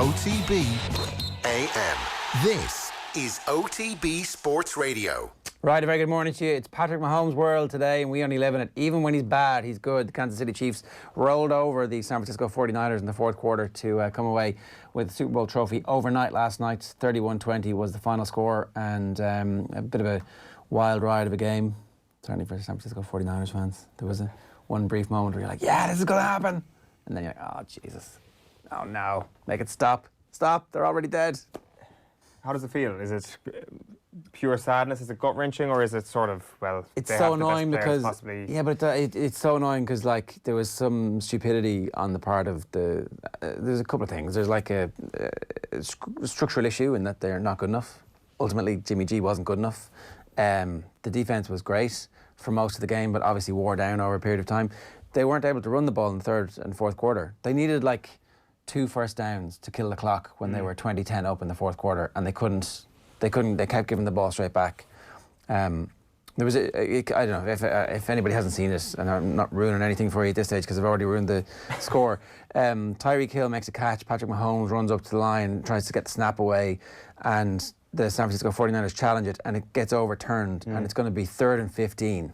OTB AM. This is OTB Sports Radio. Right, a very good morning to you. It's Patrick Mahomes' world today, and we only live in it. Even when he's bad, he's good. The Kansas City Chiefs rolled over the San Francisco 49ers in the fourth quarter to come away with the Super Bowl trophy overnight last night. 31-20 was the final score, and a bit of a wild ride of a game, certainly for San Francisco 49ers fans. There was one brief moment where you're like, yeah, this is going to happen. And then you're like, oh, Jesus. Oh, no. Make it stop. Stop. They're already dead. How does it feel? Is it pure sadness? Is it gut-wrenching, or is it sort of, well, it's so annoying because possibly... Yeah, but it's so annoying because like there was some stupidity on the part of the there's a couple of things. There's like a structural issue in that they're not good enough. Ultimately, Jimmy G wasn't good enough. The defense was great for most of the game, but obviously wore down over a period of time. They weren't able to run the ball in the third and fourth quarter. They needed like 2 first downs to kill the clock when they were 20-10 up in the fourth quarter, and they couldn't. They kept giving the ball straight back. There was I don't know if anybody hasn't seen it, and I'm not ruining anything for you at this stage because I've already ruined the score. Tyreek Hill makes a catch. Patrick Mahomes runs up to the line, tries to get the snap away, and the San Francisco 49ers challenge it, and it gets overturned, and it's going to be 3rd and 15.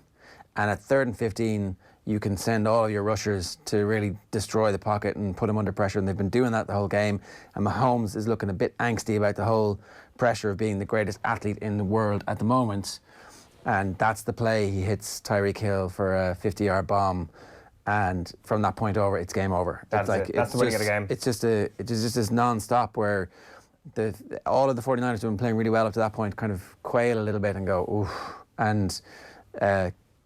And at 3rd and 15, you can send all of your rushers to really destroy the pocket and put them under pressure, and they've been doing that the whole game. And Mahomes is looking a bit angsty about the whole pressure of being the greatest athlete in the world at the moment. And that's the play. He hits Tyreek Hill for a 50-yard bomb, and from that point over, it's game over. That's like, it. That's the winning of the game. It's just this non-stop where all of the 49ers have been playing really well up to that point, kind of quail a little bit and go, oof, and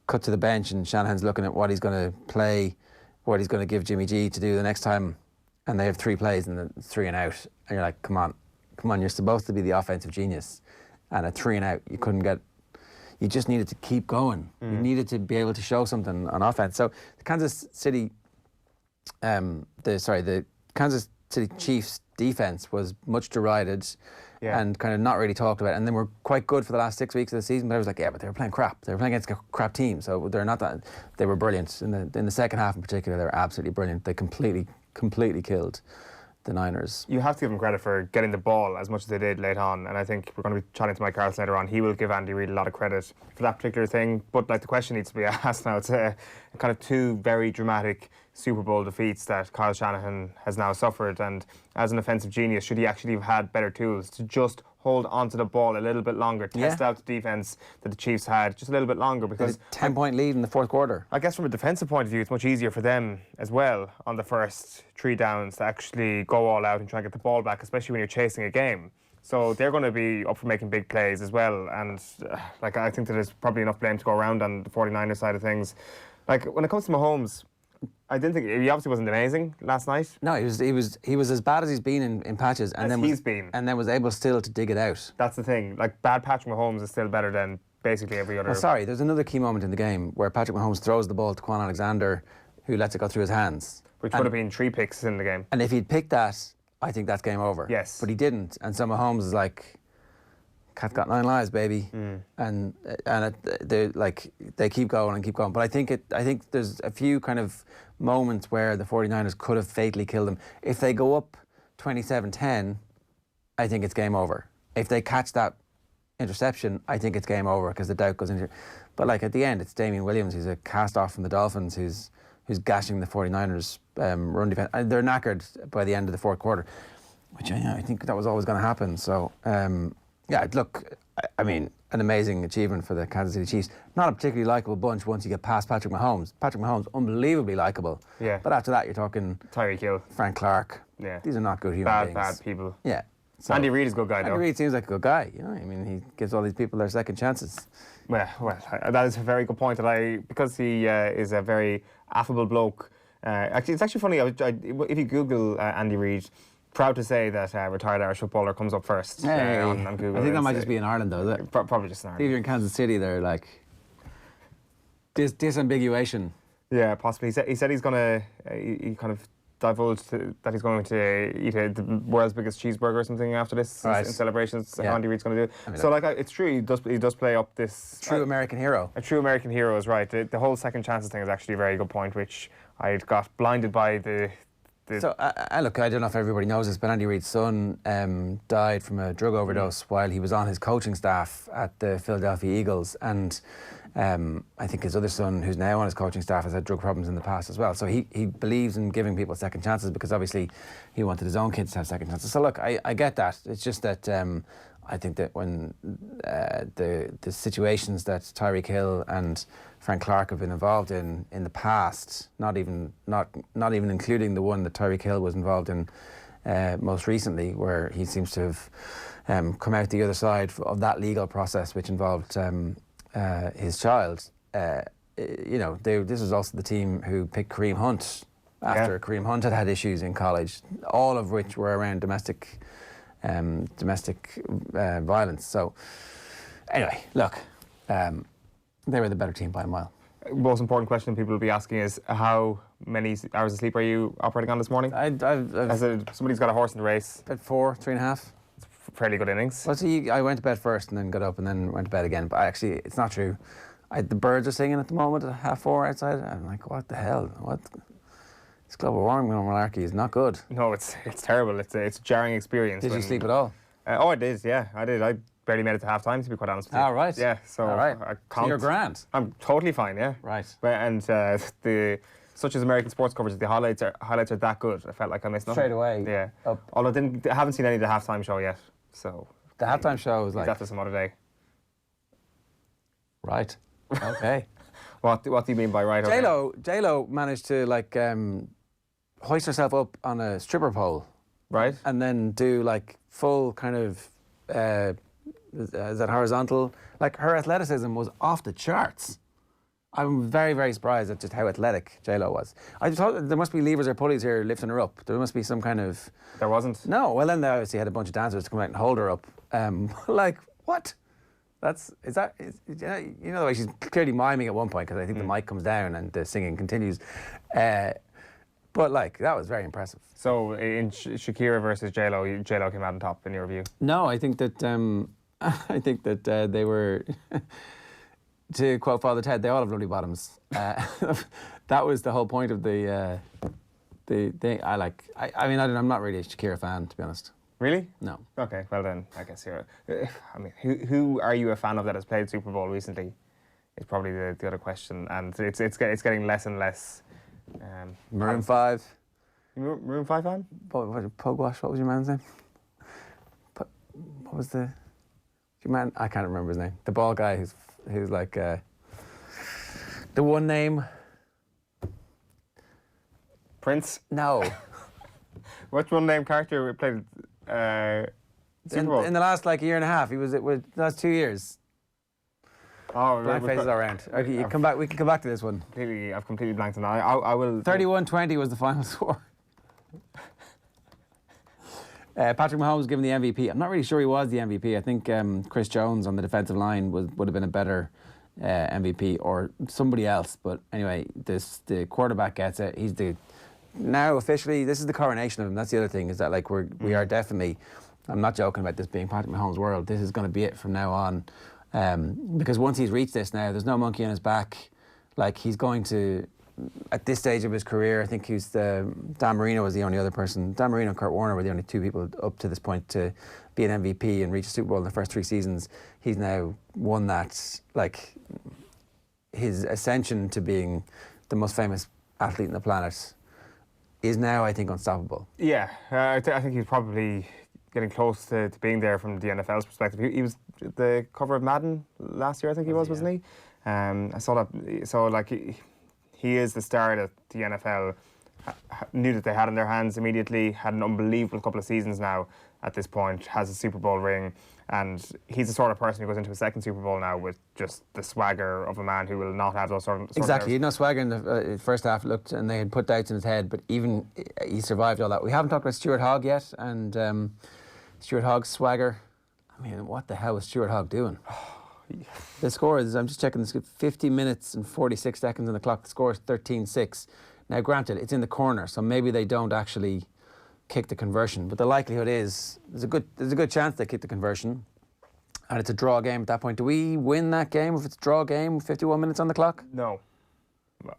cut to the bench, and Shanahan's looking at what he's going to play, what he's going to give Jimmy G to do the next time, and they have 3 plays and it's 3 and out, and you're like, come on, you're supposed to be the offensive genius, and at 3 and out you couldn't get. You just needed to keep going. You needed to be able to show something on offense. So the Kansas City, the Kansas City Chiefs defense was much derided. Yeah. And kind of not really talked about. And they were quite good for the last 6 weeks of the season, but I was like, yeah, but they were playing crap. They were playing against a crap team, so they're not that. They were brilliant. In the second half in particular, they were absolutely brilliant. They completely killed the Niners. You have to give them credit for getting the ball as much as they did late on, and I think we're going to be chatting to Mike Carlson later on. He will give Andy Reid a lot of credit for that particular thing, but like the question needs to be asked now. It's kind of 2 very dramatic Super Bowl defeats that Kyle Shanahan has now suffered, and as an offensive genius, should he actually have had better tools to just hold onto the ball a little bit longer, test out the defence that the Chiefs had just a little bit longer? Because 10-point lead in the fourth quarter. I guess from a defensive point of view, it's much easier for them as well on the first 3 downs to actually go all out and try and get the ball back, especially when you're chasing a game. So they're going to be up for making big plays as well, and like I think that there's probably enough blame to go around on the 49ers side of things. Like when it comes to Mahomes, I didn't think he obviously wasn't amazing last night. No, he was as bad as he's been in patches, and then was able still to dig it out. That's the thing. Like bad Patrick Mahomes is still better than basically every other. Oh, sorry, there's another key moment in the game where Patrick Mahomes throws the ball to Quan Alexander, who lets it go through his hands, which would have been 3 picks in the game. And if he'd picked that, I think that's game over. Yes, but he didn't, and so Mahomes is like, "Cat's got 9 lives, baby," and they keep going and keep going. But I think there's a few kind of moments where the 49ers could have fatally killed them. If they go up 27-10, I think it's game over. If they catch that interception, I think it's game over because the doubt goes into. But like at the end, it's Damian Williams, who's a cast off from the Dolphins, who's gashing the 49ers run defense. And they're knackered by the end of the fourth quarter, which I think that was always going to happen. So. Yeah, look, I mean, an amazing achievement for the Kansas City Chiefs. Not a particularly likeable bunch once you get past Patrick Mahomes. Patrick Mahomes, unbelievably likeable. Yeah. But after that, you're talking Tyreek Hill, Frank Clark. Yeah. These are not good human beings. Bad people. Yeah. So Andy Reid is a good guy, though. Andy Reid seems like a good guy. You know, I mean, he gives all these people their second chances. Well, that is a very good point. Because he is a very affable bloke. It's actually funny. If you Google Andy Reid. Proud to say that retired Irish footballer comes up first on Google. I think that might just be in Ireland, though, is it? Probably just in Ireland. If you're in Kansas City, they're like disambiguation. Yeah, possibly. He said he's going to. He kind of divulged that he's going to eat the world's biggest cheeseburger or something after this in celebrations. Yeah. Andy Reid's going to do. I mean, so it's true. He does play up this true American hero. A true American hero is right. The whole second chances thing is actually a very good point, which I got blinded by the So, look, I don't know if everybody knows this, but Andy Reid's son died from a drug overdose while he was on his coaching staff at the Philadelphia Eagles. And I think his other son, who's now on his coaching staff, has had drug problems in the past as well. So he believes in giving people second chances because obviously he wanted his own kids to have second chances. So, look, I get that. It's just that I think that when the situations that Tyreek Hill and Frank Clark have been involved in the past, not even including the one that Tyreek Hill was involved in most recently, where he seems to have come out the other side of that legal process, which involved his child. This was also the team who picked Kareem Hunt after Kareem Hunt had issues in college, all of which were around domestic violence. So, anyway, look. They were the better team by a mile. Most important question people will be asking is how many hours of sleep are you operating on this morning? Somebody's got a horse in the race. About 4, 3.5. It's fairly good innings. Well, see, I went to bed first and then got up and then went to bed again. But actually, it's not true. The birds are singing at the moment at 4:30 outside. I'm like, what the hell? What? This global warming malarkey is not good. No, it's terrible. It's a jarring experience. Did you sleep at all? I did. Yeah, I did. I barely made it to half time, to be quite honest with you. Oh, right. Yeah, so all right. I can't. So you're grand. I'm totally fine, yeah. Right. And such as American sports coverage, the highlights are that good. I felt like I missed nothing. Straight away. Yeah. Up. Although I haven't seen any of the halftime show yet, so. The halftime show was like. That's some other day. Right. Okay. What do you mean by right? J-Lo managed to hoist herself up on a stripper pole. Right. And then do full kind of. Is that horizontal? Her athleticism was off the charts. I'm very, very surprised at just how athletic J-Lo was. I just thought there must be levers or pulleys here lifting her up. There must be some kind of... There wasn't? No. Well, then they obviously had a bunch of dancers to come out and hold her up. What? You know the way she's clearly miming at one point because I think the mic comes down and the singing continues. But that was very impressive. So in Shakira versus J-Lo came out on top in your view? No, I think that they were, to quote Father Ted, they all have lovely bottoms. That was the whole point of the thing. I'm not really a Shakira fan, to be honest. Really? No. Okay, well then, I guess you're... who are you a fan of that has played Super Bowl recently? Is probably the other question, and it's getting less and less. Maroon 5. Maroon 5 fan? Pugwash, what was your man's name? What was your man? I can't remember his name. The bald guy who's the one name. Prince? No. Which one name character played Super Bowl? In the last year and a half. He was the last 2 years. Oh, Black faces all around. Okay, we can come back to this one. I've completely blanked on that. I will... 31-20 was the final score. Patrick Mahomes was given the MVP. I'm not really sure he was the MVP. I think Chris Jones on the defensive line would have been a better MVP or somebody else. But anyway, the quarterback gets it. He's now officially, this is the coronation of him. That's the other thing, is that we are definitely, I'm not joking about this being Patrick Mahomes' world. This is going to be it from now on. Because once he's reached this now, there's no monkey on his back. He's going to, at this stage of his career, I think Dan Marino was the only other person. Dan Marino and Kurt Warner were the only two people up to this point to be an MVP and reach a Super Bowl in the first 3 seasons. He's now won that. His ascension to being the most famous athlete on the planet is now, I think, unstoppable. Yeah, I think he's probably getting close to being there from the NFL's perspective. He was the cover of Madden last year, I think he was, wasn't he? I saw that. So, he is the star that the NFL knew that they had in their hands immediately, had an unbelievable couple of seasons now at this point, has a Super Bowl ring, and he's the sort of person who goes into a second Super Bowl now with just the swagger of a man who will not have those sort of... Exactly, he had no swagger in the first half, and they had put doubts in his head, but even he survived all that. We haven't talked about Stuart Hogg yet, and Stuart Hogg's swagger. I mean, what the hell was Stuart Hogg doing? The score is, I'm just checking this, 50 minutes and 46 seconds on the clock. The score is 13-6. Now, granted, it's in the corner, so maybe they don't actually kick the conversion, but the likelihood is there's a good chance they kick the conversion, and it's a draw game at that point. Do we win that game if it's a draw game with 51 minutes on the clock? No.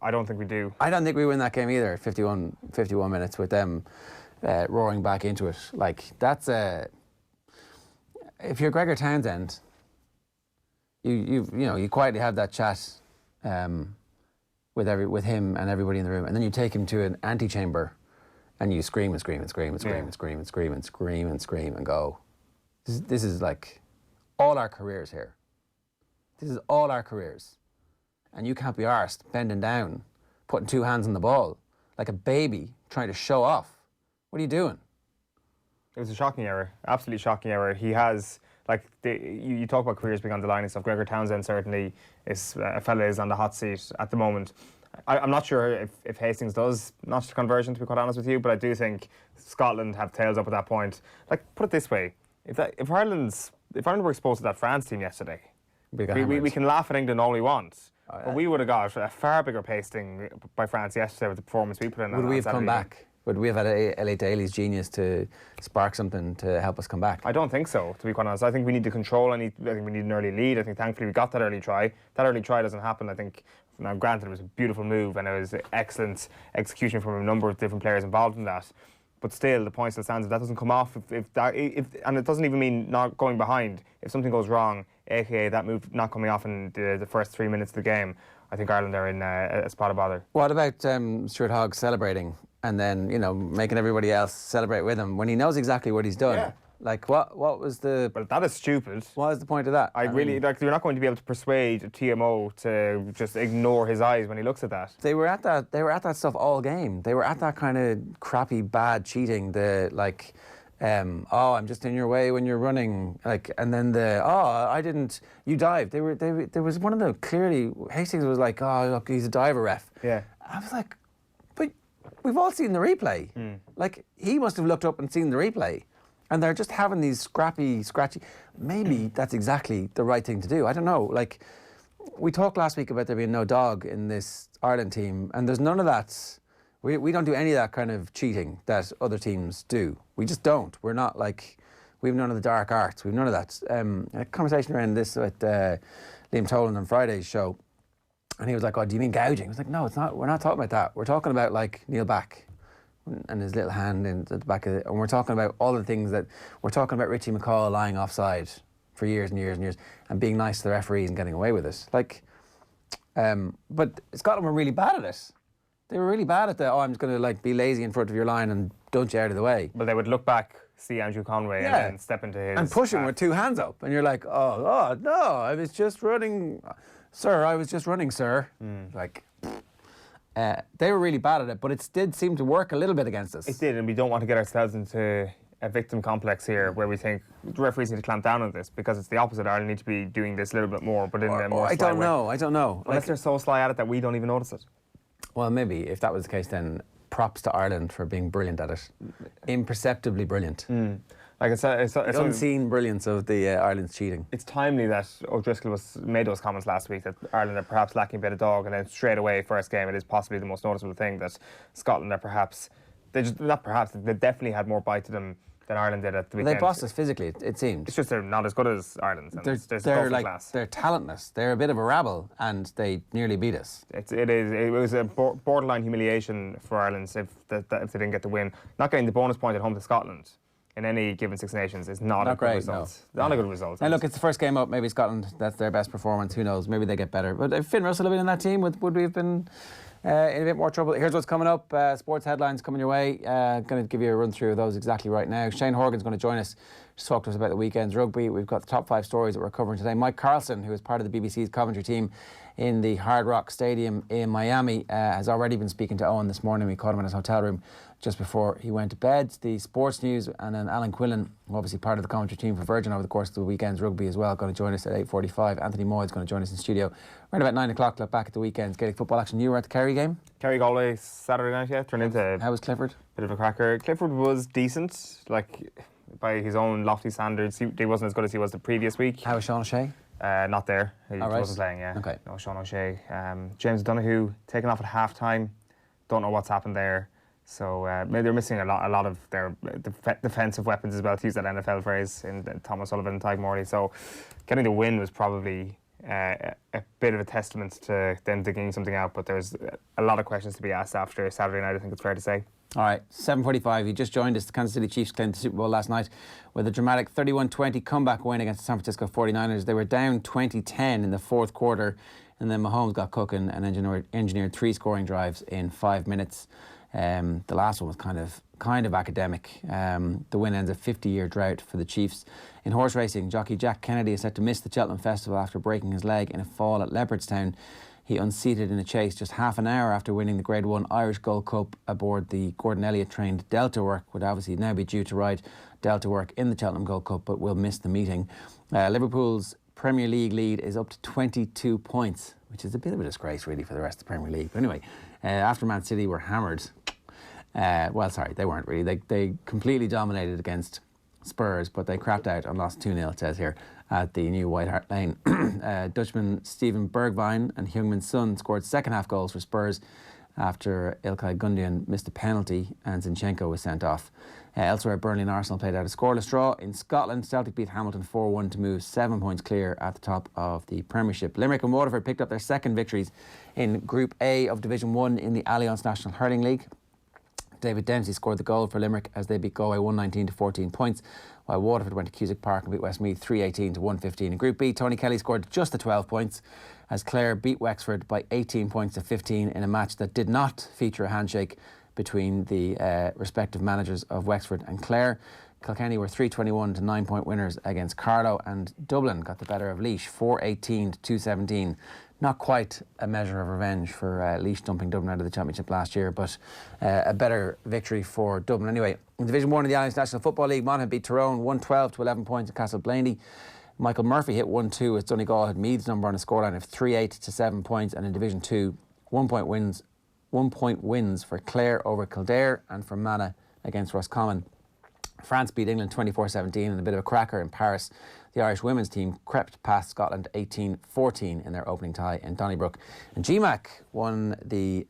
I don't think we do. I don't think we win that game either. 51 minutes with them roaring back into it. Like, that's a... If you're Gregor Townsend, you quietly have that chat with him and everybody in the room, and then you take him to an antechamber and you scream and scream and scream and scream and scream and scream and scream and scream and go, this is like all our careers here. This is all our careers. And you can't be arsed bending down, putting two hands on the ball like a baby trying to show off. What are you doing? It was a shocking error, absolutely shocking error. He has, like, you talk about careers being on the line and stuff. Gregor Townsend certainly is a fella is on the hot seat at the moment. I'm not sure if Hastings does notch the conversion, to be quite honest with you, but I do think Scotland have tails up at that point. Like, put it this way, if Ireland were exposed to that France team yesterday, we can laugh at England all we want. But we would have got a far bigger pasting by France yesterday with the performance we put in. Would we have come back? Would we have had Elliot Daly's genius to spark something to help us come back? I don't think so, to be quite honest. I think we need to control. I think we need an early lead. I think thankfully we got that early try. That early try doesn't happen. I think, now granted, it was a beautiful move and it was excellent execution from a number of different players involved in that. But still, the point still stands. If that doesn't come off, and it doesn't even mean not going behind. If something goes wrong, aka that move not coming off in the first 3 minutes of the game, I think Ireland are in a spot of bother. What about Stuart Hogg celebrating and then, making everybody else celebrate with him when he knows exactly what he's done? Yeah. Like, what was the... Well, that is stupid. What is the point of that? I mean, like, you're not going to be able to persuade a TMO to just ignore his eyes when he looks at that. They were at that stuff all game. They were at that kind of crappy, bad cheating. I'm just in your way when you're running. Like, and then I didn't, you dived. There was one of them, clearly, Hastings was like, oh, look, he's a diver ref. Yeah. I was like, but we've all seen the replay. Like, he must have looked up and seen the replay. And they're just having these scratchy... Maybe that's exactly the right thing to do. I don't know. Like, we talked last week about there being no dog in this Ireland team, and there's none of that. We don't do any of that kind of cheating that other teams do. We just don't. We're not like... We've none of the dark arts. We've none of that. A conversation around this with Liam Tolan on Friday's show, and he was like, oh, do you mean gouging? I was like, no, it's not. We're not talking about that. We're talking about, like, Neil Back and his little hand in the back of it. And we're talking about all the things that... We're talking about Richie McCaw lying offside for years and years and years and being nice to the referees and getting away with it. Like, but Scotland were really bad at it. They were really bad at I'm just going to, be lazy in front of your line and don't you out of the way. Well, they would look back, see Andrew Conway and then step into his... And push him with two hands up. And you're like, oh, no, I was just running. Sir, I was just running, sir. They were really bad at it, but it did seem to work a little bit against us. It did, and we don't want to get ourselves into a victim complex here where we think the referees need to clamp down on this, because it's the opposite. Ireland need to be doing this a little bit more, but in a more I sly don't way. know. I don't know. Unless they're so sly at it that we don't even notice it. Well, maybe if that was the case, then props to Ireland for being brilliant at it. Imperceptibly brilliant. Like it's unseen brilliance of the Ireland's cheating. It's timely that O'Driscoll made those comments last week that Ireland are perhaps lacking a bit of dog, and then straight away, first game, it is possibly the most noticeable thing that Scotland are perhaps... they definitely had more bite to them than Ireland did at the weekend. They bossed us physically, it seemed. It's just they're not as good as Ireland. They're talentless. They're a bit of a rabble, and they nearly beat us. It was a borderline humiliation for Ireland if they didn't get the win. Not getting the bonus point at home to Scotland in any given Six Nations is not a good result. No. Not a good result. Now look, it's the first game up. Maybe Scotland, that's their best performance. Who knows? Maybe they get better. But if Finn Russell had been in that team, would we have been in a bit more trouble? Here's what's coming up. Sports headlines coming your way. Going to give you a run through of those exactly right now. Sheahan Horgan's going to join us to talk to us about the weekend's rugby. We've got the top 5 stories that we're covering today. Mike Carlson, who is part of the BBC's Coventry team in the Hard Rock Stadium in Miami, has already been speaking to Eoin this morning. We caught him in his hotel room just before he went to bed. The sports news, and then Alan Quinlan, obviously part of the Coventry team for Virgin over the course of the weekend's rugby as well, going to join us at 8:45. Anthony Moyles going to join us in studio around about 9 o'clock. Look back at the weekend's Gaelic football action. You were at the Kerry game? Kerry Galway Saturday night, yeah. Turned into... How was Clifford? Bit of a cracker. Clifford was decent, like by his own lofty standards. He wasn't as good as he was the previous week. How was Sean O'Shea? Not there. He right. wasn't playing, yeah. Okay. No, Sean O'Shea. James Donoghue taken off at half-time. Don't know what's happened there. So maybe they're missing a lot of their defensive weapons as well, to use that NFL phrase, in Thomas Sullivan and Tyke Morley. So getting the win was probably a bit of a testament to them digging something out. But there's a lot of questions to be asked after Saturday night, I think it's fair to say. All right, 7:45. You just joined us. The Kansas City Chiefs claimed the Super Bowl last night with a dramatic 31-20 comeback win against the San Francisco 49ers. They were down 20-10 in the fourth quarter, and then Mahomes got cooking and engineered 3 scoring drives in 5 minutes. The last one was kind of academic. The win ends a 50-year drought for the Chiefs. In horse racing, jockey Jack Kennedy is set to miss the Cheltenham Festival after breaking his leg in a fall at Leopardstown. He unseated in a chase just half an hour after winning the Grade 1 Irish Gold Cup aboard the Gordon Elliott-trained Delta Work, would obviously now be due to ride Delta Work in the Cheltenham Gold Cup, but will miss the meeting. Liverpool's Premier League lead is up to 22 points, which is a bit of a disgrace, really, for the rest of the Premier League. But anyway, after Man City were hammered, they weren't really. They completely dominated against Spurs, but they crapped out and lost 2-0, it says here, at the new White Hart Lane. Dutchman Steven Bergwijn and Heung-min Son scored second-half goals for Spurs after Ilkay Gundogan missed a penalty and Zinchenko was sent off. Elsewhere, Burnley and Arsenal played out a scoreless draw. In Scotland, Celtic beat Hamilton 4-1 to move 7 points clear at the top of the Premiership. Limerick and Waterford picked up their second victories in Group A of Division 1 in the Allianz National Hurling League. David Dempsey scored the goal for Limerick as they beat Galway 119 to 14 points, while Waterford went to Cusack Park and beat Westmeath 318 to 115. In Group B, Tony Kelly scored just the 12 points as Clare beat Wexford by 18 points to 15 in a match that did not feature a handshake between the respective managers of Wexford and Clare. Kilkenny were 321 to 9-point winners against Carlow, and Dublin got the better of Laois 418 to 217. Not quite a measure of revenge for Laois dumping Dublin out of the championship last year, but a better victory for Dublin. Anyway, in Division 1 of the Alliance National Football League, Monaghan beat Tyrone 112 to 11 points at Castleblaney. Michael Murphy hit 1-2 as Donegal had Meath's number on a scoreline of 3-8 to 7 points. And in Division 2, 1 point wins for Clare over Kildare and for Mana against Roscommon. France beat England 24-17 in a bit of a cracker in Paris. The Irish women's team crept past Scotland 18-14 in their opening tie in Donnybrook. And GMAC won the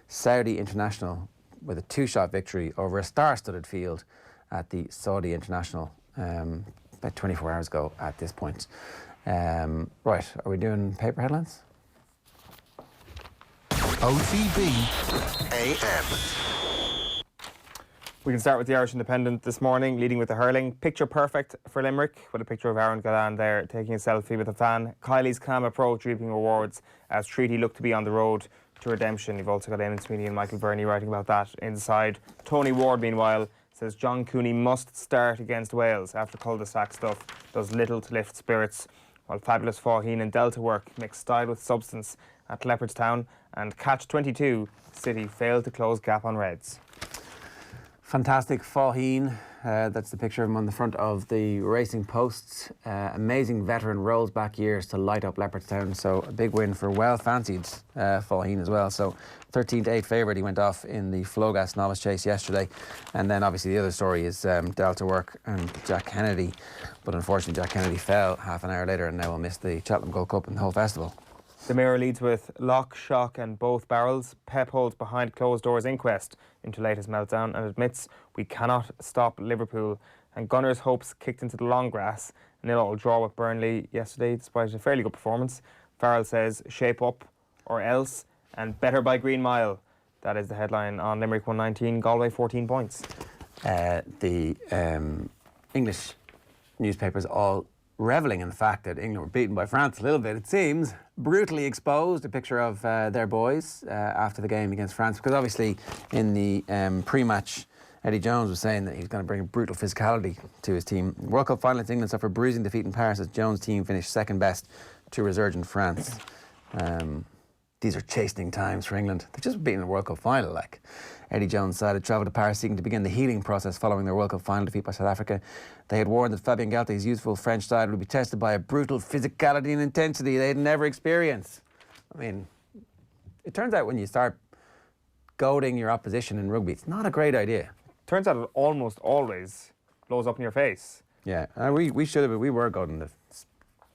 Saudi International with a 2-shot victory over a star-studded field at the Saudi International about 24 hours ago at this point. Right, are we doing paper headlines? OTB AM. We can start with the Irish Independent this morning, leading with the hurling. Picture perfect for Limerick, with a picture of Aaron Gallan there taking a selfie with a fan. Kylie's calm approach reaping rewards as Treaty look to be on the road to redemption. You've also got Eamon Sweeney and Michael Verney writing about that inside. Tony Ward, meanwhile, says John Cooney must start against Wales after cul-de-sac stuff does little to lift spirits, while fabulous Faugheen and Delta Work mix style with substance at Leopardstown, and Catch-22 City failed to close gap on Reds. Fantastic Faugheen. That's the picture of him on the front of the Racing Post. Amazing veteran rolls back years to light up Leopardstown. So a big win for well-fancied Faugheen as well. So 13-8 favourite. He went off in the Flogas Novice Chase yesterday. And then obviously the other story is Delta Work and Jack Kennedy. But unfortunately Jack Kennedy fell half an hour later and now will miss the Cheltenham Gold Cup and the whole festival. The Mayor leads with lock, shock and both barrels. Pep holds behind closed doors inquest into latest meltdown and admits we cannot stop Liverpool. And Gunners' hopes kicked into the long grass. A 0-0 draw with Burnley yesterday despite a fairly good performance. Farrell says shape up or else, and better by Green Mile. That is the headline on Limerick 119, Galway 14 points. The English newspapers all revelling in the fact that England were beaten by France a little bit, it seems. Brutally exposed, a picture of their boys after the game against France, because obviously in the pre-match Eddie Jones was saying that he was going to bring brutal physicality to his team. World Cup finalists England suffered bruising defeat in Paris as Jones' team finished second best to resurgent France. These are chastening times for England. They've just been in the World Cup final, like. Eddie Jones' side had travelled to Paris seeking to begin the healing process following their World Cup final defeat by South Africa. They had warned that Fabien Galtier's youthful French side would be tested by a brutal physicality and intensity they had never experienced. I mean, it turns out when you start goading your opposition in rugby, it's not a great idea. Turns out it almost always blows up in your face. Yeah, we should have, but we were goading the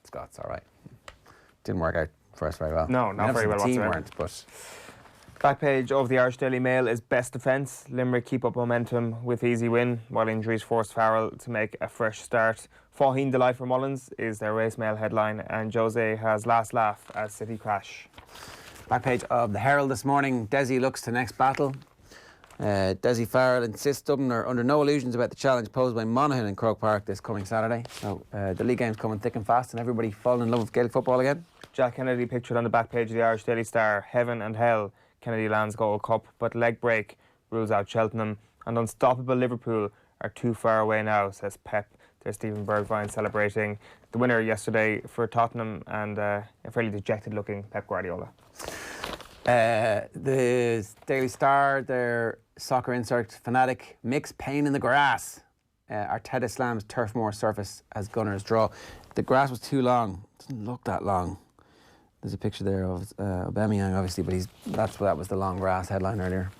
Scots, all right. Didn't work out for us very well. No, not very well whatsoever. The team whatsoever. weren't, but Back page of the Irish Daily Mail is best defence. Limerick keep up momentum with easy win, while injuries forced Farrell to make a fresh start. Faugheen delight for Mullins is their Race Mail headline, and Jose has last laugh as City crash. Back page of the Herald this morning. Desi looks to next battle. Desi Farrell insists Dublin are under no illusions about the challenge posed by Monaghan in Croke Park this coming Saturday. So the league game's coming thick and fast, and everybody falling in love with Gaelic football again. Jack Kennedy pictured on the back page of the Irish Daily Star. Heaven and hell. Kennedy lands Gold Cup, but leg break rules out Cheltenham, and unstoppable Liverpool are too far away now, says Pep. There's Stephen Bergwijn celebrating the winner yesterday for Tottenham, and a fairly dejected-looking Pep Guardiola. The Daily Star, their soccer insert fanatic, Mick's pain in the grass. Arteta slams Turf Moor surface as Gunners draw. The grass was too long. It doesn't look that long. There's a picture there of Aubameyang, obviously, but that was the long grass headline earlier.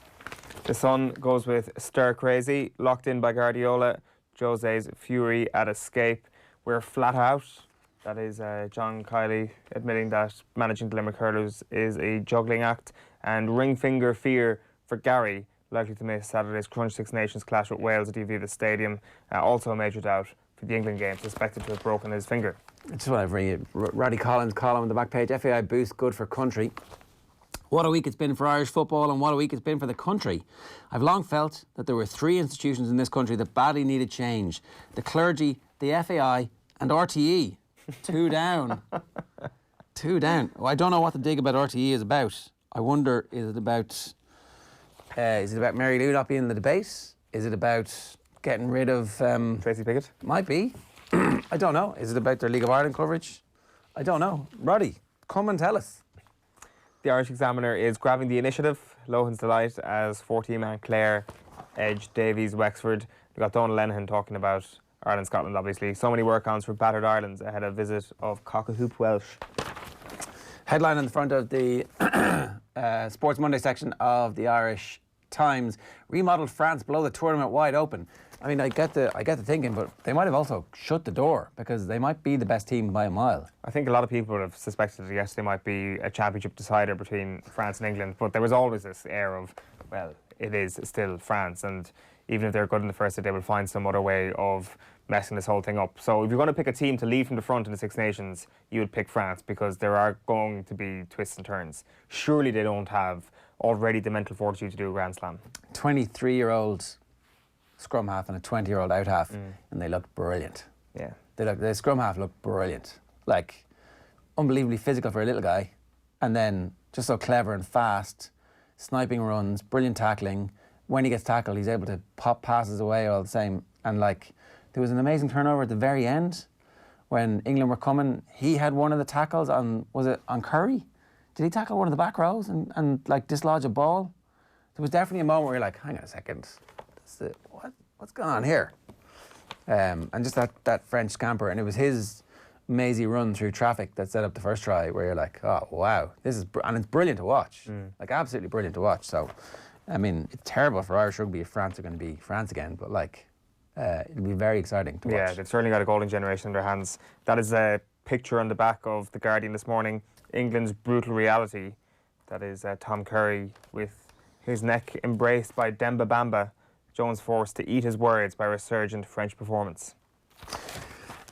The Sun goes with stir crazy, locked in by Guardiola. Jose's fury at escape. We're flat out. That is John Kiley admitting that managing the Limerick Hurlers is a juggling act. And ring finger fear for Gary, likely to miss Saturday's Crunch Six Nations clash with Wales at the Stadium. Also a major doubt for the England game, suspected to have broken his finger. I just want to bring you Roddy Collins' column on the back page. FAI boost good for country. What a week it's been for Irish football, and what a week it's been for the country. I've long felt that there were three institutions in this country that badly needed change: the clergy, the FAI, and RTE. Two down. Two down. Well, I don't know what the dig about RTE is about. I wonder, is it about Mary Lou not being in the debate? Is it about getting rid of Tracy Pickett? Might be. I don't know. Is it about their League of Ireland coverage? I don't know. Roddy, come and tell us. The Irish Examiner is grabbing the initiative. Lohan's delight as 14-man Clare edge Davies Wexford. We've got Donald Lenihan talking about Ireland, Scotland, obviously. So many work-ons for battered Ireland's ahead of visit of Cock-a-Hoop Welsh. Headline on the front of the Sports Monday section of the Irish Times: remodelled France blow the tournament wide open. I mean, I get the thinking, but they might have also shut the door because they might be the best team by a mile. I think a lot of people have suspected that yesterday might be a championship decider between France and England, but there was always this air of, well, it is still France, and even if they're good in the first, they will find some other way of messing this whole thing up. So if you're going to pick a team to lead from the front in the Six Nations, you would pick France because there are going to be twists and turns. Surely they don't have already the mental fortitude to do a Grand Slam. 23-year-old scrum half and a 20-year-old out half, and they looked brilliant. Yeah. The scrum half looked brilliant. Like, unbelievably physical for a little guy, and then just so clever and fast, sniping runs, brilliant tackling. When he gets tackled, he's able to pop passes away all the same. And like, there was an amazing turnover at the very end when England were coming. He had one of the tackles on, was it on Curry? Did he tackle one of the back rows and like dislodge a ball? There was definitely a moment where you're like, hang on a second, what's going on here? And just that French scamper, and it was his mazy run through traffic that set up the first try, where you're like, oh wow, this is and it's brilliant to watch, like absolutely brilliant to watch. So, I mean, it's terrible for Irish rugby if France are going to be France again, but like, it'll be very exciting to watch. Yeah, they've certainly got a golden generation in their hands. That is a picture on the back of The Guardian this morning. England's brutal reality. That is Tom Curry with his neck embraced by Demba Bamba. Jones forced to eat his words by resurgent French performance.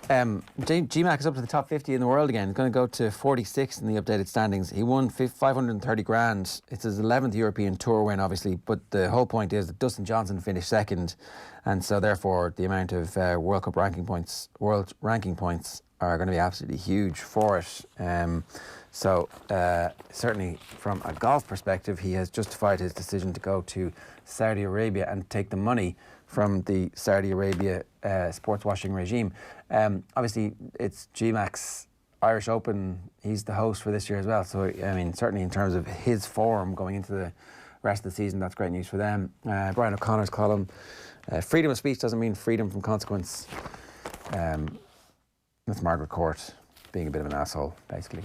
GMAC is up to the top 50 in the world again. He's going to go to 46 in the updated standings. He won 530 grand. It's his 11th European Tour win, obviously, but the whole point is that Dustin Johnson finished second, and so therefore the amount of world ranking points are going to be absolutely huge for it. So certainly from a golf perspective, he has justified his decision to go to Saudi Arabia and take the money from the Saudi Arabia sports washing regime. Obviously, it's GMAC's Irish Open. He's the host for this year as well. So, I mean, certainly in terms of his form going into the rest of the season, that's great news for them. Brian O'Connor's column, freedom of speech doesn't mean freedom from consequence. That's Margaret Court being a bit of an asshole, basically.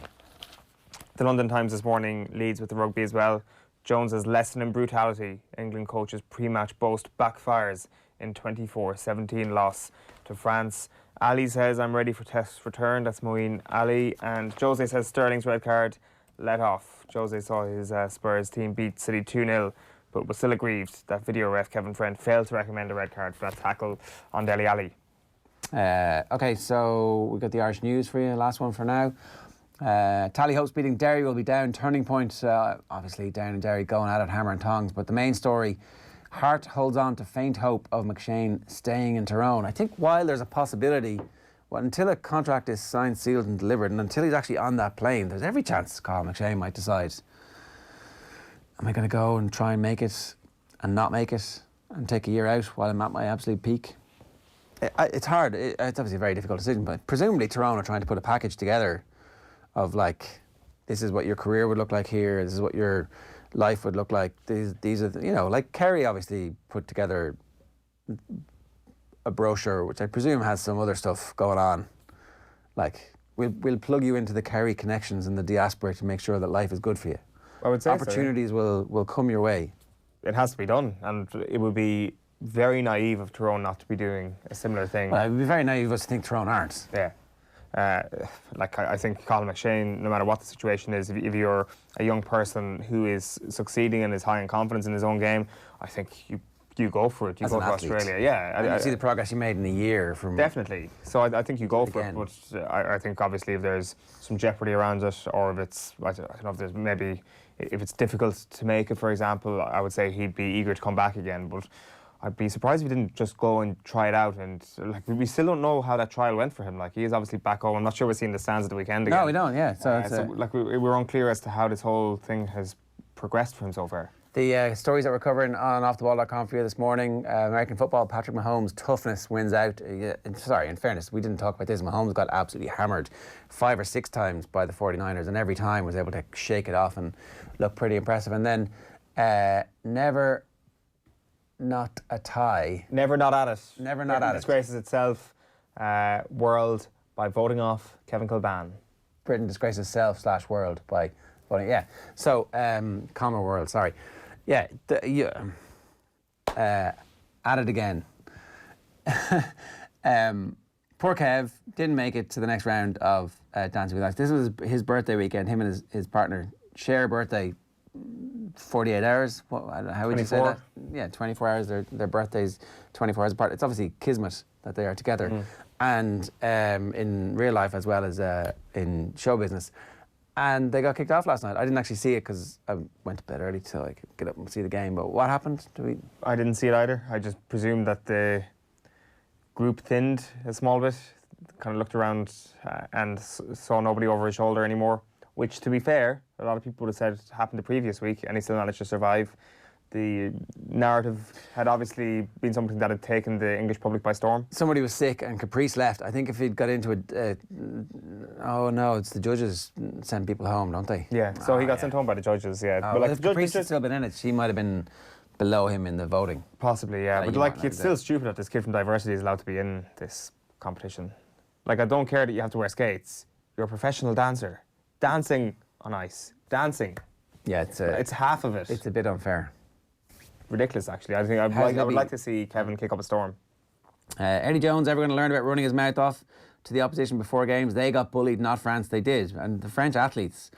The London Times this morning leads with the rugby as well. Jones's lesson in brutality. England coach's pre-match boast backfires in 24-17 loss to France. Ali says, I'm ready for test return. That's Moeen Ali. And Jose says Sterling's red card let off. Jose saw his Spurs team beat City 2-0, but was still aggrieved that video ref Kevin Friend failed to recommend a red card for that tackle on Dele Alli. Okay, so we've got the Irish news for you. Last one for now. Tally hopes beating Derry will be down. Turning point, obviously down in Derry, going at it hammer and tongs. But the main story, Hart holds on to faint hope of McShane staying in Tyrone. I think while there's a possibility, well, until a contract is signed, sealed and delivered, and until he's actually on that plane, there's every chance Carl McShane might decide, am I going to go and try and make it and not make it and take a year out while I'm at my absolute peak? It's hard. It's obviously a very difficult decision, but presumably Tyrone are trying to put a package together of like, this is what your career would look like here, this is what your life would look like. These are, like Kerry obviously put together a brochure, which I presume has some other stuff going on. Like, we'll plug you into the Kerry connections in the diaspora to make sure that life is good for you. I would say opportunities will come your way. It has to be done, and it would be very naive of Tyrone not to be doing a similar thing. Well, it would be very naive of us to think Tyrone aren't. Yeah. I think Colin McShane, no matter what the situation is, if you're a young person who is succeeding and is high in confidence in his own game, I think you go for it. You go to Australia. Yeah. You see the progress you made in a year from... Definitely. So I think you go for it, but I think obviously if there's some jeopardy around it, or if it's, I don't know, if there's maybe, if it's difficult to make it, for example, I would say he'd be eager to come back again, but I'd be surprised if he didn't just go and try it out. And we still don't know how that trial went for him. Like, he is obviously back home. I'm not sure we're seeing the stands at the weekend again. No, we don't. Yeah. We're unclear as to how this whole thing has progressed for him so far. The stories that we're covering on offtheball.com for you this morning: American football, Patrick Mahomes' toughness wins out. Sorry, in fairness, we didn't talk about this. Mahomes got absolutely hammered 5 or 6 times by the 49ers, and every time was able to shake it off and look pretty impressive. And then never not a tie. Never not at it. Never not at it. Disgraces itself. World by voting off Kevin Kilbane. Britain disgraces self / world by voting. Yeah. So, comma world. Sorry. Yeah. At it again. Poor Kev didn't make it to the next round of Dancing with Ice. This was his birthday weekend. Him and his partner share birthday. 48 hours. How would you say that? Yeah, 24 hours. Their birthdays 24 hours apart. It's obviously kismet that they are together, and in real life as well as in show business. And they got kicked off last night. I didn't actually see it because I went to bed early so I could get up and see the game. But what happened? I didn't see it either. I just presumed that the group thinned a small bit. Kind of looked around and saw nobody over his shoulder anymore. Which, to be fair, a lot of people would have said happened the previous week, and he still managed to survive. The narrative had obviously been something that had taken the English public by storm. Somebody was sick and Caprice left. I think if he'd got into it... oh, no, it's the judges send people home, don't they? Yeah, so he got sent home by the judges, yeah. But if Caprice had still been in it, she might have been below him in the voting. Possibly, yeah. But it's still stupid that this kid from Diversity is allowed to be in this competition. I don't care that you have to wear skates. You're a professional dancer. Dancing on ice. Dancing. Yeah, it's half of it. It's a bit unfair. Ridiculous, actually. I think I would like to see Kevin kick up a storm. Eddie Jones ever going to learn about running his mouth off to the opposition before games? They got bullied, not France. They did. And the French athletes,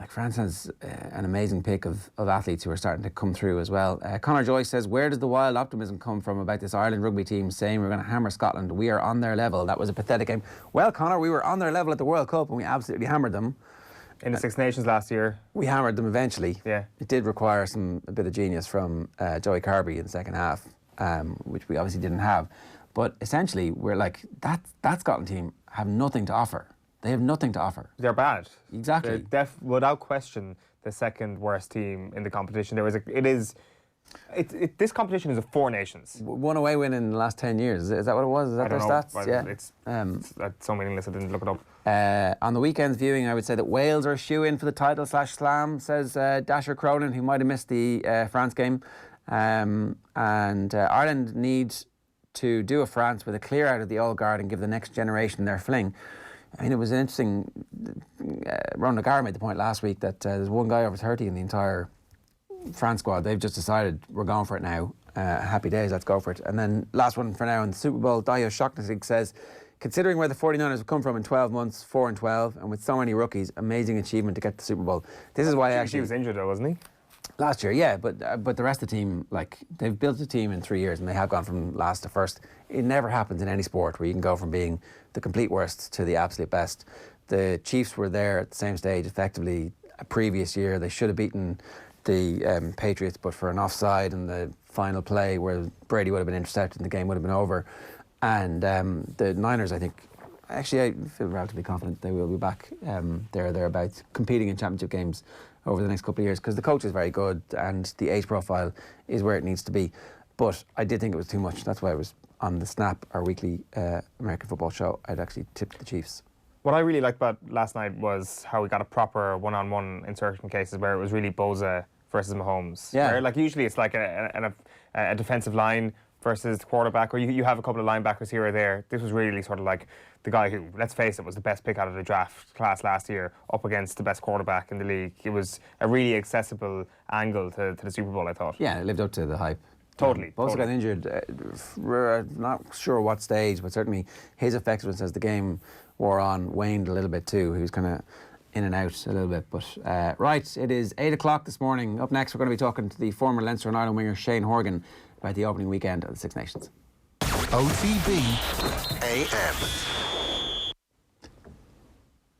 France has an amazing pick of athletes who are starting to come through as well. Conor Joyce says, where does the wild optimism come from about this Ireland rugby team saying we're going to hammer Scotland? We are on their level. That was a pathetic game. Well, Conor, we were on their level at the World Cup and we absolutely hammered them. In the Six Nations last year. We hammered them eventually. Yeah. It did require a bit of genius from Joey Carby in the second half, which we obviously didn't have. But essentially, we're like, that Scotland team have nothing to offer. They have nothing to offer. They're bad. Exactly. They're without question, the second worst team in the competition. This competition is of 4 nations. One away win in the last 10 years. Is that what it was? Is that their stats? Well, yeah. It's so meaningless I didn't look it up. On the weekend's viewing, I would say that Wales are a shoe-in for the title / slam, says Dasher Cronin, who might have missed the France game. And Ireland needs to do a France with a clear out of the old guard and give the next generation their fling. I mean, it was an interesting... Ron Lagarde made the point last week that there's one guy over 30 in the entire France squad. They've just decided we're going for it now. Happy days, let's go for it. And then last one for now in the Super Bowl, Dio Shocknessig says, considering where the 49ers have come from in 12 months, 4-12, and with so many rookies, amazing achievement to get to the Super Bowl. This is why I actually... He was injured though, wasn't he? Last year, yeah, but the rest of the team, like, they've built a team in 3 years and they have gone from last to first. It never happens in any sport where you can go from being the complete worst to the absolute best. The Chiefs were there at the same stage, effectively, a previous year. They should have beaten the Patriots, but for an offside in the final play where Brady would have been intercepted and the game would have been over. And the Niners, I think, actually, I feel relatively confident they will be back there or thereabouts, competing in championship games over the next couple of years, because the coach is very good and the age profile is where it needs to be. But I did think it was too much. That's why I was on the Snap, our weekly American football show. I'd actually tipped the Chiefs. What I really liked about last night was how we got a proper one-on-one in certain cases where it was really Bosa versus Mahomes. Yeah. Where, like, usually it's like a defensive line versus the quarterback, or you have a couple of linebackers here or there. This was really sort of like the guy who, let's face it, was the best pick out of the draft class last year up against the best quarterback in the league. It was a really accessible angle to the Super Bowl, I thought. Yeah, it lived up to the hype. Totally. Bosa got injured, not sure what stage, but certainly his effectiveness as the game wore on waned a little bit too. He was kind of in and out a little bit. But right, it is 8 o'clock this morning. Up next, we're going to be talking to the former Leinster and Ireland winger Sheahan Horgan about the opening weekend of the Six Nations. OTB AM.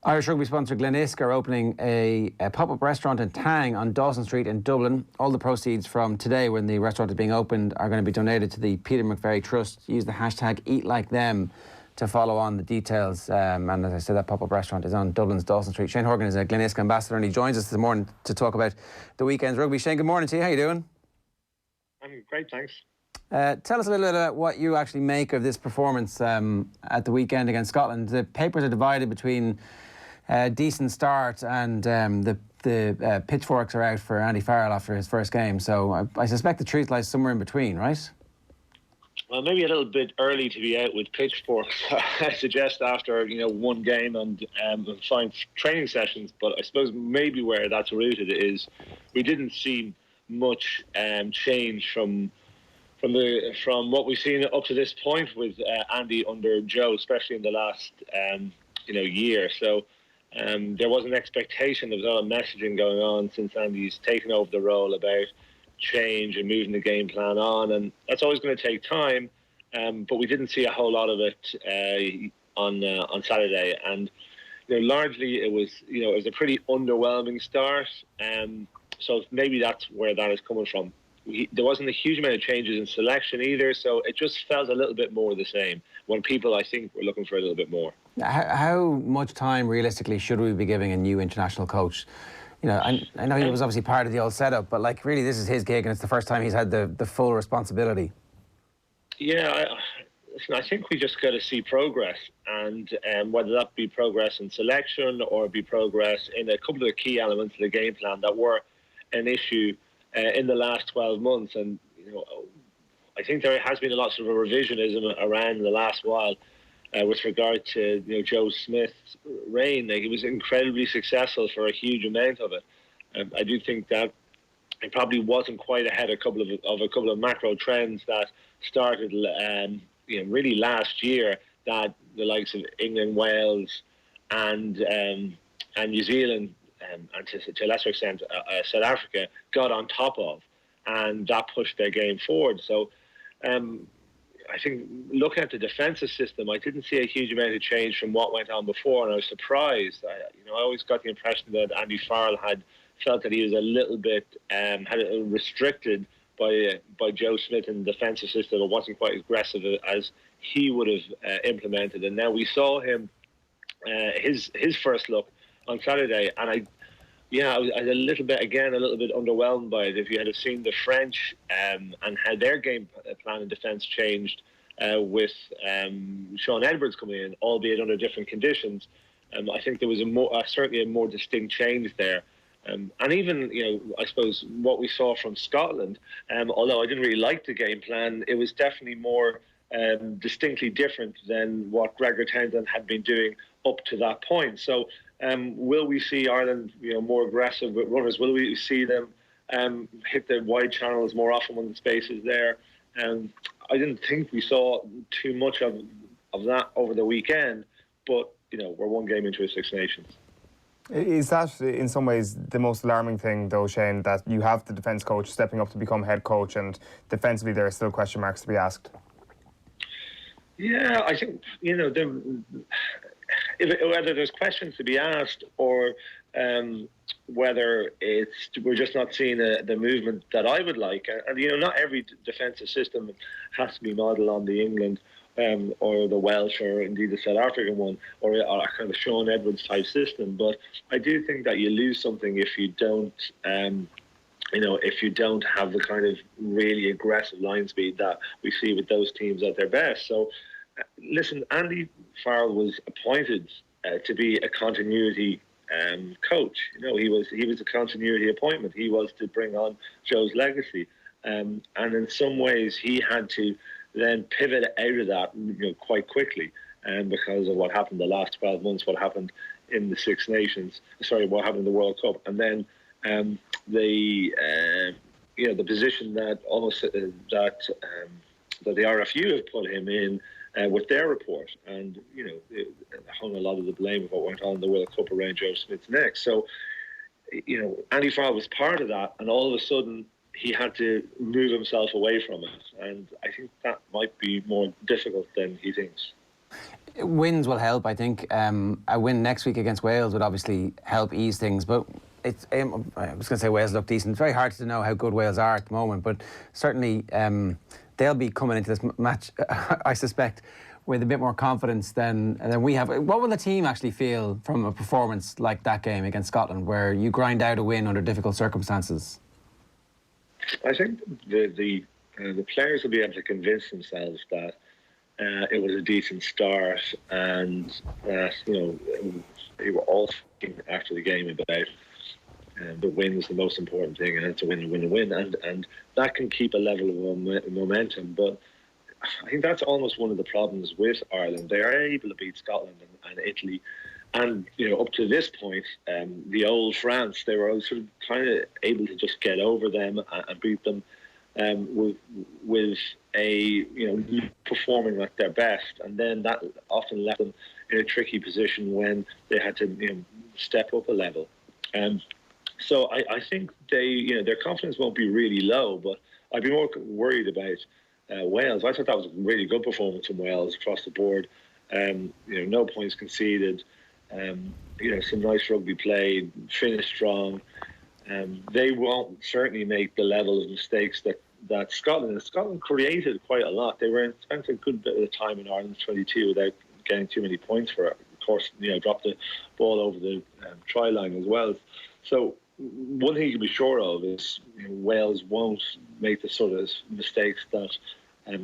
Irish rugby sponsor Glenisc are opening a pop-up restaurant in Tang on Dawson Street in Dublin. All the proceeds from today, when the restaurant is being opened, are going to be donated to the Peter McVerry Trust. Use the hashtag #EatLikeThem to follow on the details. And as I said, that pop-up restaurant is on Dublin's Dawson Street. Sheahan Horgan is a Glenisc ambassador and he joins us this morning to talk about the weekend's rugby. Sheahan, good morning to you. How are you doing? I'm great, thanks. Tell us a little bit about what you actually make of this performance at the weekend against Scotland. The papers are divided between decent start and the pitchforks are out for Andy Farrell after his first game. So I suspect the truth lies somewhere in between, right? Well, maybe a little bit early to be out with pitchforks, I suggest, after one game and 5 training sessions. But I suppose maybe where that's rooted is we didn't see much change from what we've seen up to this point with Andy under Joe, especially in the last year. So there was an expectation, there was a lot of messaging going on since Andy's taken over the role about change and moving the game plan on, and that's always going to take time. But we didn't see a whole lot of it on Saturday, and largely it was a pretty underwhelming start. So maybe that's where that is coming from. There wasn't a huge amount of changes in selection either, so it just felt a little bit more the same when people, I think, were looking for a little bit more. How much time, realistically, should we be giving a new international coach? I know he was obviously part of the old setup, but really this is his gig and it's the first time he's had the full responsibility. Yeah, listen, I think we just got to see progress, and whether that be progress in selection or be progress in a couple of the key elements of the game plan that were an issue in the last 12 months. And I think there has been a lot of revisionism around the last while with regard to Joe Smith's reign. He was incredibly successful for a huge amount of it. I do think that it probably wasn't quite ahead of a couple of macro trends that started really last year, that the likes of England, Wales, and New Zealand, and to a lesser extent South Africa, got on top of, and that pushed their game forward. So I think looking at the defensive system, I didn't see a huge amount of change from what went on before, and I was surprised. I always got the impression that Andy Farrell had felt that he was a little bit restricted by Joe Smith in the defensive system. It wasn't quite as aggressive as he would have implemented, and now we saw him his first look on Saturday, and I was a little bit underwhelmed by it. If you had seen the French and how their game plan and defence changed with Sean Edwards coming in, albeit under different conditions, I think there was certainly a more distinct change there. And even, I suppose what we saw from Scotland, although I didn't really like the game plan, it was definitely more distinctly different than what Gregor Townsend had been doing up to that point. So will we see Ireland, more aggressive with runners? Will we see them hit the wide channels more often when the space is there? I didn't think we saw too much of of that over the weekend. But, we're one game into a Six Nations. Is that, in some ways, the most alarming thing, though, Sheahan, that you have the defence coach stepping up to become head coach, and defensively there are still question marks to be asked? Yeah, I think, whether there's questions to be asked or whether we're just not seeing the movement that I would like. And not every defensive system has to be modelled on the England or the Welsh or indeed the South African one or a kind of Sean Edwards type system. But I do think that you lose something if you don't, if you don't have the kind of really aggressive line speed that we see with those teams at their best. So, listen, Andy Farrell was appointed to be a continuity coach. He was a continuity appointment. He was to bring on Joe's legacy, and in some ways he had to then pivot out of that quite quickly, because of what happened the last 12 months, what happened in the Six Nations, what happened in the World Cup, and then the position that that the RFU have put him in with their report, and it hung a lot of the blame of what went on in the World Cup around Joe Smith's neck. So Andy Farrell was part of that, and all of a sudden he had to move himself away from it, and I think that might be more difficult than he thinks. Wins will help, I think. A win next week against Wales would obviously help ease things, but it's, I was going to say Wales look decent. It's very hard to know how good Wales are at the moment, but certainly they'll be coming into this match, I suspect, with a bit more confidence than we have. What will the team actually feel from a performance like that game against Scotland, where you grind out a win under difficult circumstances? I think the players will be able to convince themselves that it was a decent start, and that they were all thinking after the game about the win is the most important thing, and it's a win, and that can keep a level of momentum. But I think that's almost one of the problems with Ireland. They are able to beat Scotland and Italy, and up to this point, the old France, they were sort of kind of able to just get over them and beat them with a performing at their best, and then that often left them in a tricky position when they had to step up a level. So I think their confidence won't be really low, but I'd be more worried about Wales. I thought that was a really good performance from Wales across the board. No points conceded. Some nice rugby played, finished strong. They won't certainly make the level of mistakes that Scotland created quite a lot. They spent a good bit of time in Ireland's 22 without getting too many points for it. Of course, dropped the ball over the try line as well. So one thing you can be sure of is Wales won't make the sort of mistakes that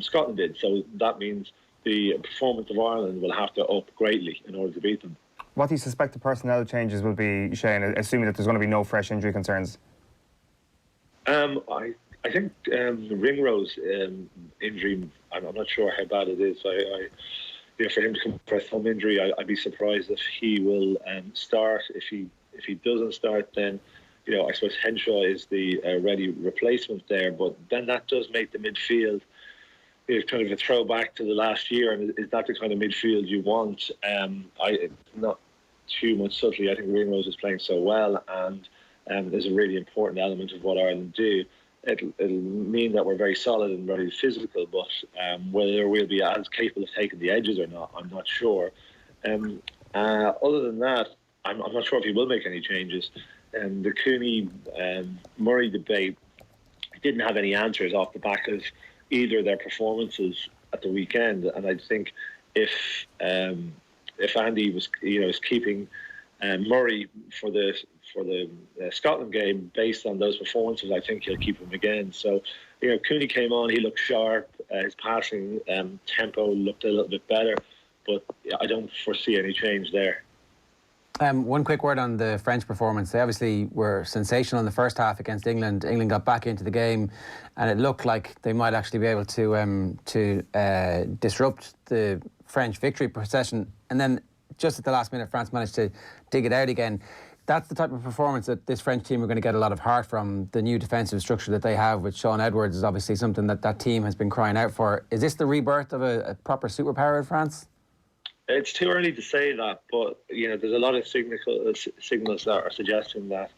Scotland did. So that means the performance of Ireland will have to up greatly in order to beat them. What do you suspect the personnel changes will be, Sheahan, assuming that there's going to be no fresh injury concerns? I think Ringrose injury, I'm not sure how bad it is. For him to come for a thumb injury, I'd be surprised if he will start. If he doesn't start, then I suppose Henshaw is the ready replacement there. But then that does make the midfield kind of a throwback to the last year. And is that the kind of midfield you want? Not too much subtly. I think Ringrose is playing so well, and is a really important element of what Ireland do. It'll mean that we're very solid and very physical, but whether we'll be as capable of taking the edges or not, I'm not sure. Other than that, I'm not sure if he will make any changes. The Cooney-Murray debate didn't have any answers off the back of either of their performances at the weekend, and I think if Andy was is keeping Murray for the Scotland game based on those performances, I think he'll keep him again. So Cooney came on, he looked sharp, his passing tempo looked a little bit better, but I don't foresee any change there. One quick word on the French performance. They obviously were sensational in the first half against England. England got back into the game, and it looked like they might actually be able to disrupt the French victory procession. And then just at the last minute, France managed to dig it out again. That's the type of performance that this French team are going to get a lot of heart from. The new defensive structure that they have with Sean Edwards is obviously something that team has been crying out for. Is this the rebirth of a proper superpower in France? It's too early to say that, but there's a lot of signals that are suggesting that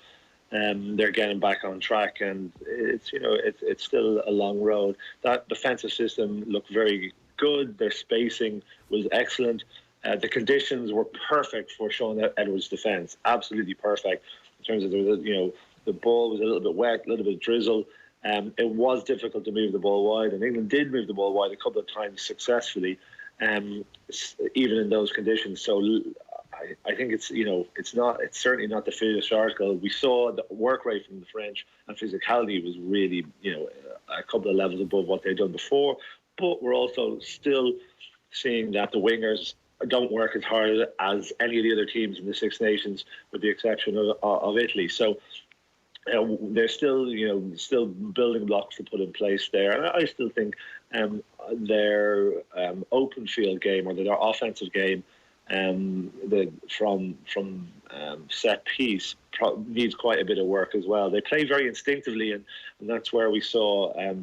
they're getting back on track, and it's still a long road. That defensive system looked very good. Their spacing was excellent. The conditions were perfect for Sean Edwards' defence. Absolutely perfect in terms of the ball was a little bit wet, a little bit drizzle. It was difficult to move the ball wide, and England did move the ball wide a couple of times successfully, even in those conditions. So I think it's certainly not the finished article. We saw the work rate from the French, and physicality was really a couple of levels above what they'd done before. But we're also still seeing that the wingers don't work as hard as any of the other teams in the Six Nations, with the exception of Italy. So they're still building blocks to put in place there, and I still think their open field game, or their offensive game, from set piece needs quite a bit of work as well. They play very instinctively, and that's where we saw a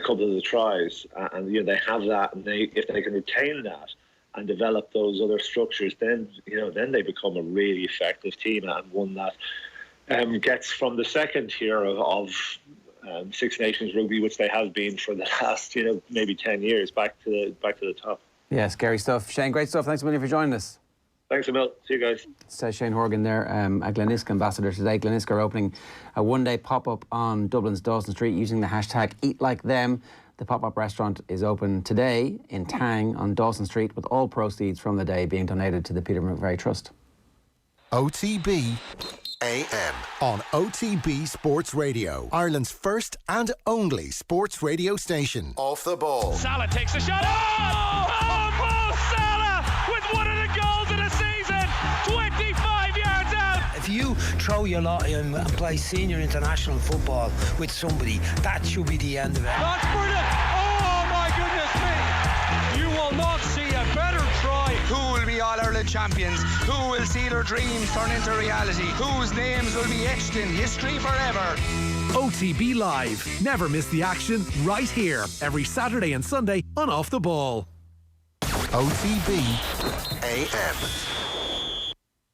couple of the tries, and they have that, and if they can retain that and develop those other structures, then they become a really effective team, and one that gets from the second tier of Six Nations rugby, which they have been for the last maybe 10 years, back to the top. Yeah, scary stuff. Shane, great stuff. Thanks a million for joining us. Thanks, Emil. See you guys. Says Shane Horgan there, a Gleniska ambassador today. Gleniska are opening a one-day pop-up on Dublin's Dawson Street using the hashtag #EatLikeThem. The pop-up restaurant is open today in Tang on Dawson Street, with all proceeds from the day being donated to the Peter McVerry Trust. OTB AM on OTB Sports Radio, Ireland's first and only sports radio station. Off the ball. Salah takes a shot. Oh, Mo Salah with one of the goals of the season. 25 yards out. If you throw your lot in and play senior international football with somebody, that should be the end of it. That's brilliant. Oh my goodness me. You will not see a better try. Who will be All-Ireland champions? Who will see their dreams turn into reality? Whose names will be etched in history forever? OTB Live. Never miss the action, right here, every Saturday and Sunday on Off the Ball. OTB AM.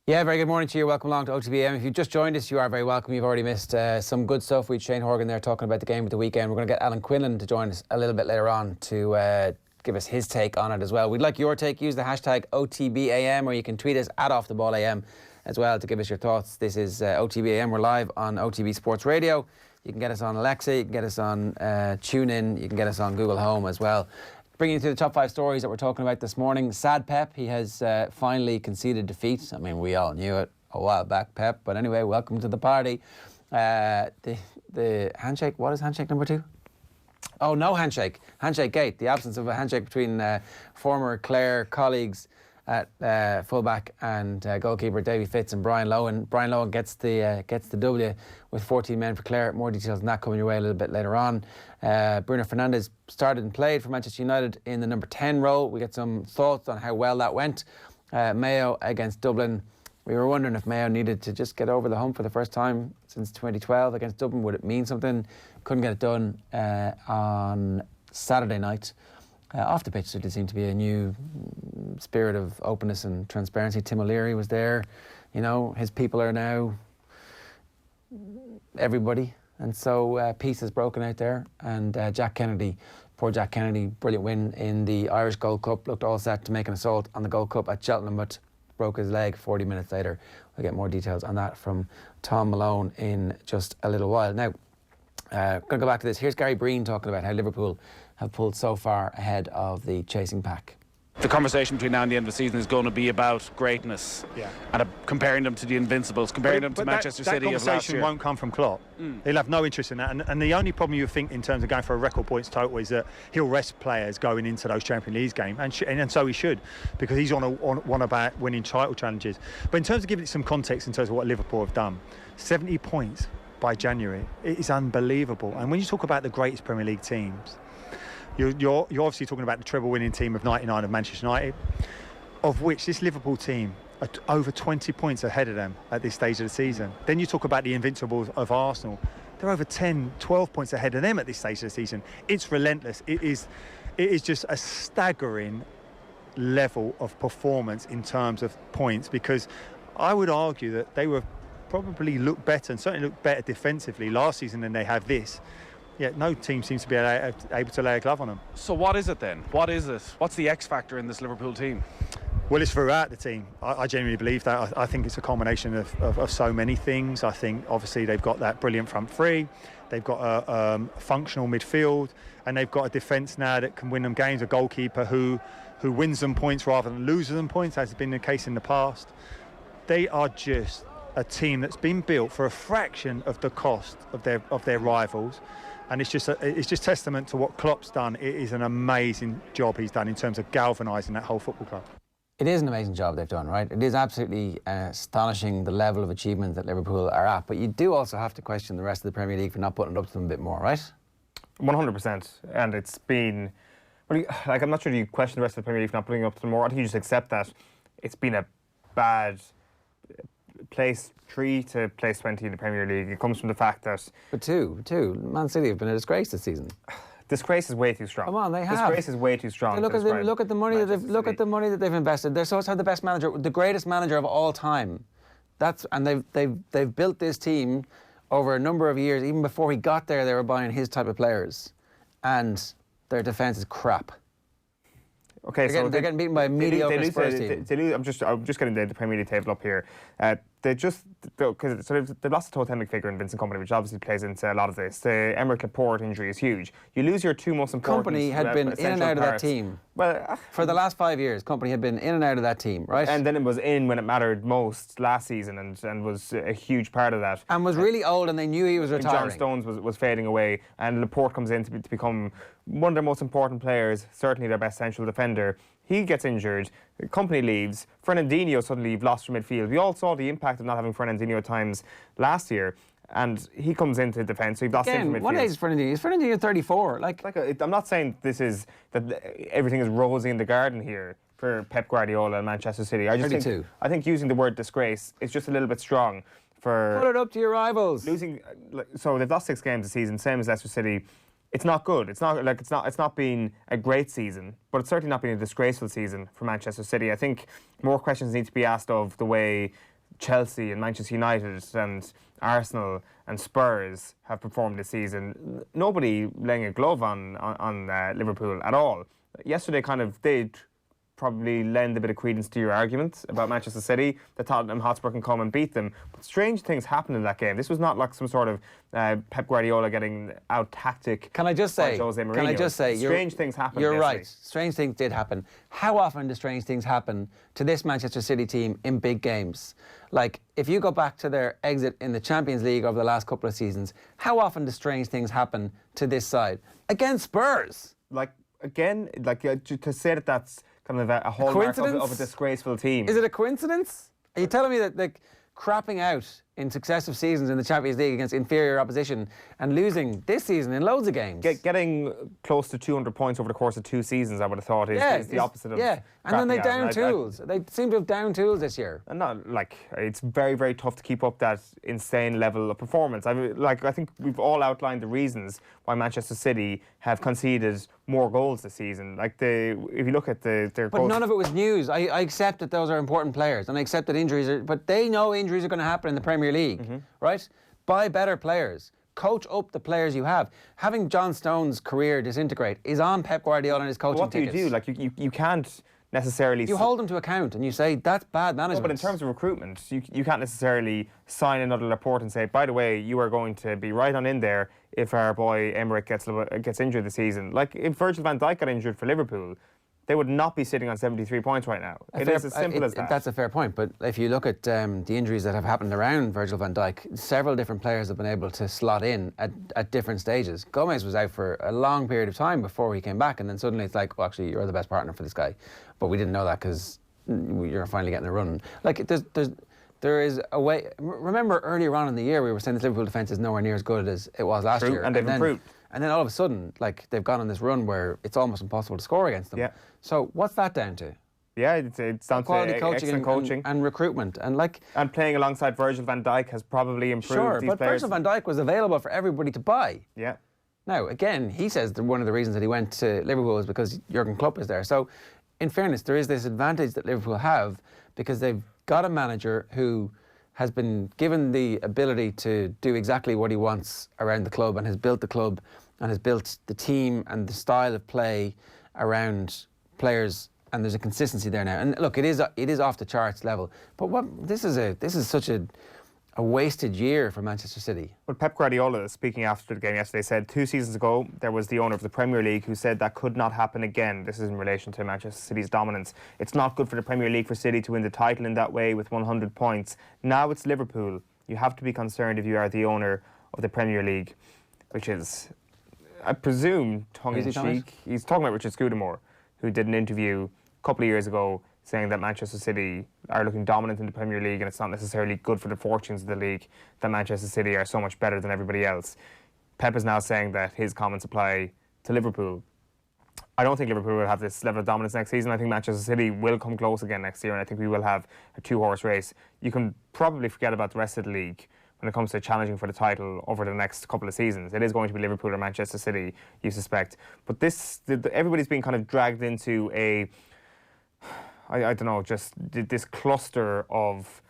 Yeah, very good morning to you. Welcome along to OTB AM. If you've just joined us, you are very welcome. You've already missed some good stuff. We had Shane Horgan there talking about the game of the weekend. We're going to get Alan Quinlan to join us a little bit later on to give us his take on it as well. We'd like your take. Use the hashtag OTBAM, or you can tweet us at @OffTheBallAM as well to give us your thoughts. This is OTBAM. We're live on OTB Sports Radio. You can get us on Alexa, you can get us on TuneIn, you can get us on Google Home as well. Bringing you through the top 5 stories that we're talking about this morning. Sad Pep, he has finally conceded defeat. I mean, we all knew it a while back, Pep. But anyway, welcome to the party. The handshake, what is handshake number 2? Oh, no handshake. Handshake gate. The absence of a handshake between former Clare colleagues at fullback and goalkeeper Davy Fitz and Brian Lohan. Brian Lohan gets the W with 14 men for Clare. More details on that coming your way a little bit later on. Bruno Fernandes started and played for Manchester United in the number 10 role. We get some thoughts on how well that went. Mayo against Dublin. We were wondering if Mayo needed to just get over the hump for the first time since 2012 against Dublin. Would it mean something? Couldn't get it done on Saturday night. Off the pitch, there did seem to be a new spirit of openness and transparency. Tim O'Leary was there. His people are now everybody. And so peace has broken out there. And Jack Kennedy, poor Jack Kennedy, brilliant win in the Irish Gold Cup. Looked all set to make an assault on the Gold Cup at Cheltenham, but broke his leg 40 minutes later. We'll get more details on that from Tom Malone in just a little while. Now, going to go back to this. Here's Gary Breen talking about how Liverpool have pulled so far ahead of the chasing pack. The conversation between now and the end of the season is going to be about greatness, and comparing them to the Invincibles, comparing them to Manchester City of last year. That conversation won't come from Klopp. He'll have no interest in that, and the only problem you think in terms of going for a record points total is that he'll rest players going into those Champions League games, and so he should, because he's on one about winning title challenges. But in terms of giving it some context in terms of what Liverpool have done, 70 points by January, it is unbelievable. And when you talk about the greatest Premier League teams, You're obviously talking about the treble-winning team of '99 of Manchester United, of which this Liverpool team are over 20 points ahead of them at this stage of the season. Then you talk about the Invincibles of Arsenal. They're over 10, 12 points ahead of them at this stage of the season. It's relentless. It is just a staggering level of performance in terms of points, because I would argue that they were probably looked better and certainly looked better defensively last season than they have this. Yet no team seems to be able to lay a glove on them. So what is it then? What is it? What's the X factor in this Liverpool team? Well, it's throughout the team. I genuinely believe that. I think it's a combination of so many things. I think obviously they've got that brilliant front three, they've got a functional midfield, and they've got a defence now that can win them games, a goalkeeper who wins them points rather than loses them points, as has been the case in the past. They are just a team that's been built for a fraction of the cost of their rivals. And it's just testament to what Klopp's done. It is an amazing job he's done in terms of galvanising that whole football club. It is an amazing job they've done, right? It is absolutely astonishing the level of achievement that Liverpool are at. But you do also have to question the rest of the Premier League for not putting it up to them a bit more, right? 100%. And it's been... I'm not sure you question the rest of the Premier League for not putting it up to them more. I think you just accept that it's been a bad... place 3 to place 20 in the Premier League. It comes from the fact that... But two. Man City have been a disgrace this season. Disgrace is way too strong. Come on, they have. Disgrace is way too strong. Look at the money that they've invested. They're supposed to have the best manager, the greatest manager of all time. And they've built this team over a number of years. Even before he got there, they were buying his type of players, and their defence is crap. Okay, they're getting beaten by a mediocre Spurs team. I'm just getting the Premier League table up here. They've lost the totemic figure in Vincent Kompany, which obviously plays into a lot of this. The Emerick Laporte injury is huge. You lose your two most important... Kompany had been in and out of that team. Well, for the last 5 years, Kompany had been in and out of that team, right? And then it was in when it mattered most last season, and was a huge part of that. And was really old, and they knew he was retiring. John Stones was fading away, and Laporte comes in to become one of their most important players, certainly their best central defender. He gets injured, Kompany leaves, Fernandinho suddenly you've lost your midfield. We all saw the impact of not having Fernandinho at times last year, and he comes into defence, so you've lost him from midfield. What age is Fernandinho? Is Fernandinho 34? I'm not saying that everything is rosy in the garden here for Pep Guardiola and Manchester City. I think using the word disgrace is just a little bit strong for... Put it up to your rivals. So they've lost 6 games this season, same as Leicester City. It's not good. It's not been a great season, but it's certainly not been a disgraceful season for Manchester City. I think more questions need to be asked of the way Chelsea and Manchester United and Arsenal and Spurs have performed this season. Nobody laying a glove on Liverpool at all. Yesterday kind of did probably lend a bit of credence to your argument about Manchester City, that Tottenham Hotspur can come and beat them. But strange things happened in that game. This was not like some sort of Pep Guardiola getting out tactic. Can I just say, strange things happened. You're right. Strange things did happen. How often do strange things happen to this Manchester City team in big games? Like, if you go back to their exit in the Champions League over the last couple of seasons, how often do strange things happen to this side? Against Spurs. To say that that's kind of a hallmark of a disgraceful team. Is it a coincidence? Are you telling me that crapping out in successive seasons in the Champions League against inferior opposition and losing this season in loads of games? Getting close to 200 points over the course of 2 seasons, I would have thought, is the opposite of... Yeah, and then they down tools. They seem to have down tools this year. And it's very, very tough to keep up that insane level of performance. I think we've all outlined the reasons why Manchester City have conceded more goals this season. If you look at their goals... But none of it was news. I accept that those are important players, and I accept that injuries are... But they know injuries are going to happen in the Premier League, right? Buy better players. Coach up the players you have. Having John Stones' career disintegrate is on Pep Guardiola and his coaching tickets. What do you do? You can't necessarily... You hold them to account and you say, that's bad management. But in terms of recruitment, you can't necessarily sign another Laporte and say, by the way, you are going to be right on in there if our boy Emerick gets injured this season. Like, if Virgil van Dijk got injured for Liverpool, they would not be sitting on 73 points right now. It is as simple as that. That's a fair point, but if you look at the injuries that have happened around Virgil van Dijk, several different players have been able to slot in at different stages. Gomez was out for a long period of time before he came back, and then suddenly it's like, well, actually, you're the best partner for this guy. But we didn't know that because you're finally getting a run. Like, there is a way... Remember, earlier on in the year, we were saying the Liverpool defence is nowhere near as good as it was last year. And they've improved. And then all of a sudden, they've gone on this run where it's almost impossible to score against them. Yeah. So what's that down to? Yeah, it's down to excellent coaching and recruitment, and playing alongside Virgil van Dijk has probably improved. Sure, these but players. Virgil van Dijk was available for everybody to buy. Yeah. Now, again, he says that one of the reasons that he went to Liverpool is because Jurgen Klopp is there. So, in fairness, there is this advantage that Liverpool have because they've got a manager who has been given the ability to do exactly what he wants around the club and has built the club and has built the team and the style of play around players, and there's a consistency there now. And look, it is off the charts level. But this is such a wasted year for Manchester City. But Pep Guardiola, speaking after the game yesterday, said 2 seasons ago there was the owner of the Premier League who said that could not happen again. This is in relation to Manchester City's dominance. It's not good for the Premier League for City to win the title in that way with 100 points. Now it's Liverpool. You have to be concerned if you are the owner of the Premier League, which is, I presume, tongue-in-cheek. He's talking about Richard Scudamore, who did an interview a couple of years ago saying that Manchester City are looking dominant in the Premier League and it's not necessarily good for the fortunes of the league that Manchester City are so much better than everybody else. Pep is now saying that his comments apply to Liverpool. I don't think Liverpool will have this level of dominance next season. I think Manchester City will come close again next year, and I think we will have a 2-horse race. You can probably forget about the rest of the league when it comes to challenging for the title over the next couple of seasons. It is going to be Liverpool or Manchester City, you suspect. But everybody's being kind of dragged into a, I don't know, just this cluster of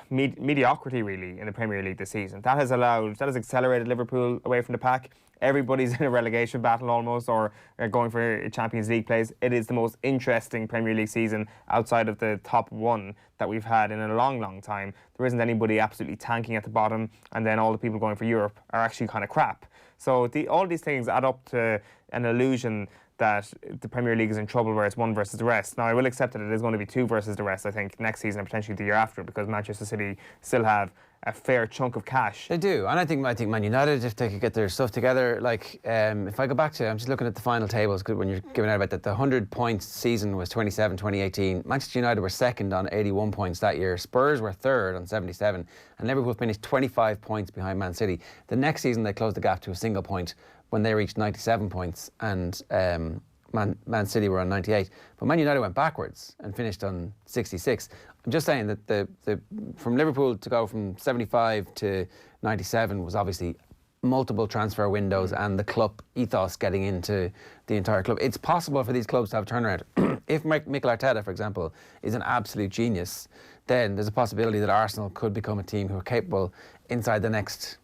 mediocrity, really, in the Premier League this season. That has accelerated Liverpool away from the pack. Everybody's in a relegation battle almost, or going for a Champions League place. It is the most interesting Premier League season outside of the top 1 that we've had in a long, long time. There isn't anybody absolutely tanking at the bottom, and then all the people going for Europe are actually kind of crap. So all these things add up to an illusion that the Premier League is in trouble where it's one versus the rest. Now, I will accept that it is going to be 2 versus the rest, I think, next season and potentially the year after, because Manchester City still have a fair chunk of cash. They do, and I think Man United, if they could get their stuff together, like, if I go back to, I'm just looking at the final tables, because when you're giving out about that, the 100 points season was 27, 2018. Manchester United were second on 81 points that year. Spurs were third on 77, and Liverpool finished 25 points behind Man City. The next season, they closed the gap to a single point when they reached 97 points, and Man City were on 98. But Man United went backwards and finished on 66. I'm just saying that from Liverpool to go from 75 to 97 was obviously multiple transfer windows and the club ethos getting into the entire club. It's possible for these clubs to have a turnaround. If Mikel Arteta, for example, is an absolute genius, then there's a possibility that Arsenal could become a team who are capable inside the next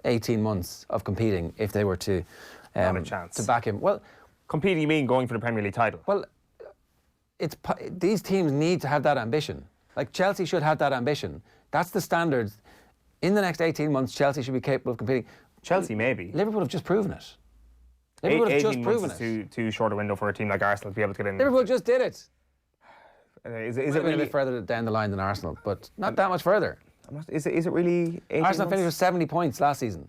18 months of competing if they were to not a chance to back him. Well, competing, you mean going for the Premier League title? Well, these teams need to have that ambition. Like, Chelsea should have that ambition. That's the standard. In the next 18 months, Chelsea should be capable of competing. Chelsea, maybe. Liverpool have just proven it. Liverpool have just proven it. Too short a window for a team like Arsenal to be able to get in. Liverpool just did it. Is it really a bit further down the line than Arsenal, but not that much further. Is it really 18 Arsenal months? finished with 70 points last season.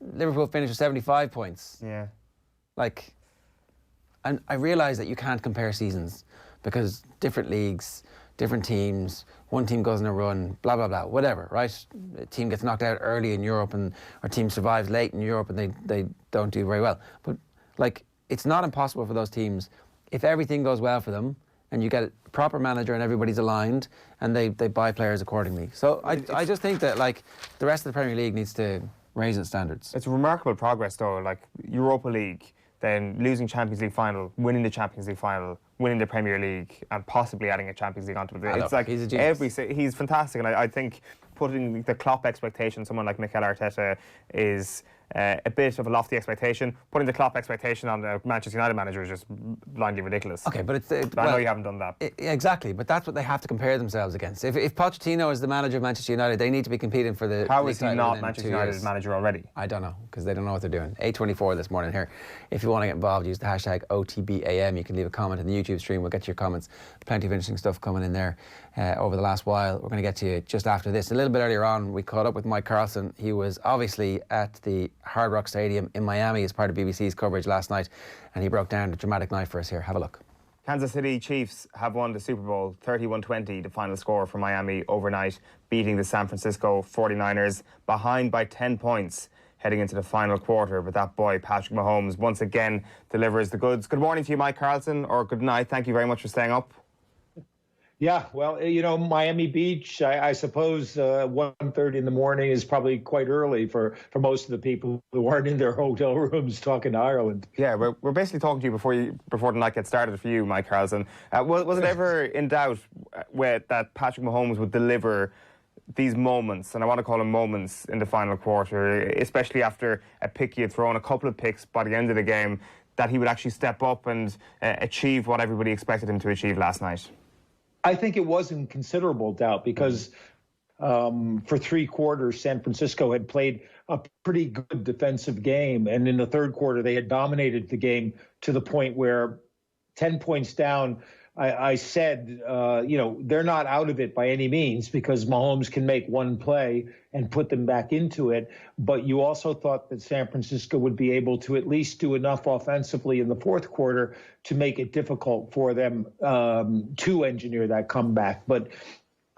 Liverpool finished with 75 points. Yeah. Like, and I realise that you can't compare seasons because different leagues, different teams, one team goes on a run, blah, blah, blah, whatever, right? A team gets knocked out early in Europe and our team survives late in Europe and they don't do very well. But, like, it's not impossible for those teams, if everything goes well for them and you get a proper manager and everybody's aligned and they buy players accordingly. So I just think that, like, the rest of the Premier League needs to raise its standards. It's remarkable progress, though, like Europa League, then losing Champions League final, winning the Champions League final, winning the Premier League, and possibly adding a Champions League onto it. It's like he's a genius. He's fantastic, and I think putting the Klopp expectation, someone like Mikel Arteta, is a bit of a lofty expectation. Putting the Klopp expectation on the Manchester United manager is just blindly ridiculous. Okay, but it's... I know you haven't done that. Exactly, but that's what they have to compare themselves against. If Pochettino is the manager of Manchester United, they need to be competing for the... How is he not Manchester United's manager already? I don't know, because they don't know what they're doing. 8:24 this morning here. If you want to get involved, use the hashtag OTB AM. You can leave a comment in the YouTube stream. We'll get to your comments. Plenty of interesting stuff coming in there over the last while. We're going to get to you just after this. A little bit earlier on, we caught up with Mike Carlson. He was obviously at the Hard Rock Stadium in Miami as part of BBC's coverage last night, and he broke down a dramatic night for us here. Have a look. Kansas City Chiefs have won the Super Bowl 31-20, the final score for Miami overnight, beating the San Francisco 49ers behind by 10 points heading into the final quarter. But that boy, Patrick Mahomes, once again delivers the goods. Good morning to you, Mike Carlson, or good night. Thank you very much for staying up. Yeah, well, Miami Beach, I suppose 1:30 in the morning is probably quite early for most of the people who aren't in their hotel rooms talking to Ireland. Yeah, we're basically talking to you before the night gets started for you, Mike Carlson. Was it ever in doubt that Patrick Mahomes would deliver these moments, and I want to call them moments, in the final quarter, especially after a pick he had thrown, a couple of picks by the end of the game, that he would actually step up and achieve what everybody expected him to achieve last night? I think it was in considerable doubt because for 3 quarters, San Francisco had played a pretty good defensive game. And in the third quarter, they had dominated the game to the point where 10 points down, I said, they're not out of it by any means because Mahomes can make one play and put them back into it. But you also thought that San Francisco would be able to at least do enough offensively in the fourth quarter to make it difficult for them to engineer that comeback. But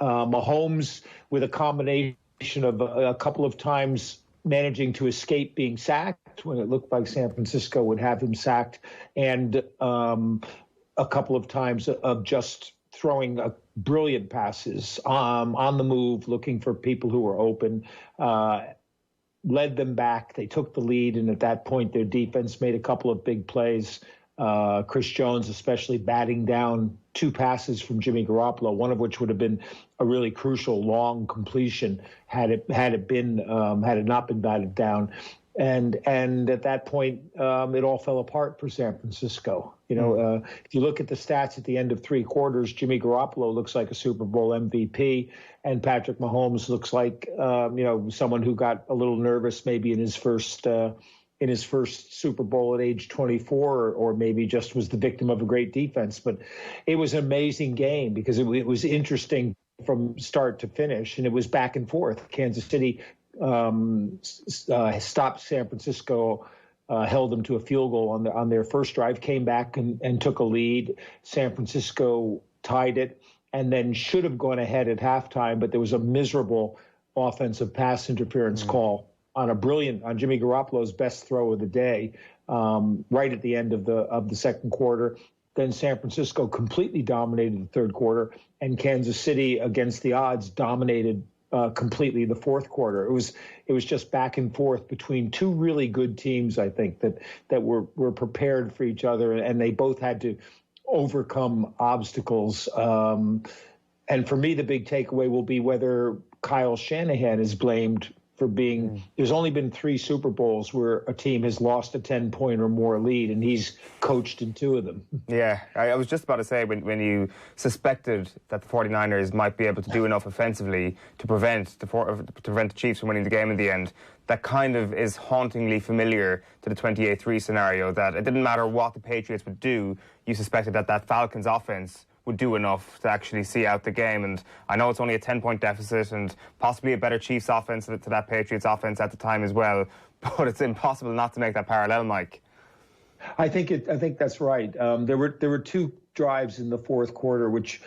Mahomes, with a combination of a couple of times managing to escape being sacked when it looked like San Francisco would have him sacked, and a couple of times of just throwing brilliant passes on the move, looking for people who were open, led them back. They took the lead, and at that point, their defense made a couple of big plays. Chris Jones, especially batting down 2 passes from Jimmy Garoppolo, one of which would have been a really crucial long completion had it not been batted down. And at that point, it all fell apart for San Francisco. If you look at the stats at the end of 3 quarters, Jimmy Garoppolo looks like a Super Bowl MVP, and Patrick Mahomes looks like someone who got a little nervous maybe in his first Super Bowl at age 24, or maybe just was the victim of a great defense. But it was an amazing game because it was interesting from start to finish, and it was back and forth. Kansas City stopped San Francisco, held them to a field goal on their first drive, came back and took a lead. San Francisco tied it and then should have gone ahead at halftime, but there was a miserable offensive pass interference call on Jimmy Garoppolo's best throw of the day, right at the end of the second quarter. Then San Francisco completely dominated the third quarter, and Kansas City, against the odds, dominated completely the fourth quarter. It was just back and forth between 2 really good teams, I think, that were prepared for each other, and they both had to overcome obstacles. And for me, the big takeaway will be whether Kyle Shanahan is blamed for being. There's only been 3 Super Bowls where a team has lost a 10-point or more lead, and he's coached in 2 of them. Yeah, I was just about to say, when you suspected that the 49ers might be able to do enough offensively to prevent the Chiefs from winning the game in the end, that kind of is hauntingly familiar to the 28-3 scenario, that it didn't matter what the Patriots would do, you suspected that Falcons offense would do enough to actually see out the game. And I know it's only a 10-point deficit and possibly a better Chiefs offense to that Patriots offense at the time as well, but it's impossible not to make that parallel, Mike. I think that's right. There were 2 drives in the fourth quarter which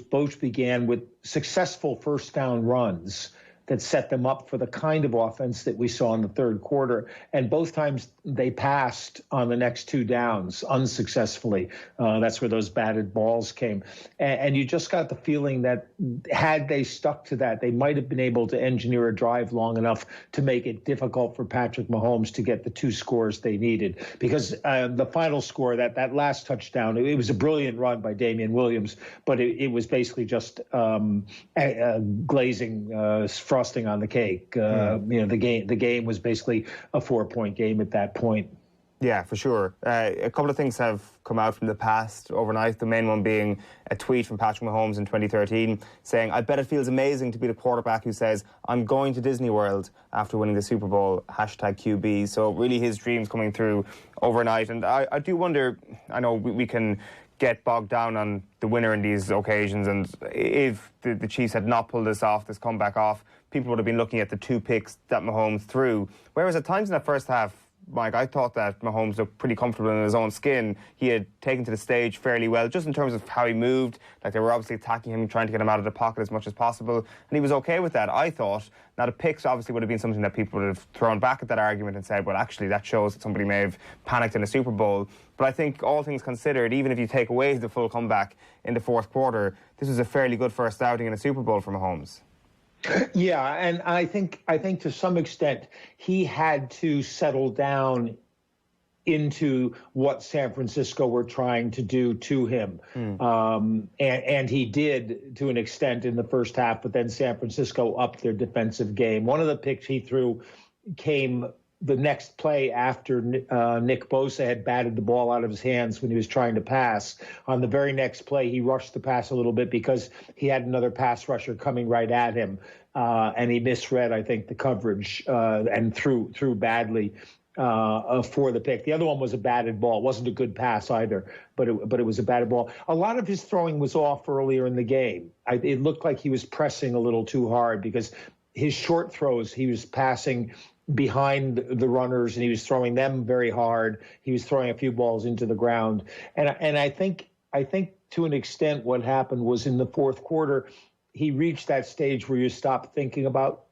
both began with successful first down runs that set them up for the kind of offense that we saw in the third quarter. And both times they passed on the next 2 downs unsuccessfully. That's where those batted balls came. And you just got the feeling that had they stuck to that, they might have been able to engineer a drive long enough to make it difficult for Patrick Mahomes to get the 2 scores they needed. Because the final score, that last touchdown, it was a brilliant run by Damian Williams, but it was basically just glazing frosting on the cake. The game was basically a 4-point game at that point. Yeah, for sure. A couple of things have come out from the past overnight, the main one being a tweet from Patrick Mahomes in 2013 saying, "I bet it feels amazing to be the quarterback who says, I'm going to Disney World after winning the Super Bowl, #QB. So really his dreams coming through overnight. And I do wonder, I know we can get bogged down on the winner in these occasions, and if the Chiefs had not pulled this comeback off, people would have been looking at the 2 picks that Mahomes threw. Whereas at times in that first half, Mike, I thought that Mahomes looked pretty comfortable in his own skin. He had taken to the stage fairly well, just in terms of how he moved. Like, they were obviously attacking him, trying to get him out of the pocket as much as possible, and he was okay with that, I thought. Now, the picks obviously would have been something that people would have thrown back at that argument and said, well, actually, that shows that somebody may have panicked in a Super Bowl. But I think, all things considered, even if you take away the full comeback in the fourth quarter, this was a fairly good first outing in a Super Bowl for Mahomes. Yeah, and I think to some extent he had to settle down into what San Francisco were trying to do to him. And he did to an extent in the first half, but then San Francisco upped their defensive game. One of the picks he threw came the next play after Nick Bosa had batted the ball out of his hands when he was trying to pass. On the very next play, he rushed the pass a little bit because he had another pass rusher coming right at him. And he misread, I think, the coverage and threw badly for the pick. The other one was a batted ball. It wasn't a good pass either, but it was a batted ball. A lot of his throwing was off earlier in the game. It looked like he was pressing a little too hard because his short throws, he was passing behind the runners and he was throwing them very hard. He was throwing a few balls into the ground. And I think to an extent what happened was in the fourth quarter, he reached that stage where you stop thinking about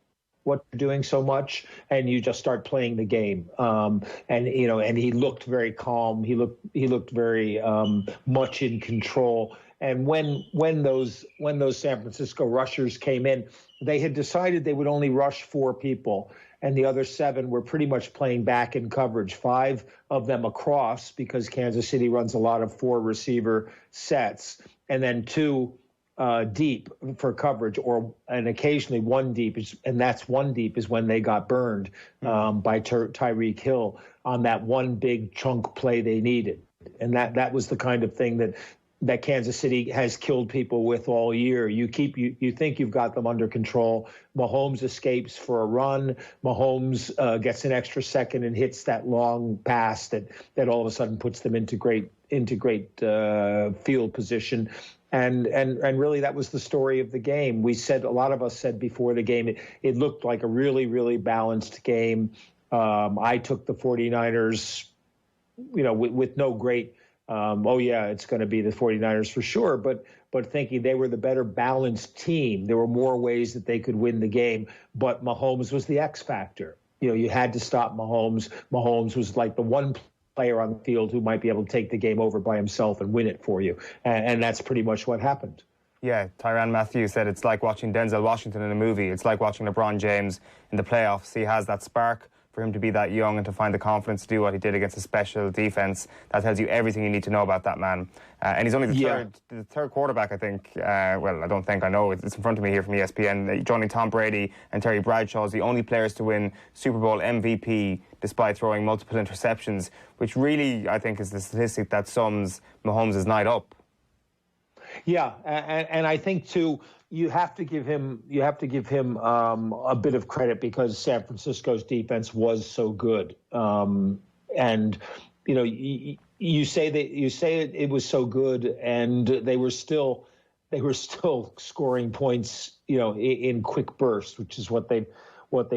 what you're doing so much and you just start playing the game. And he looked very calm. He looked very much in control. And when those San Francisco rushers came in, they had decided they would only rush 4 people, and the other 7 were pretty much playing back in coverage, 5 of them across because Kansas City runs a lot of 4 receiver sets, and then 2 deep for coverage, and occasionally 1 deep, and that's 1 deep is when they got burned by Tyreek Hill on that one big chunk play they needed. And that was the kind of thing that Kansas City has killed people with all year. You think you've got them under control. Mahomes escapes for a run. Mahomes gets an extra second and hits that long pass that all of a sudden puts them into great field position. And really that was the story of the game. A lot of us said before the game, it looked like a really, really balanced game. I took the 49ers, with no great, it's going to be the 49ers for sure, but thinking they were the better balanced team. There were more ways that they could win the game, but Mahomes was the X factor. You had to stop Mahomes. Mahomes was like the one player on the field who might be able to take the game over by himself and win it for you. And that's pretty much what happened. Yeah, Tyrann Mathieu said it's like watching Denzel Washington in a movie. It's like watching LeBron James in the playoffs. He has that spark. For him to be that young and to find the confidence to do what he did against a special defence, that tells you everything you need to know about that man. And he's only the third quarterback, I think. I know. It's in front of me here from ESPN. Joining Tom Brady and Terry Bradshaw as the only players to win Super Bowl MVP despite throwing multiple interceptions, which really, I think, is the statistic that sums Mahomes' night up. Yeah, and I think too, you have to give him a bit of credit because San Francisco's defense was so good. And you say it was so good, and they were still scoring points, in quick bursts, which is what they've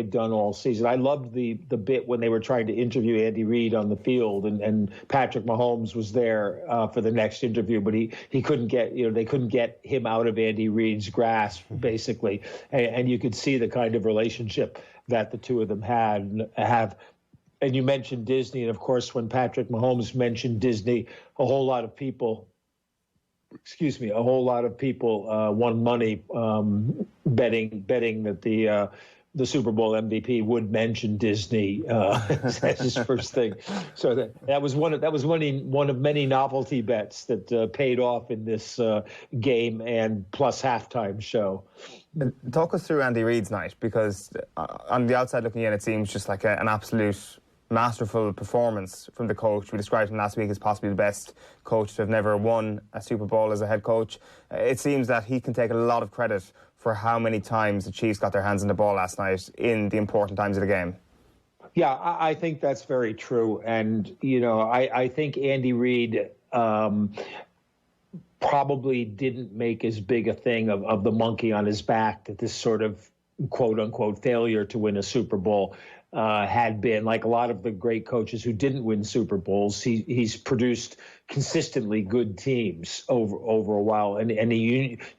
done all season. I loved the bit when they were trying to interview Andy Reid on the field, and Patrick Mahomes was there for the next interview, but he couldn't get, they couldn't get him out of Andy Reid's grasp, basically. And you could see the kind of relationship that the two of them have. And you mentioned Disney, and of course, when Patrick Mahomes mentioned Disney, a whole lot of people won money betting that the Super Bowl MVP would mention Disney as his first thing. So that was one of many novelty bets that paid off in this game and plus halftime show. Talk us through Andy Reid's night, because on the outside looking in, it seems just like an absolute masterful performance from the coach. We described him last week as possibly the best coach to have never won a Super Bowl as a head coach. It seems that he can take a lot of credit for how many times the Chiefs got their hands on the ball last night in the important times of the game. Yeah, I think that's very true. And, I think Andy Reid probably didn't make as big a thing of the monkey on his back that this sort of quote unquote failure to win a Super Bowl had been. Like a lot of the great coaches who didn't win Super Bowls, he's produced consistently good teams over a while. And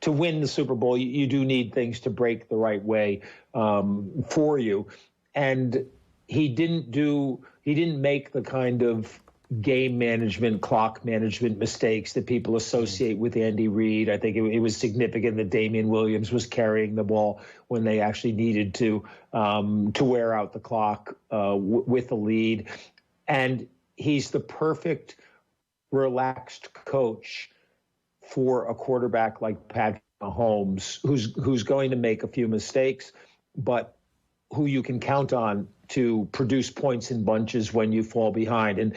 to win the Super Bowl, you do need things to break the right way for you. And he didn't make the kind of game management, clock management mistakes that people associate with Andy Reid. I think it was significant that Damian Williams was carrying the ball when they actually needed to wear out the clock with a lead. And he's the perfect relaxed coach for a quarterback like Patrick Mahomes, who's going to make a few mistakes, but who you can count on to produce points in bunches when you fall behind.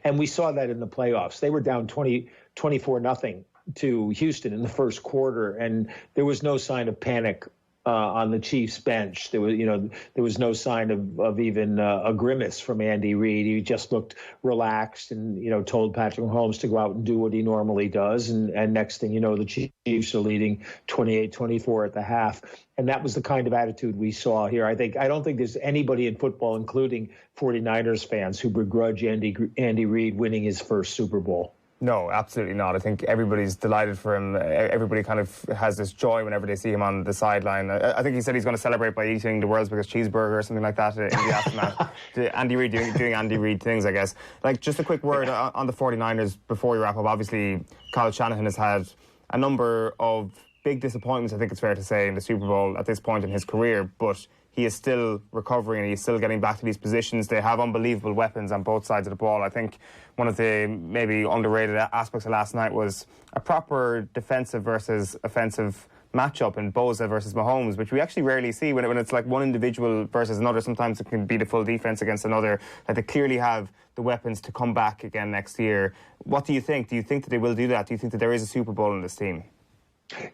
And we saw that in the playoffs. They were down 24-0 to Houston in the first quarter, and there was no sign of panic on the Chiefs bench. There was no sign of even a grimace from Andy Reid. He just looked relaxed and, told Patrick Mahomes to go out and do what he normally does. And next thing you know, the Chiefs are leading 28-24 at the half. And that was the kind of attitude we saw here. I don't think there's anybody in football, including 49ers fans, who begrudge Andy Reid winning his first Super Bowl. No, absolutely not. I think everybody's delighted for him. Everybody kind of has this joy whenever they see him on the sideline. I think he said he's going to celebrate by eating the world's biggest cheeseburger or something like that in the aftermath. Andy Reid doing Andy Reid things, I guess. Like, just a quick word on the 49ers before we wrap up. Obviously, Kyle Shanahan has had a number of big disappointments, I think it's fair to say, in the Super Bowl at this point in his career, but he is still recovering and he's still getting back to these positions. They have unbelievable weapons on both sides of the ball. I think one of the maybe underrated aspects of last night was a proper defensive versus offensive matchup in Bosa versus Mahomes, which we actually rarely see when it's like one individual versus another. Sometimes it can be the full defense against another. Like, they clearly have the weapons to come back again next year. What do you think? Do you think that they will do that? Do you think that there is a Super Bowl in this team?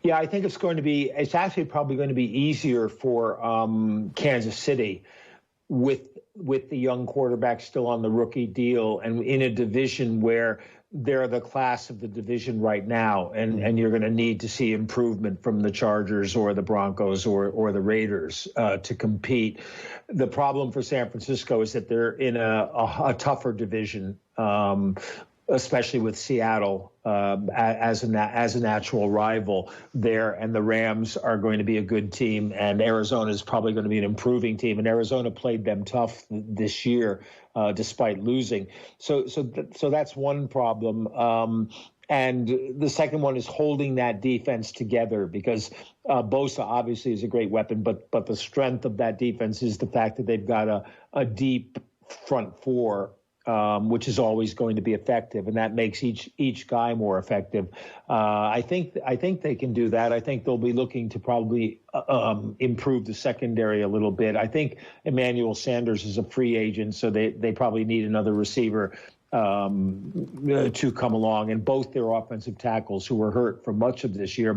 Yeah, I think it's actually probably going to be easier for Kansas City with the young quarterback still on the rookie deal and in a division where they're the class of the division right now. And you're going to need to see improvement from the Chargers or the Broncos or the Raiders to compete. The problem for San Francisco is that they're in a tougher division, especially with Seattle as a natural rival there. And the Rams are going to be a good team, and Arizona is probably going to be an improving team. And Arizona played them tough this year, despite losing. So that's one problem. And the second one is holding that defense together, because Bosa obviously is a great weapon, but the strength of that defense is the fact that they've got a deep front four, which is always going to be effective, and that makes each guy more effective. I think they can do that. I think they'll be looking to probably improve the secondary a little bit. I think Emmanuel Sanders is a free agent, so they probably need another receiver to come along. And both their offensive tackles, who were hurt for much of this year,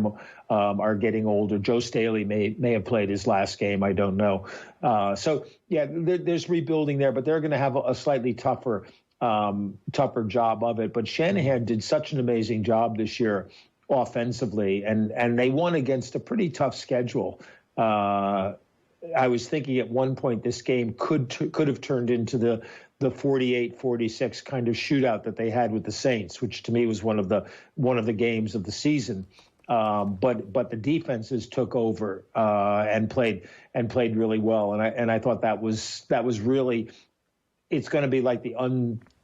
are getting older. Joe Staley may have played his last game. I don't know. So yeah, there's rebuilding there, but they're going to have a slightly tougher job of it. But Shanahan did such an amazing job this year offensively, and they won against a pretty tough schedule. I was thinking at one point this game could have turned into the 48-46 kind of shootout that they had with the Saints, which to me was one of the games of the season. But the defenses took over and played really well, and I thought that was really, it's going to be like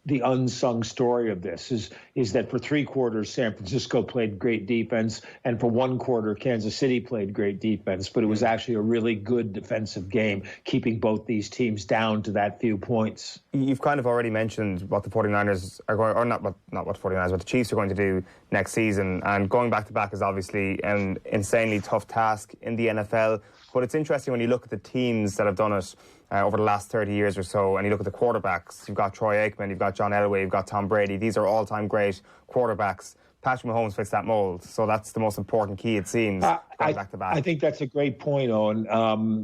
the unsung story of this is that for 3 quarters San Francisco played great defense, and for 1 quarter Kansas City played great defense, but it was actually a really good defensive game, keeping both these teams down to that few points. You've kind of already mentioned what the 49ers are going, or not what the 49ers, what the Chiefs are going to do next season, and going back to back is obviously an insanely tough task in the NFL. But it's interesting when you look at the teams that have done it over the last 30 years or so, and you look at the quarterbacks. You've got Troy Aikman, you've got John Elway, you've got Tom Brady. These are all-time great quarterbacks. Patrick Mahomes fits that mold, so that's the most important key, it seems, going back to back. I think that's a great point, Owen.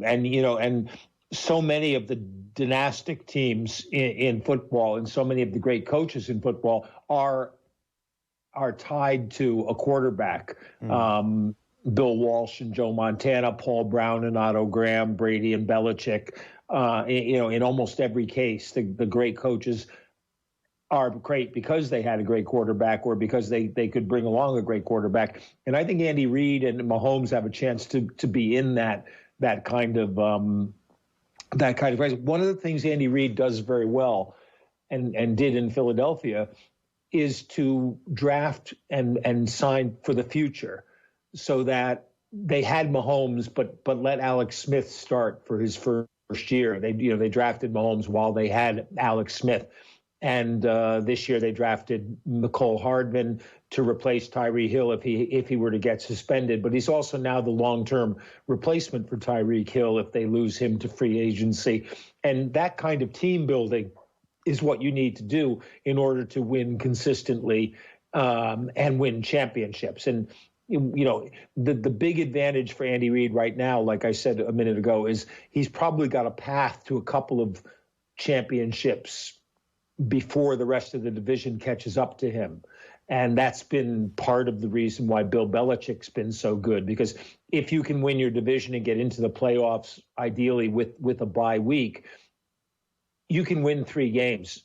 And so many of the dynastic teams in football, and so many of the great coaches in football are tied to a quarterback. Bill Walsh and Joe Montana, Paul Brown and Otto Graham, Brady and Belichick. In almost every case, the great coaches are great because they had a great quarterback or because they could bring along a great quarterback. And I think Andy Reid and Mahomes have a chance to be in that kind of race. One of the things Andy Reid does very well and did in Philadelphia is to draft and sign for the future, so that they had Mahomes, but let Alex Smith start for his first year. They drafted Mahomes while they had Alex Smith. And this year they drafted Mecole Hardman to replace Tyreek Hill if he were to get suspended. But he's also now the long-term replacement for Tyreek Hill if they lose him to free agency. And that kind of team building is what you need to do in order to win consistently and win championships. And the big advantage for Andy Reid right now, like I said a minute ago, is he's probably got a path to a couple of championships before the rest of the division catches up to him. And that's been part of the reason why Bill Belichick's been so good, because if you can win your division and get into the playoffs, ideally with a bye week, you can win 3 games,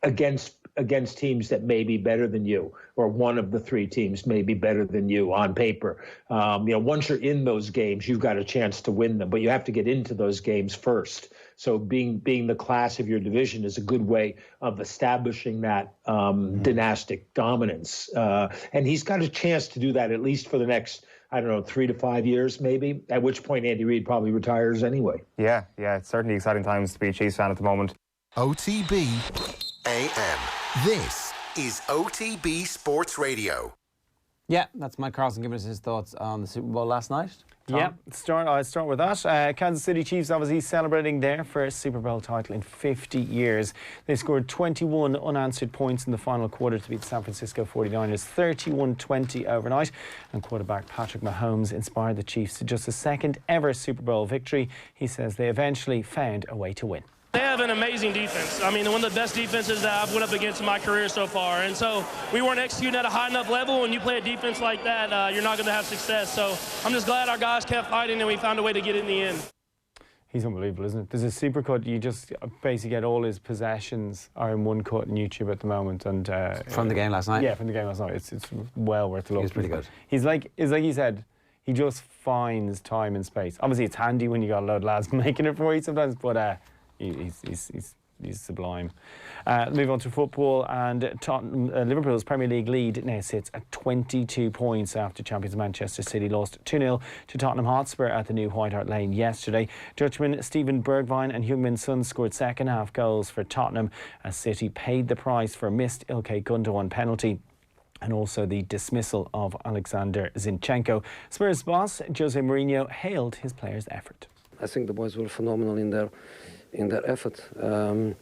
against teams that may be better than you, or one of the 3 teams may be better than you on paper. Once you're in those games, you've got a chance to win them, but you have to get into those games first. So being the class of your division is a good way of establishing that dynastic dominance. And he's got a chance to do that at least for the next, 3 to 5 years, maybe, at which point Andy Reid probably retires anyway. Yeah, it's certainly exciting times to be a Chiefs fan at the moment. OTB AM. This is OTB Sports Radio. Yeah, that's Mike Carlson giving us his thoughts on the Super Bowl last night. Tom? Yeah, I'll start with that. Kansas City Chiefs obviously celebrating their first Super Bowl title in 50 years. They scored 21 unanswered points in the final quarter to beat the San Francisco 49ers 31-20 overnight. And quarterback Patrick Mahomes inspired the Chiefs to just a second ever Super Bowl victory. He says they eventually found a way to win. They have an amazing defense. I mean, one of the best defenses that I've went up against in my career so far. And so we weren't executing at a high enough level. When you play a defense like that, you're not going to have success. So I'm just glad our guys kept fighting and we found a way to get it in the end. He's unbelievable, isn't it? There's a super cut. You just basically get all his possessions are in one cut on YouTube at the moment. And from the game last night? Yeah, from the game last night. It's well worth a look. He's pretty good. He's like he said, he just finds time and space. Obviously, it's handy when you got a load of lads making it for you sometimes, but he's sublime. Move on to football, and Liverpool's Premier League lead now sits at 22 points after champions Manchester City lost 2-0 to Tottenham Hotspur at the new White Hart Lane yesterday. Dutchman Steven Bergwijn and Heung-min Son scored second half goals for Tottenham as City paid the price for a missed Ilkay Gundogan penalty and also the dismissal of Alexander Zinchenko. Spurs boss Jose Mourinho hailed his players' effort. I think the boys were phenomenal in their effort. The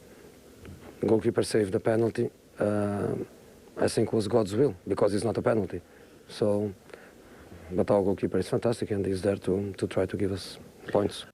goalkeeper saved the penalty. I think it was God's will, because it's not a penalty. So, but our goalkeeper is fantastic and he's there to try to give us points.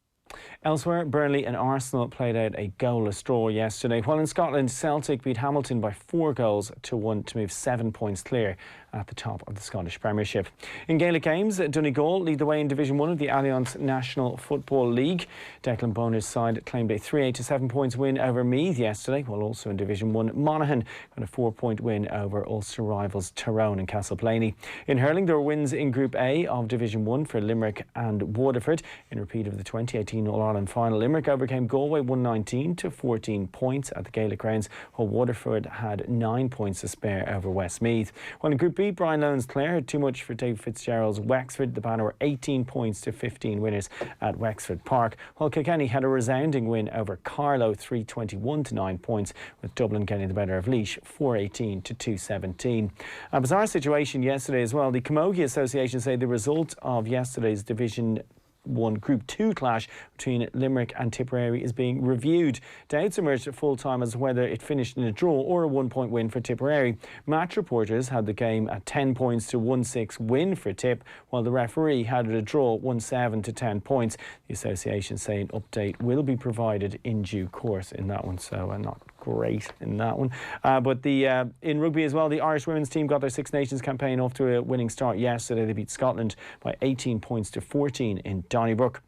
Elsewhere, Burnley and Arsenal played out a goalless draw yesterday, while in Scotland, Celtic beat Hamilton by 4-1 to move 7 points clear at the top of the Scottish Premiership. In Gaelic games, Donegal lead the way in Division 1 of the Allianz National Football League. Declan Bonner's side claimed a 3-8 to 7 points win over Meath yesterday, while also in Division 1, Monaghan got a 4-point win over Ulster rivals Tyrone and Castleblaney. In hurling, there were wins in Group A of Division 1 for Limerick and Waterford. In repeat of the 2018 All-Ireland final, Limerick overcame Galway 119 to 14 points at the Gaelic grounds, while Waterford had 9 points to spare over Westmeath. While in Group B, Brian Lowndes Clare had too much for Dave Fitzgerald's Wexford. The Banner were 18 points to 15 winners at Wexford Park, while Kilkenny had a resounding win over Carlow 321 to 9 points, with Dublin getting the better of Laois 418 to 217. A bizarre situation yesterday as well. The Camogie Association say the result of yesterday's Division 1 Group 2 clash between Limerick and Tipperary is being reviewed. Doubts emerged at full time as to whether it finished in a draw or a 1-point win for Tipperary. Match reporters had the game at 10 points to 1-6 win for Tip, while the referee had it a draw 1-7 to 10 points. The association say an update will be provided in due course in that one, so not great in that one. But in rugby as well, the Irish women's team got their Six Nations campaign off to a winning start yesterday. They beat Scotland by 18 points to 14 in Donnybrook.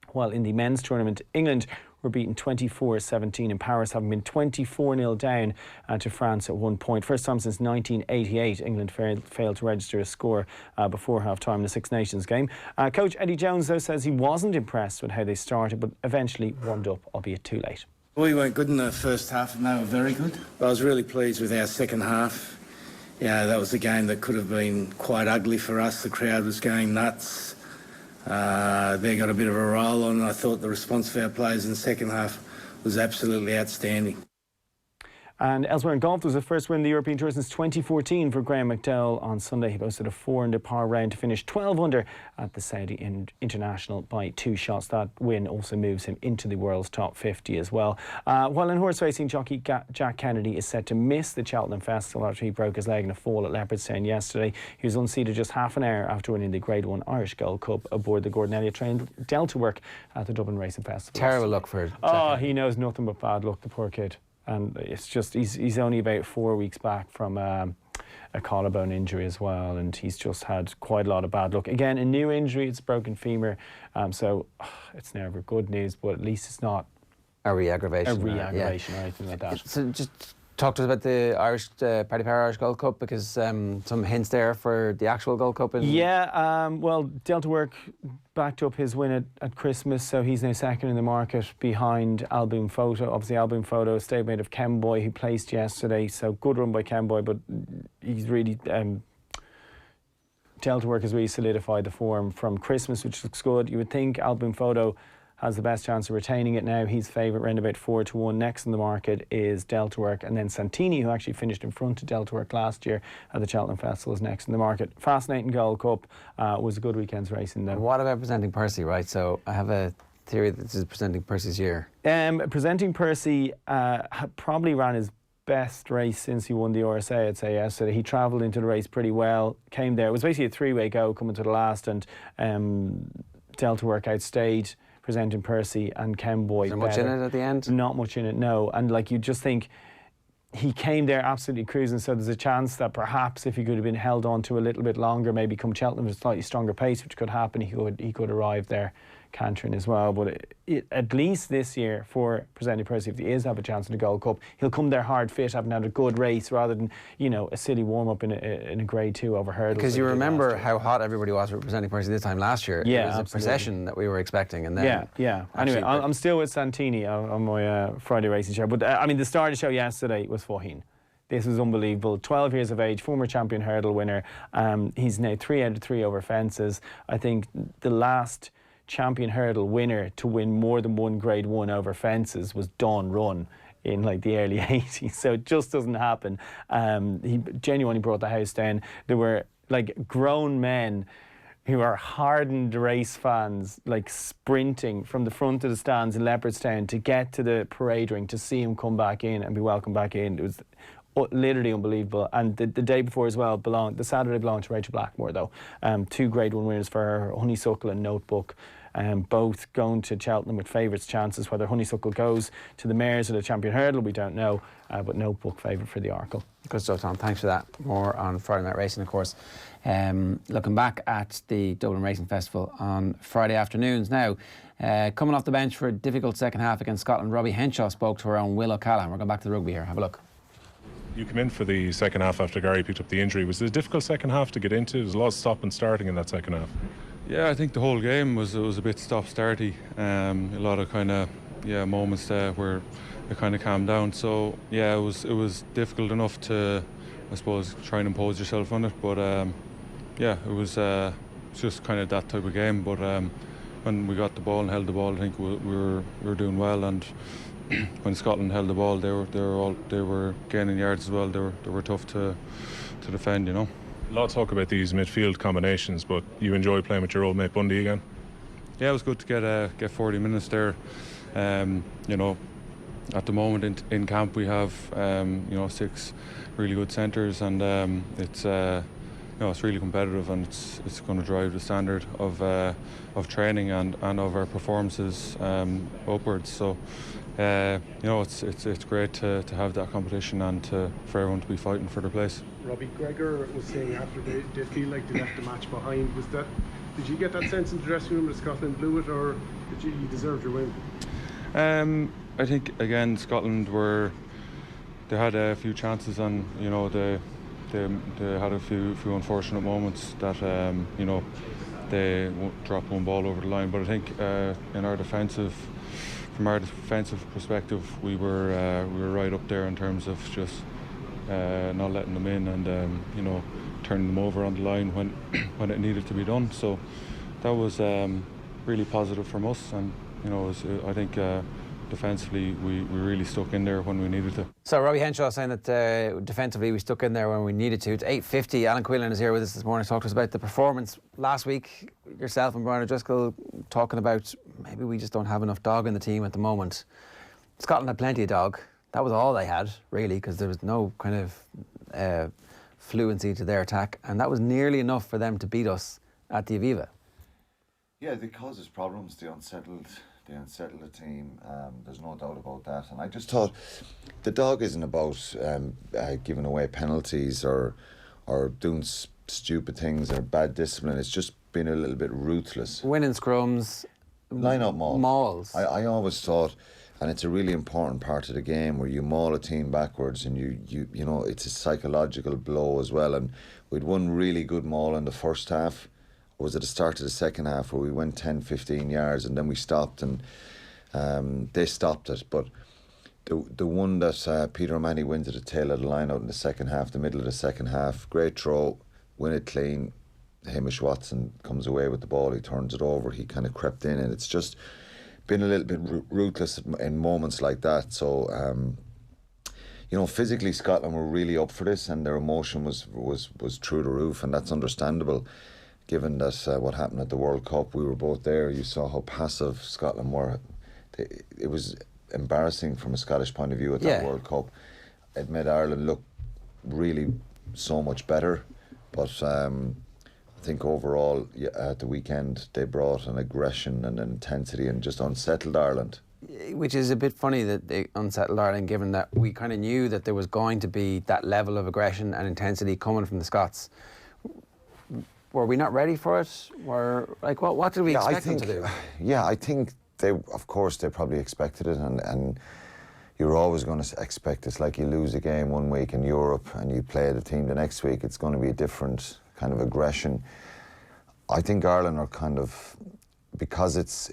While in the men's tournament, England were beaten 24-17 in Paris, having been 24-0 down to France at one point. First time since 1988, England failed to register a score before half-time in the Six Nations game. Coach Eddie Jones, though, says he wasn't impressed with how they started, but eventually warmed up, albeit too late. We weren't good in the first half and they were very good. I was really pleased with our second half. Yeah, that was a game that could have been quite ugly for us. The crowd was going nuts. They got a bit of a roll on. I thought the response of our players in the second half was absolutely outstanding. And elsewhere in golf, there was the first win in the European Tour since 2014 for Graham McDowell on Sunday. He posted a 4-under par round to finish 12 under at the Saudi International by 2 shots. That win also moves him into the world's top 50 as well. While in horse racing, jockey Jack Kennedy is set to miss the Cheltenham Festival after he broke his leg in a fall at Leopardstown yesterday. He was unseated just half an hour after winning the Grade 1 Irish Gold Cup aboard the Gordon Elliott train Delta work at the Dublin Racing Festival. Terrible luck for Jack. Oh, he knows nothing but bad luck, the poor kid. And it's just, he's only about 4 weeks back from a collarbone injury as well, and he's just had quite a lot of bad luck. Again, a new injury, it's broken femur, so it's never good news, but at least it's not a re-aggravation. Or anything like that. So just talk to us about the Irish Paddy Power Irish Gold Cup, because some hints there for the actual Gold Cup. Well, Delta Work backed up his win at Christmas, so he's now second in the market behind Alboom Photo. Obviously, Alboom Photo, stablemate of Kemboy, who placed yesterday, so good run by Kemboy, but he's really... Delta Work has really solidified the form from Christmas, which looks good. You would think Alboom Photo has the best chance of retaining it now. He's favourite round about 4-1. Next in the market is Delta Work, and then Santini, who actually finished in front of Delta Work last year at the Cheltenham Festival, is next in the market. Fascinating Gold Cup. Was a good weekend's racing though. What about Presenting Percy, right? So I have a theory that this is Presenting Percy's year. Presenting Percy probably ran his best race since he won the RSA, I'd say, yesterday. He travelled into the race pretty well, came there. It was basically a 3-way go coming to the last, and Delta Work outstayed Presenting Percy and Kemboy. Is there much in it at the end? Not much in it, no. And like, you just think he came there absolutely cruising, so there's a chance that perhaps if he could have been held on to a little bit longer, maybe come Cheltenham with a slightly stronger pace, which could happen, he could arrive there cantering as well. But at least this year for Presenting Percy, if he is to have a chance in the Gold Cup, he'll come there hard fit, having had a good race, rather than, you know, a silly warm-up in a Grade 2 over hurdles. Because you remember how hot everybody was for Presenting Percy this time last year. Yeah, it was absolutely. A procession that we were expecting, and then Anyway, I'm still with Santini on my Friday racing show. But I mean, the star of the show yesterday was Faugheen. This was unbelievable. 12 years of age, former champion hurdle winner. He's now 3 out of 3 over fences. I think the last champion hurdle winner to win more than one Grade 1 over fences was Dawn Run in like the early 80s. So it just doesn't happen. He genuinely brought the house down. There were like grown men who are hardened race fans, like sprinting from the front of the stands in Leopardstown to get to the parade ring to see him come back in and be welcomed back in. It was literally unbelievable. And the day before as well, the Saturday belonged to Rachel Blackmore though. 2 Grade 1 winners for her, Honeysuckle and Notebook. Both going to Cheltenham with favourites chances. Whether Honeysuckle goes to the Mares or the Champion Hurdle, we don't know, but Notebook favourite for the Arkle. Good stuff, Tom. Thanks for that. More on Friday Night Racing, of course. Looking back at the Dublin Racing Festival on Friday afternoons now. Coming off the bench for a difficult second half against Scotland, Robbie Henshaw spoke to our own Will O'Callaghan. We're going back to the rugby here. Have a look. You come in for the second half after Gary picked up the injury. Was it a difficult second half to get into? There was a lot of stop and starting in that second half. Yeah, I think the whole game was a bit stop-starty. A lot of kind of moments there where it kind of calmed down. So yeah, it was difficult enough to, I suppose, try and impose yourself on it. But it was just kind of that type of game. But when we got the ball and held the ball, I think we were doing well. And when Scotland held the ball, they were gaining yards as well. They were tough to defend, you know. A lot of talk about these midfield combinations, but you enjoy playing with your old mate Bundy again? Yeah, it was good to get 40 minutes there. You know, at the moment in camp we have 6 really good centres, and it's it's really competitive, and it's going to drive the standard of training and of our performances upwards. So it's great to have that competition and for everyone to be fighting for their place. Robbie, Gregor was saying after they feel like they left the match behind. Did you get that sense in the dressing room that Scotland blew it, or did you deserve your win? I think again Scotland they had a few chances, and they had a few unfortunate moments that they dropped one ball over the line. But I think from our defensive perspective, we were right up there in terms of just not letting them in and turning them over on the line when it needed to be done. So that was really positive from us, and I think defensively we really stuck in there when we needed to. So Robbie Henshaw saying that defensively we stuck in there when we needed to. It's 8:50. Alan Quinlan is here with us this morning to talk to us about the performance last week. Yourself and Brian O'Driscoll talking about maybe we just don't have enough dog in the team at the moment. Scotland had plenty of dog. That was all they had, really, because there was no kind of fluency to their attack, and that was nearly enough for them to beat us at the Aviva. Yeah, they caused us problems. They unsettled the team. There's no doubt about that. And I just thought the dog isn't about giving away penalties or doing stupid things or bad discipline. It's just being a little bit ruthless. Winning scrums, line up mauls. I always thought, and it's a really important part of the game, where you maul a team backwards, and you it's a psychological blow as well. And we'd one really good maul in the first half. Or was it the start of the second half where we went 10-15 yards and then we stopped, and they stopped it. But the one that Peter O'Mahony wins at the tail of the line out in the second half, the middle of the second half, great throw, win it clean. Hamish Watson comes away with the ball, he turns it over, he kind of crept in, and it's just been a little bit ruthless in moments like that. So physically Scotland were really up for this, and their emotion was through the roof, and that's understandable given that what happened at the World Cup. We were both there. You saw how passive Scotland were. It was embarrassing from a Scottish point of view at that World Cup. It made Ireland look really so much better, but I think overall at the weekend they brought an aggression and intensity and just unsettled Ireland. Which is a bit funny that they unsettled Ireland, given that we kind of knew that there was going to be that level of aggression and intensity coming from the Scots. Were we not ready for it? What did we expect them to do? Yeah, I think of course they probably expected it, and you're always going to expect it's like you lose a game one week in Europe and you play the team the next week, it's going to be a different kind of aggression. I think Ireland are kind of, because it's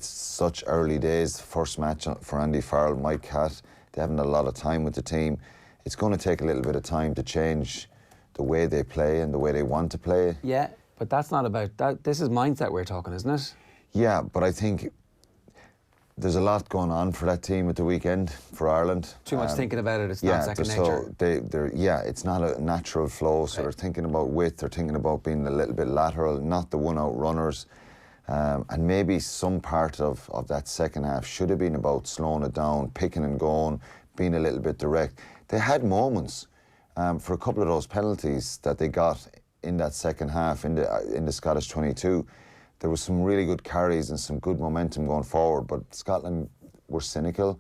such early days, first match for Andy Farrell, Mike Catt, they haven't had a lot of time with the team. It's going to take a little bit of time to change the way they play and the way they want to play. Yeah, but that's not about that. This is mindset we're talking, isn't it? Yeah, but I think there's a lot going on for that team at the weekend for Ireland. Too much thinking about it. It's not second nature. It's not a natural flow. So they're thinking about width. They're thinking about being a little bit lateral, not the one-out runners. And maybe some part of that second half should have been about slowing it down, picking and going, being a little bit direct. They had moments. For a couple of those penalties that they got in that second half in the Scottish 22, there was some really good carries and some good momentum going forward, but Scotland were cynical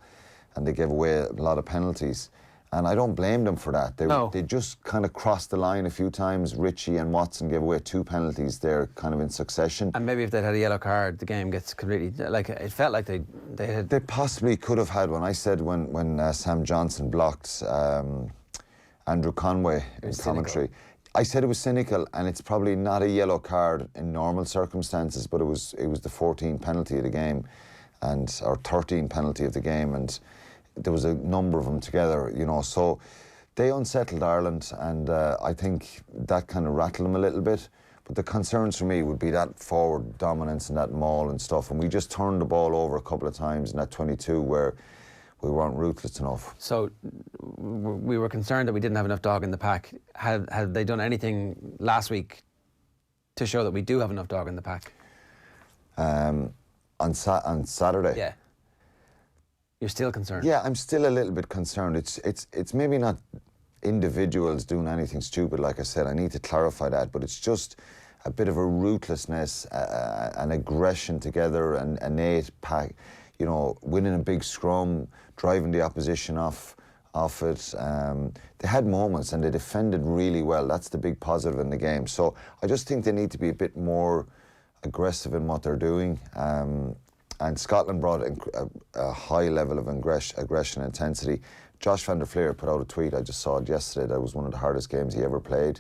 and they gave away a lot of penalties, and I don't blame them for that. They just kind of crossed the line a few times. Ritchie and Watson gave away 2 penalties there kind of in succession. And maybe if they'd had a yellow card, the game gets completely, it felt like they had... They possibly could have had one. I said when Sam Johnson blocked Andrew Conway in commentary. Cynical. I said it was cynical, and it's probably not a yellow card in normal circumstances, but it was the 14th penalty of the game, or 13th penalty of the game, and there was a number of them together, so they unsettled Ireland, and I think that kind of rattled them a little bit. But the concerns for me would be that forward dominance and that maul and stuff, and we just turned the ball over a couple of times in that 22 where we weren't ruthless enough. So we were concerned that we didn't have enough dog in the pack. Had they done anything last week to show that we do have enough dog in the pack? On Saturday? Yeah. You're still concerned? Yeah, I'm still a little bit concerned. It's maybe not individuals doing anything stupid. Like I said, I need to clarify that, but it's just a bit of a ruthlessness, an aggression together, an innate pack, you know, winning a big scrum, driving the opposition off it. They had moments and they defended really well. That's the big positive in the game. So I just think they need to be a bit more aggressive in what they're doing. And Scotland brought a high level of aggression and intensity. Josh van der Fleer put out a tweet, I just saw it yesterday, that was one of the hardest games he ever played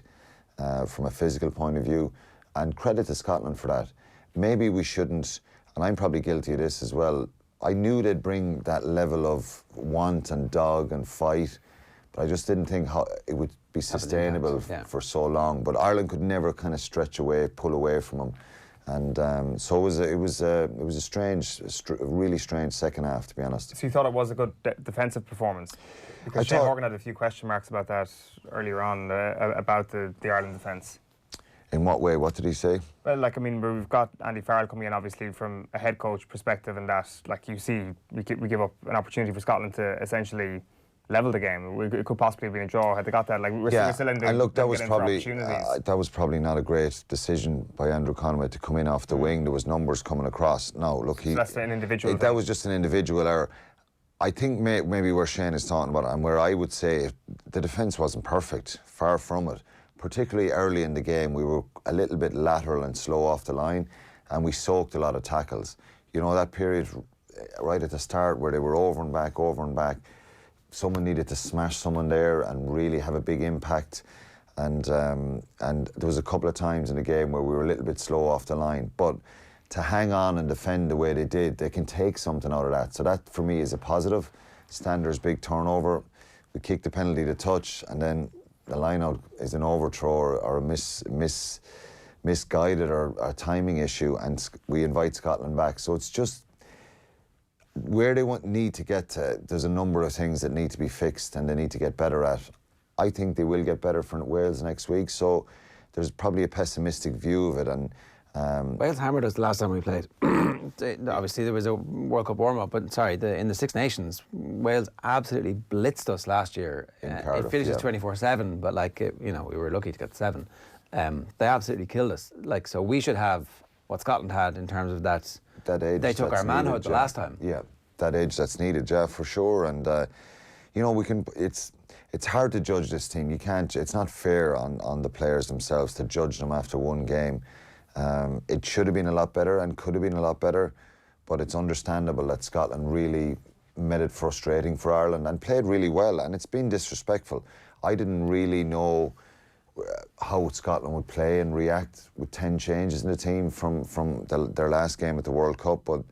from a physical point of view. And credit to Scotland for that. Maybe we shouldn't, and I'm probably guilty of this as well, I knew they'd bring that level of want and dog and fight, but I just didn't think how it would be sustainable for so long. But Ireland could never kind of stretch away, pull away from them. And so it was a really strange second half, to be honest. So you thought it was a good defensive performance? Because Sheahan Horgan had a few question marks about that earlier on, about the Ireland defence. In what way? What did he say? Well, like, I mean, we've got Andy Farrell coming in, obviously, from a head coach perspective, and that, like, you see, we give up an opportunity for Scotland to essentially level the game. It could possibly have been a draw had they got that. Like, we're still in the... And look, that was probably not a great decision by Andrew Conway to come in off the wing. There was numbers coming across. No, look, so that's an individual that was just an individual error. I think maybe where Shane is talking about, and where I would say the defence wasn't perfect, far from it. Particularly early in the game, we were a little bit lateral and slow off the line, and we soaked a lot of tackles. You know, that period right at the start where they were over and back, someone needed to smash someone there and really have a big impact. And there was a couple of times in the game where we were a little bit slow off the line. But to hang on and defend the way they did, they can take something out of that. So that, for me, is a positive. Stander's big turnover. We kicked the penalty to touch, and then the line-out is an overthrow or a misguided or a timing issue, and we invite Scotland back. So it's just where they need to get to. There's a number of things that need to be fixed and they need to get better at. I think they will get better for Wales next week, so there's probably a pessimistic view of it. And Wales hammered us the last time we played. Obviously, there was a World Cup warm-up, but sorry, in the Six Nations, Wales absolutely blitzed us last year. Cardiff, it finishes 24-7, but like you know, we were lucky to get 7. They absolutely killed us. Like, so we should have what Scotland had in terms of that edge. They took our manhood the last time. Yeah, that edge that's needed, yeah, for sure. And you know, we can. It's hard to judge this team. You can't. It's not fair on the players themselves to judge them after one game. It should have been a lot better and could have been a lot better, but it's understandable that Scotland really made it frustrating for Ireland and played really well, and it's been disrespectful. I didn't really know how Scotland would play and react with 10 changes in the team from their last game at the World Cup, but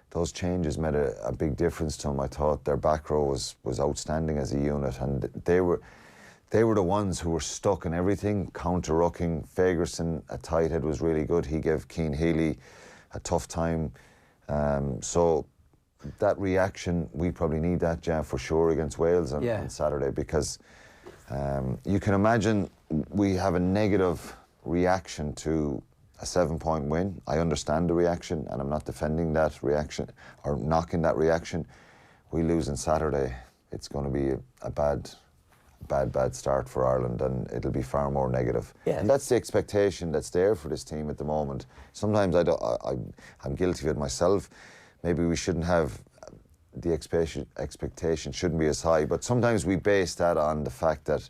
those changes made a big difference to them. I thought their back row was outstanding as a unit, and they were the ones who were stuck in everything, counter-rucking. Fagerson, a tight head, was really good. He gave Cian Healy a tough time. So that reaction, we probably need that, yeah, for sure, against Wales on Saturday, because you can imagine we have a negative reaction to a 7-point win. I understand the reaction, and I'm not defending that reaction or knocking that reaction. We lose on Saturday, it's going to be a bad start for Ireland, and it'll be far more negative. Yeah. And that's the expectation that's there for this team at the moment. Sometimes I'm guilty of it myself. Maybe we shouldn't have the expectation shouldn't be as high, but sometimes we base that on the fact that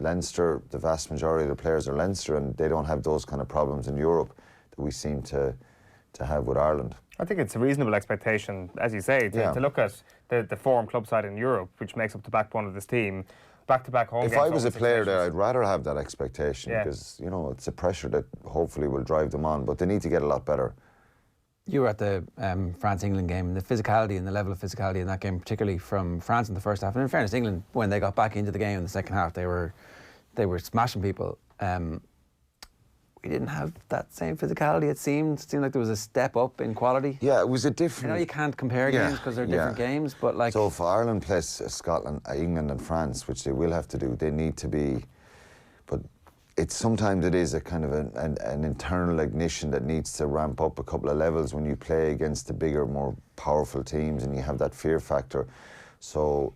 Leinster, the vast majority of the players are Leinster, and they don't have those kind of problems in Europe that we seem to have with Ireland. I think it's a reasonable expectation, as you say, to look at the form club side in Europe, which makes up the backbone of this team. Back-to-back home games. If I was a player there, I'd rather have that expectation, because, you know, it's a pressure that hopefully will drive them on, but they need to get a lot better. You were at the France-England game, and the physicality and the level of physicality in that game, particularly from France in the first half. And in fairness, England, when they got back into the game in the second half, they were smashing people. We didn't have that same phicality, it seemed. It seemed like there was a step up in quality. Yeah, it was a different... I know you can't compare games because they're different games, but like... So if Ireland plays Scotland, England and France, which they will have to do, they need to be... But sometimes it is a kind of an internal ignition that needs to ramp up a couple of levels when you play against the bigger, more powerful teams, and you have that fear factor. So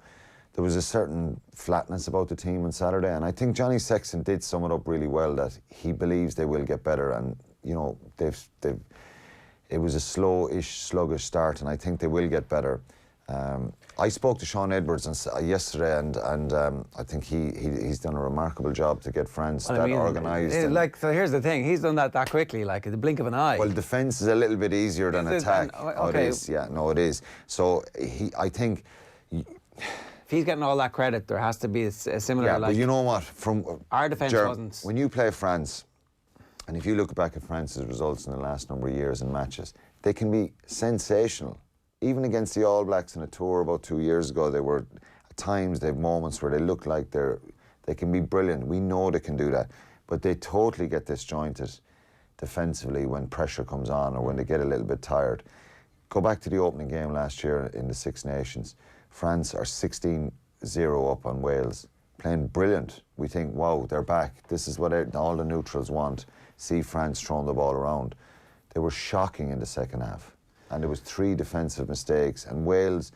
there was a certain flatness about the team on Saturday, and I think Johnny Sexton did sum it up really well, that he believes they will get better, and you know it was a slow-ish, sluggish start, and I think they will get better. I spoke to Sean Edwards yesterday, and I think he's done a remarkable job to get France organised. So here's the thing: he's done that quickly, like at the blink of an eye. Well, defence is a little bit easier than attack. Okay. It is. Yeah, no, it is. So I think. If he's getting all that credit, there has to be a similar. Yeah, but you know what? From our defence wasn't. When you play France, and if you look back at France's results in the last number of years in matches, they can be sensational. Even against the All Blacks in a tour about 2 years ago, they were at times they have moments where they look like they can be brilliant. We know they can do that, but they totally get disjointed defensively when pressure comes on or when they get a little bit tired. Go back to the opening game last year in the Six Nations. France are 16-0 up on Wales, playing brilliant. We think, wow, they're back. This is what all the neutrals want. See France throwing the ball around. They were shocking in the second half. And there was 3 defensive mistakes. And Wales,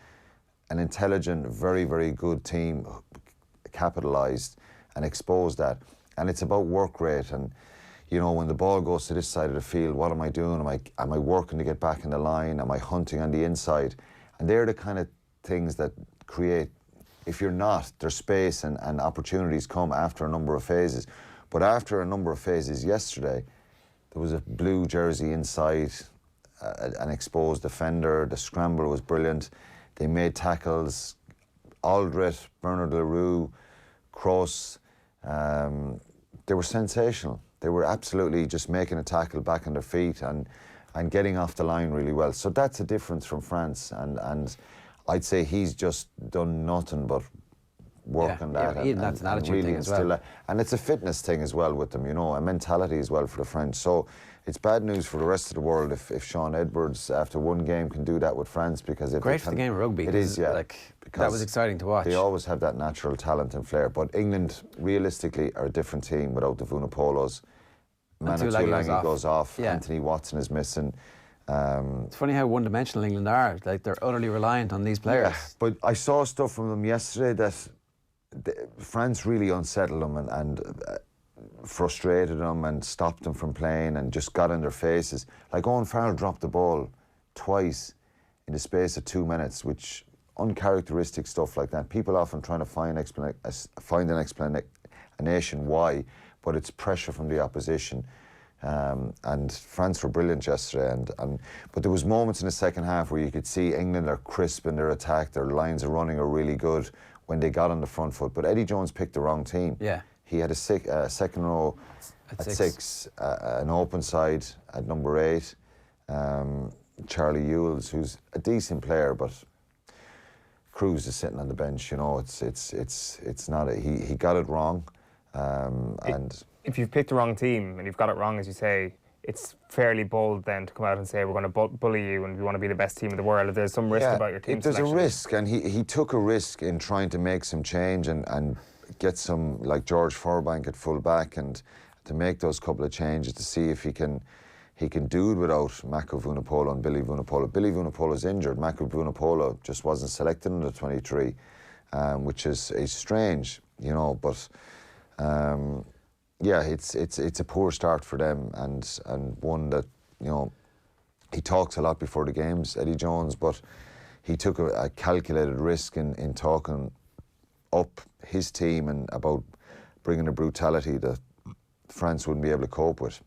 an intelligent, very, very good team, capitalised and exposed that. And it's about work rate. And, you know, when the ball goes to this side of the field, what am I doing? Am I working to get back in the line? Am I hunting on the inside? And they're the kind of things that create, if you're not, there's space and opportunities come after a number of phases. But after a number of phases yesterday, there was a blue jersey inside, an exposed defender. The scramble was brilliant. They made tackles. Aldred, Bernard LaRue, Kroos, they were sensational. They were absolutely just making a tackle back on their feet and getting off the line really well. So that's a difference from France. And I'd say he's just done nothing but work on that. Yeah, that's an attitude thing as well. And it's a fitness thing as well with them, you know, a mentality as well for the French. So it's bad news for the rest of the world if Sean Edwards, after one game, can do that with France, because great for the game of rugby. It is, yeah. That was exciting to watch. They always have that natural talent and flair. But England, realistically, are a different team without the Vunipolos. Manu Tuilagi goes off. Yeah. Anthony Watson is missing. It's funny how one-dimensional England are. Like, they're utterly reliant on these players. Yeah, but I saw stuff from them yesterday that France really unsettled them and frustrated them and stopped them from playing and just got in their faces. Like, Owen Farrell dropped the ball twice in the space of 2 minutes, which uncharacteristic stuff like that. People often trying to find an explanation why, but it's pressure from the opposition. And France were brilliant yesterday, but there was moments in the second half where you could see England are crisp in their attack, their lines of running are really good when they got on the front foot. But Eddie Jones picked the wrong team. Yeah, he had a second row at six, an open side at number 8. Charlie Ewells, who's a decent player, but Cruz is sitting on the bench. You know, it's not. He got it wrong, and. If you've picked the wrong team and you've got it wrong, as you say, it's fairly bold then to come out and say we're going to bully you and we want to be the best team in the world. If there's some risk about your team selection. There's a risk, and he took a risk in trying to make some change and get some, like George Furbank at full back, and to make those couple of changes to see if he can do it without Mako Vunipola and Billy Vunipola. Billy Vunipola's injured. Mako Vunipola just wasn't selected in the 23, which is strange, you know, but. Yeah, it's a poor start for them, and one that, you know, he talks a lot before the games, Eddie Jones, but he took a calculated risk in talking up his team and about bringing a brutality that France wouldn't be able to cope with.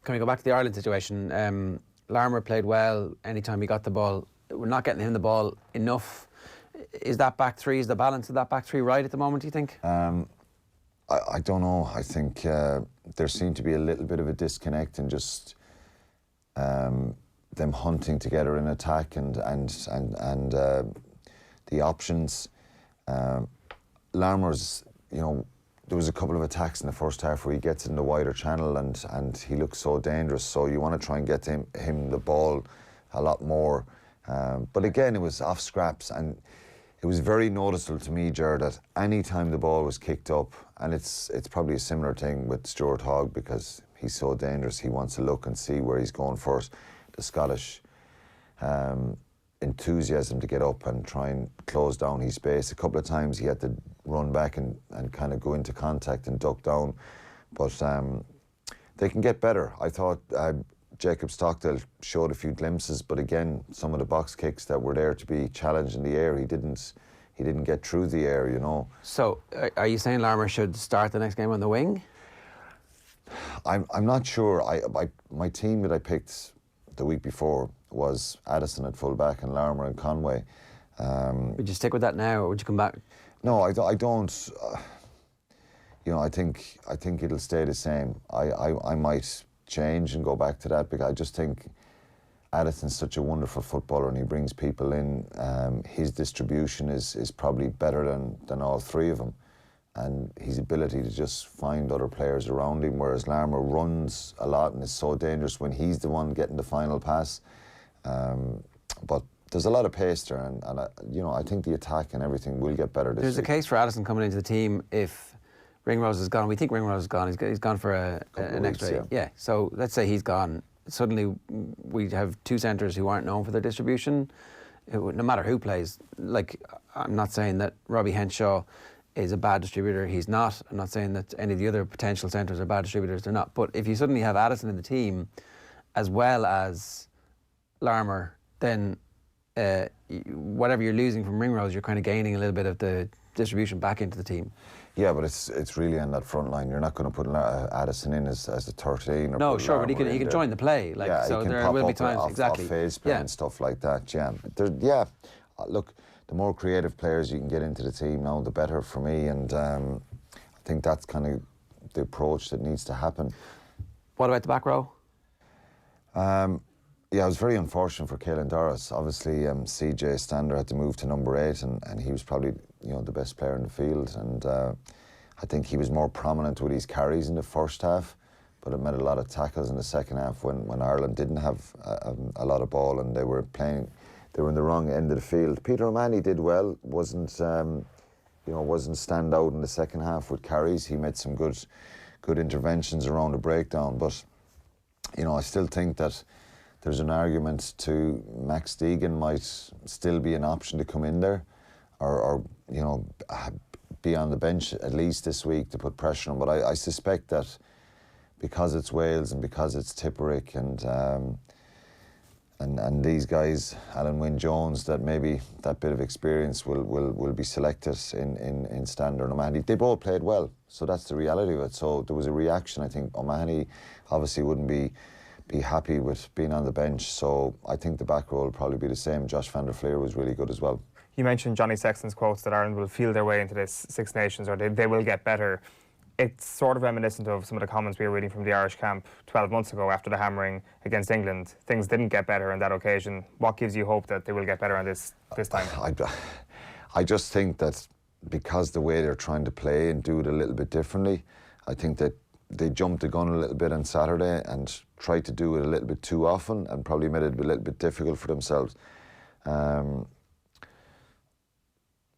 Can we go back to the Ireland situation? Larmour played well anytime he got the ball. We're not getting him the ball enough. Is that back three, is the balance of that back three right at the moment, do you think? I don't know. I think there seemed to be a little bit of a disconnect in just them hunting together in attack and the options. Larmour's, you know, there was a couple of attacks in the first half where he gets in the wider channel and he looks so dangerous. So you want to try and get him the ball a lot more. But again, it was off scraps, and it was very noticeable to me, Ger, that any time the ball was kicked up, and it's probably a similar thing with Stuart Hogg because he's so dangerous, he wants to look and see where he's going first. The Scottish enthusiasm to get up and try and close down his space. A couple of times he had to run back and kind of go into contact and duck down. But they can get better. I thought Jacob Stockdale showed a few glimpses, but again, some of the box kicks that were there to be challenged in the air, he didn't get through the air, you know. So, are you saying Larmour should start the next game on the wing? I'm not sure. My team that I picked the week before was Addison at full-back and Larmour and Conway. Would you stick with that now, or would you come back? No, I don't. You know, I think it'll stay the same. I might change and go back to that, because I just think Addison's such a wonderful footballer and he brings people in. His distribution is probably better than all three of them, and his ability to just find other players around him, whereas Larmour runs a lot and is so dangerous when he's the one getting the final pass. But there's a lot of pace there, and you know, I think the attack and everything will get better this There's week. a case for Addison coming into the team if Ringrose is gone. We think Ringrose is gone. He's gone for an X-ray. Yeah. So let's say he's gone. Suddenly we have two centres who aren't known for their distribution. No matter who plays. Like, I'm not saying that Robbie Henshaw is a bad distributor. He's not. I'm not saying that any of the other potential centres are bad distributors. They're not. But if you suddenly have Addison in the team, as well as Larmour, then whatever you're losing from Ringrose, you're kind of gaining a little bit of the distribution back into the team. Yeah, but it's really on that front line. You're not going to put Addison in as a 13. Or no, put sure, Larmour but he can join the play. Like, yeah, so he can there pop will be up times off phase play and stuff like that. Yeah, look, the more creative players you can get into the team now, the better for me. And I think that's kind of the approach that needs to happen. What about the back row? Yeah, it was very unfortunate for Caelan Doris. Obviously, CJ Stander had to move to number 8, and he was probably, you know, the best player in the field. And I think he was more prominent with his carries in the first half, but it made a lot of tackles in the second half when Ireland didn't have a lot of ball and they were in the wrong end of the field. Peter O'Mahony did well, wasn't stand out in the second half with carries. He made some good interventions around the breakdown, but you know, I still think that there's an argument to Max Deegan might still be an option to come in there, or you know, be on the bench at least this week to put pressure on. But I suspect that because it's Wales and because it's Tipperick and these guys, Alan Wynne-Jones, that maybe that bit of experience will be selected in Stander and O'Mahony. They both played well, so that's the reality of it. So there was a reaction. I think O'Mahony obviously wouldn't be happy with being on the bench, so I think the back row will probably be the same. Josh van der Fleer was really good as well. You mentioned Johnny Sexton's quotes that Ireland will feel their way into this Six Nations, or they will get better. It's sort of reminiscent of some of the comments we were reading from the Irish camp 12 months ago after the hammering against England. Things didn't get better on that occasion. What gives you hope that they will get better on this time? I just think that because the way they're trying to play and do it a little bit differently, I think that they jumped the gun a little bit on Saturday and tried to do it a little bit too often and probably made it a little bit difficult for themselves.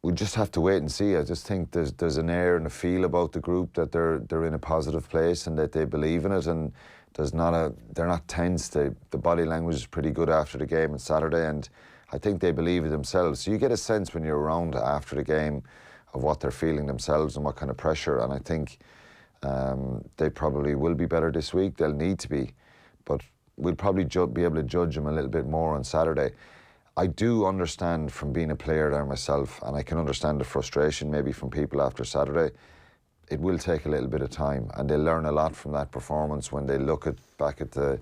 We just have to wait and see. I just think there's an air and a feel about the group that they're in a positive place and that they believe in it, and they're not tense. The body language is pretty good after the game on Saturday, and I think they believe it themselves. So you get a sense when you're around after the game of what they're feeling themselves and what kind of pressure, and I think they probably will be better this week. They'll need to be, but we'll probably be able to judge them a little bit more on Saturday. I do understand from being a player there myself, and I can understand the frustration maybe from people after Saturday. It will take a little bit of time, and they'll learn a lot from that performance when they look back at the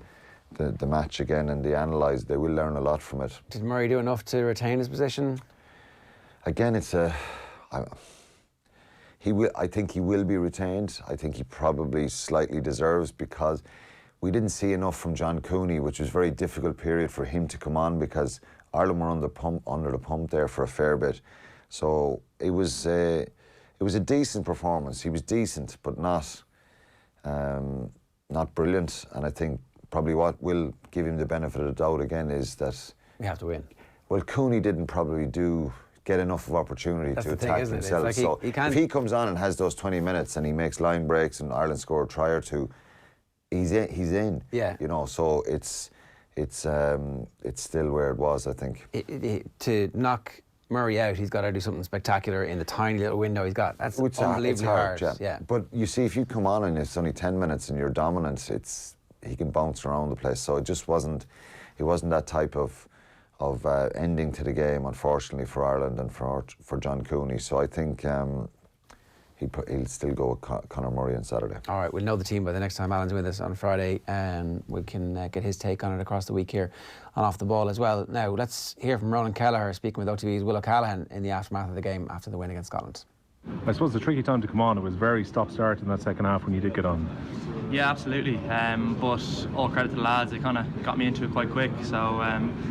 match again and they analyse. They will learn a lot from it. Did Murray do enough to retain his position? Again, I think he will be retained. I think he probably slightly deserves, because we didn't see enough from John Cooney, which was a very difficult period for him to come on because Ireland were under the pump there for a fair bit. So it was a decent performance. He was decent, but not brilliant. And I think probably what will give him the benefit of the doubt again is that we have to win. Well, Cooney didn't probably get enough of opportunity to attack himself. Like so if he comes on and has those 20 minutes and he makes line breaks and Ireland score a try or two, he's in. Yeah. You know, so it's still where it was, I think. To knock Murray out, he's got to do something spectacular in the tiny little window he's got. That's unbelievably hard. Yeah. But you see, if you come on and it's only 10 minutes and you're dominant, he can bounce around the place. So it just wasn't that type of ending to the game, unfortunately, for Ireland and for John Cooney. So I think he'll still go with Conor Murray on Saturday. All right, we'll know the team by the next time Alan's with us on Friday, and we can get his take on it across the week here on Off the Ball as well. Now, let's hear from Ronan Kelleher speaking with OTB's Will O'Callaghan in the aftermath of the game after the win against Scotland. I suppose the tricky time to come on, it was very stop-start in that second half when you did get on. Yeah, absolutely. But all credit to the lads, they kind of got me into it quite quick, so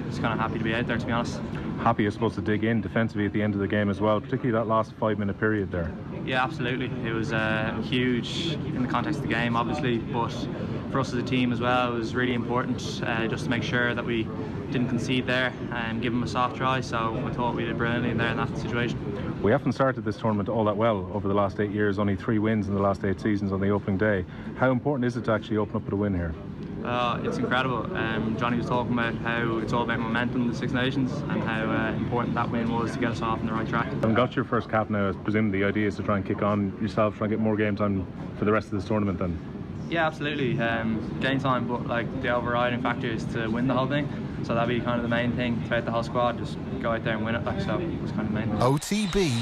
just kind of happy to be out there, to be honest. Happy, I suppose, to dig in defensively at the end of the game as well, particularly that last 5-minute period there. Yeah, absolutely. It was huge in the context of the game, obviously, but for us as a team as well, it was really important just to make sure that we didn't concede there and give them a soft try, so I thought we did brilliantly there in that situation. We haven't started this tournament all that well over the last 8 years, only 3 wins in the last 8 seasons on the opening day. How important is it to actually open up with a win here? It's incredible. Johnny was talking about how it's all about momentum in the Six Nations and how important that win was to get us off on the right track. Having got your first cap now, I presume the idea is to try and kick on yourself, try and get more game time for the rest of this tournament then? Yeah, absolutely. Game time, but like the overriding factor is to win the whole thing. So that'd be kind of the main thing throughout the whole squad, just go out there and win it. Like, so it's kind of the main thing. OTB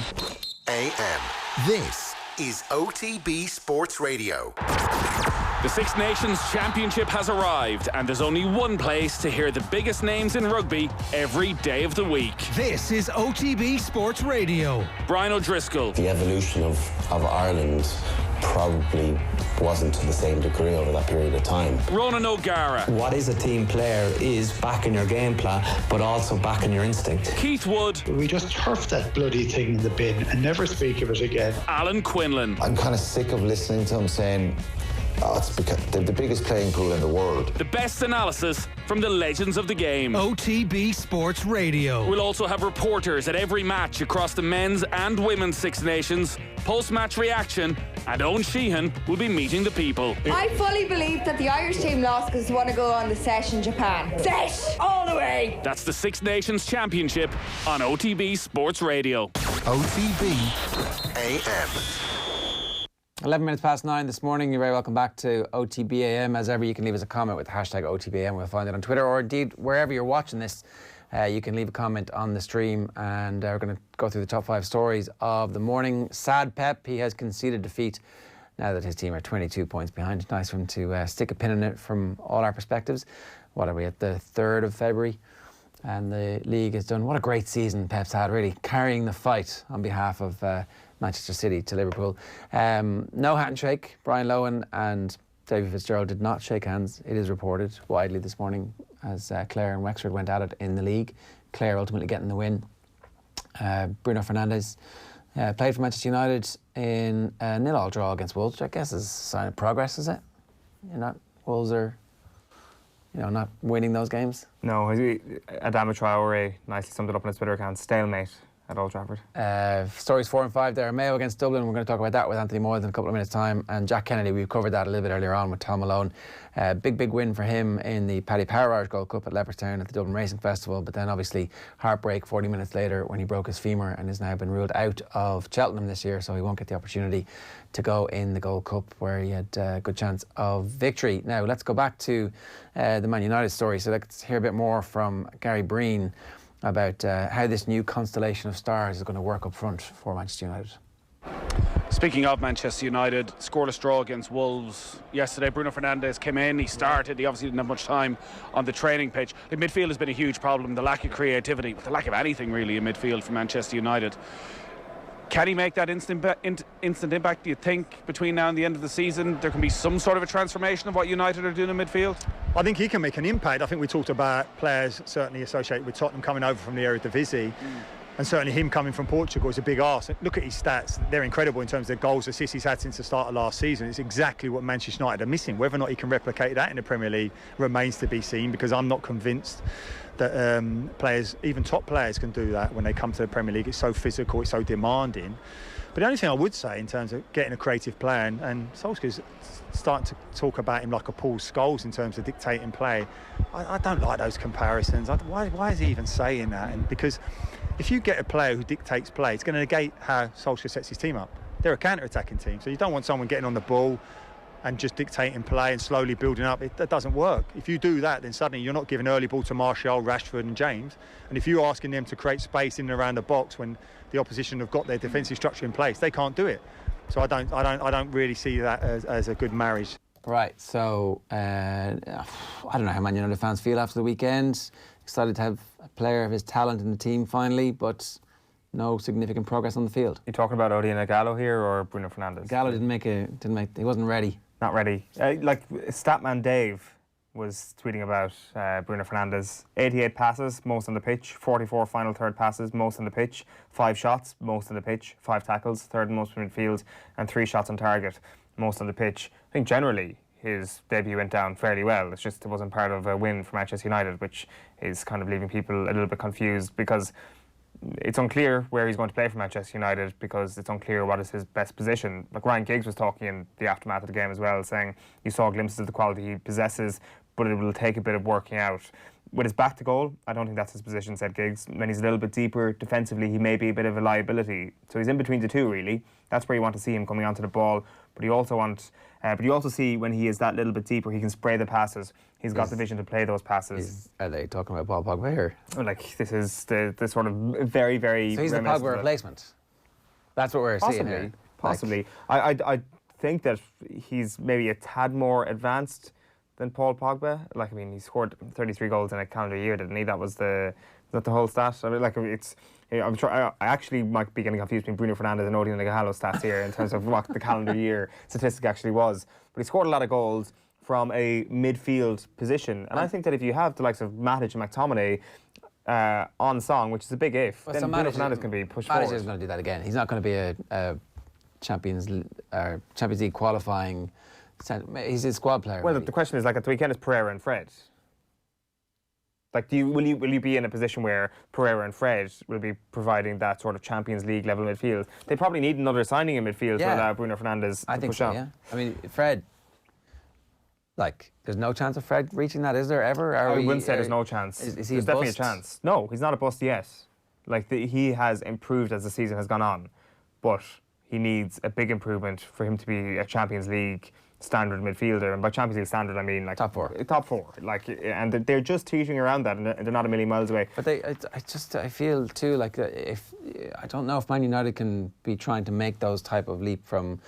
AM. This is OTB Sports Radio. The Six Nations Championship has arrived, and there's only one place to hear the biggest names in rugby every day of the week. This is OTB Sports Radio. Brian O'Driscoll. The evolution of Ireland probably wasn't to the same degree over that period of time. Ronan O'Gara. What is a team player is backing your game plan, but also backing your instinct. Keith Wood. We just turf that bloody thing in the bin and never speak of it again. Alan Quinlan. I'm kind of sick of listening to him saying, it's because they're the biggest playing pool in the world. The best analysis from the legends of the game. OTB Sports Radio. We'll also have reporters at every match across the men's and women's Six Nations, post-match reaction, and Eoin Sheahan will be meeting the people. I fully believe that the Irish team lost because they want to go on the sesh in Japan. Sesh! All the way! That's the Six Nations Championship on OTB Sports Radio. OTB AM. 11 minutes past 9 this morning. You're very welcome back to OTB AM. As ever, you can leave us a comment with the hashtag OTBAM. We'll find it on Twitter, or indeed wherever you're watching this. You can leave a comment on the stream, and we're going to go through the top 5 stories of the morning. Sad Pep, he has conceded defeat now that his team are 22 points behind. Nice for him to stick a pin in it from all our perspectives. What are we, at the 3rd of February? And the league has done, what a great season Pep's had, really carrying the fight on behalf of Manchester City to Liverpool. No handshake. Brian Lohan and David Fitzgerald did not shake hands. It is reported widely this morning as Clare and Wexford went at it in the league. Clare ultimately getting the win. Bruno Fernandes played for Manchester United in a 0-0 draw against Wolves, which I guess is a sign of progress, is it? Wolves are, not winning those games. No, Adama Traore nicely summed it up on his Twitter account. Stalemate at Old Trafford. Stories 4 and 5 there. Mayo against Dublin. We're going to talk about that with Anthony Moyles in a couple of minutes' time. And Jack Kennedy, we've covered that a little bit earlier on with Tom Malone. Big win for him in the Paddy Power Irish Gold Cup at Leopardstown at the Dublin Racing Festival. But then obviously heartbreak 40 minutes later when he broke his femur and has now been ruled out of Cheltenham this year. So he won't get the opportunity to go in the Gold Cup where he had a good chance of victory. Now let's go back to the Man United story. So let's hear a bit more from Gary Breen about how this new constellation of stars is going to work up front for Manchester United. Speaking of Manchester United, scoreless draw against Wolves yesterday. Bruno Fernandes came in, he started, he obviously didn't have much time on the training pitch. The midfield has been a huge problem, the lack of creativity, the lack of anything really in midfield for Manchester United. Can he make that instant impact, do you think, between now and the end of the season? There can be some sort of a transformation of what United are doing in midfield? I think he can make an impact. I think we talked about players certainly associated with Tottenham coming over from the Eredivisie. And certainly him coming from Portugal is a big ask. Look at his stats. They're incredible in terms of the goals, assists he's had since the start of last season. It's exactly what Manchester United are missing. Whether or not he can replicate that in the Premier League remains to be seen, because I'm not convinced that players, even top players, can do that when they come to the Premier League. It's so physical, it's so demanding. But the only thing I would say in terms of getting a creative player, and Solskjaer's starting to talk about him like a Paul Scholes in terms of dictating play, I don't like those comparisons. Why is he even saying that? And because if you get a player who dictates play, it's going to negate how Solskjaer sets his team up. They're a counter-attacking team, so you don't want someone getting on the ball and just dictating play and slowly building up. That doesn't work. If you do that, then suddenly you're not giving early ball to Martial, Rashford and James. And if you're asking them to create space in and around the box when the opposition have got their defensive structure in place, they can't do it. So I don't really see that as a good marriage. Right, so I don't know how Man United fans feel after the weekend. Excited to have a player of his talent in the team finally, but no significant progress on the field. You talking about Odion Gallo here or Bruno Fernandes? Gallo he wasn't ready. Not ready. Like Statman Dave was tweeting about Bruno Fernandes. 88 passes, most on the pitch. 44 final third passes, most on the pitch. 5 shots, most on the pitch. 5 tackles, third most in midfield, and 3 shots on target, most on the pitch. I think generally his debut went down fairly well. It's just it wasn't part of a win for Manchester United, which is kind of leaving people a little bit confused, because it's unclear where he's going to play for Manchester United, because it's unclear what is his best position. Like Ryan Giggs was talking in the aftermath of the game as well, saying you saw glimpses of the quality he possesses, but it will take a bit of working out. With his back to goal, I don't think that's his position, said Giggs. When he's a little bit deeper defensively, he may be a bit of a liability. So he's in between the two, really. That's where you want to see him coming onto the ball. But you also see when he is that little bit deeper, he can spray the passes. He's got the vision to play those passes. Are they talking about Paul Pogba here? Like, this is the sort of very, very... So he's the Pogba replacement? That's what we're seeing here? Possibly. I think that he's maybe a tad more advanced than Paul Pogba. Like, I mean, he scored 33 goals in a calendar year, didn't he? Was that the whole stat? I mean, like, I'm sure I actually might be getting confused between Bruno Fernandes and Odion Gallo stats here in terms of what the calendar year statistic actually was. But he scored a lot of goals from a midfield position, and I think that if you have the likes of Matic and McTominay on song, which is a big if, then so Bruno Fernandes can be pushed forward. Matic is going to do that again. He's not going to be a Champions League qualifying. He's a squad player. Well, the question is, like, at the weekend is Pereira and Fred. Like, will you be in a position where Pereira and Fred will be providing that sort of Champions League level midfield? They probably need another signing in midfield to allow Bruno Fernandes to push on. Yeah. I mean, Fred, like, there's no chance of Fred reaching that, is there ever? I wouldn't say there's no chance. Is he there's definitely a chance. No, he's not a bust yet. Like, he has improved as the season has gone on, but he needs a big improvement for him to be a Champions League standard midfielder, and by Champions League standard I mean like top four, like, and they're just teetering around that, and they're not a million miles away. But I feel too like if I don't know if Man United can be trying to make those type of leap from.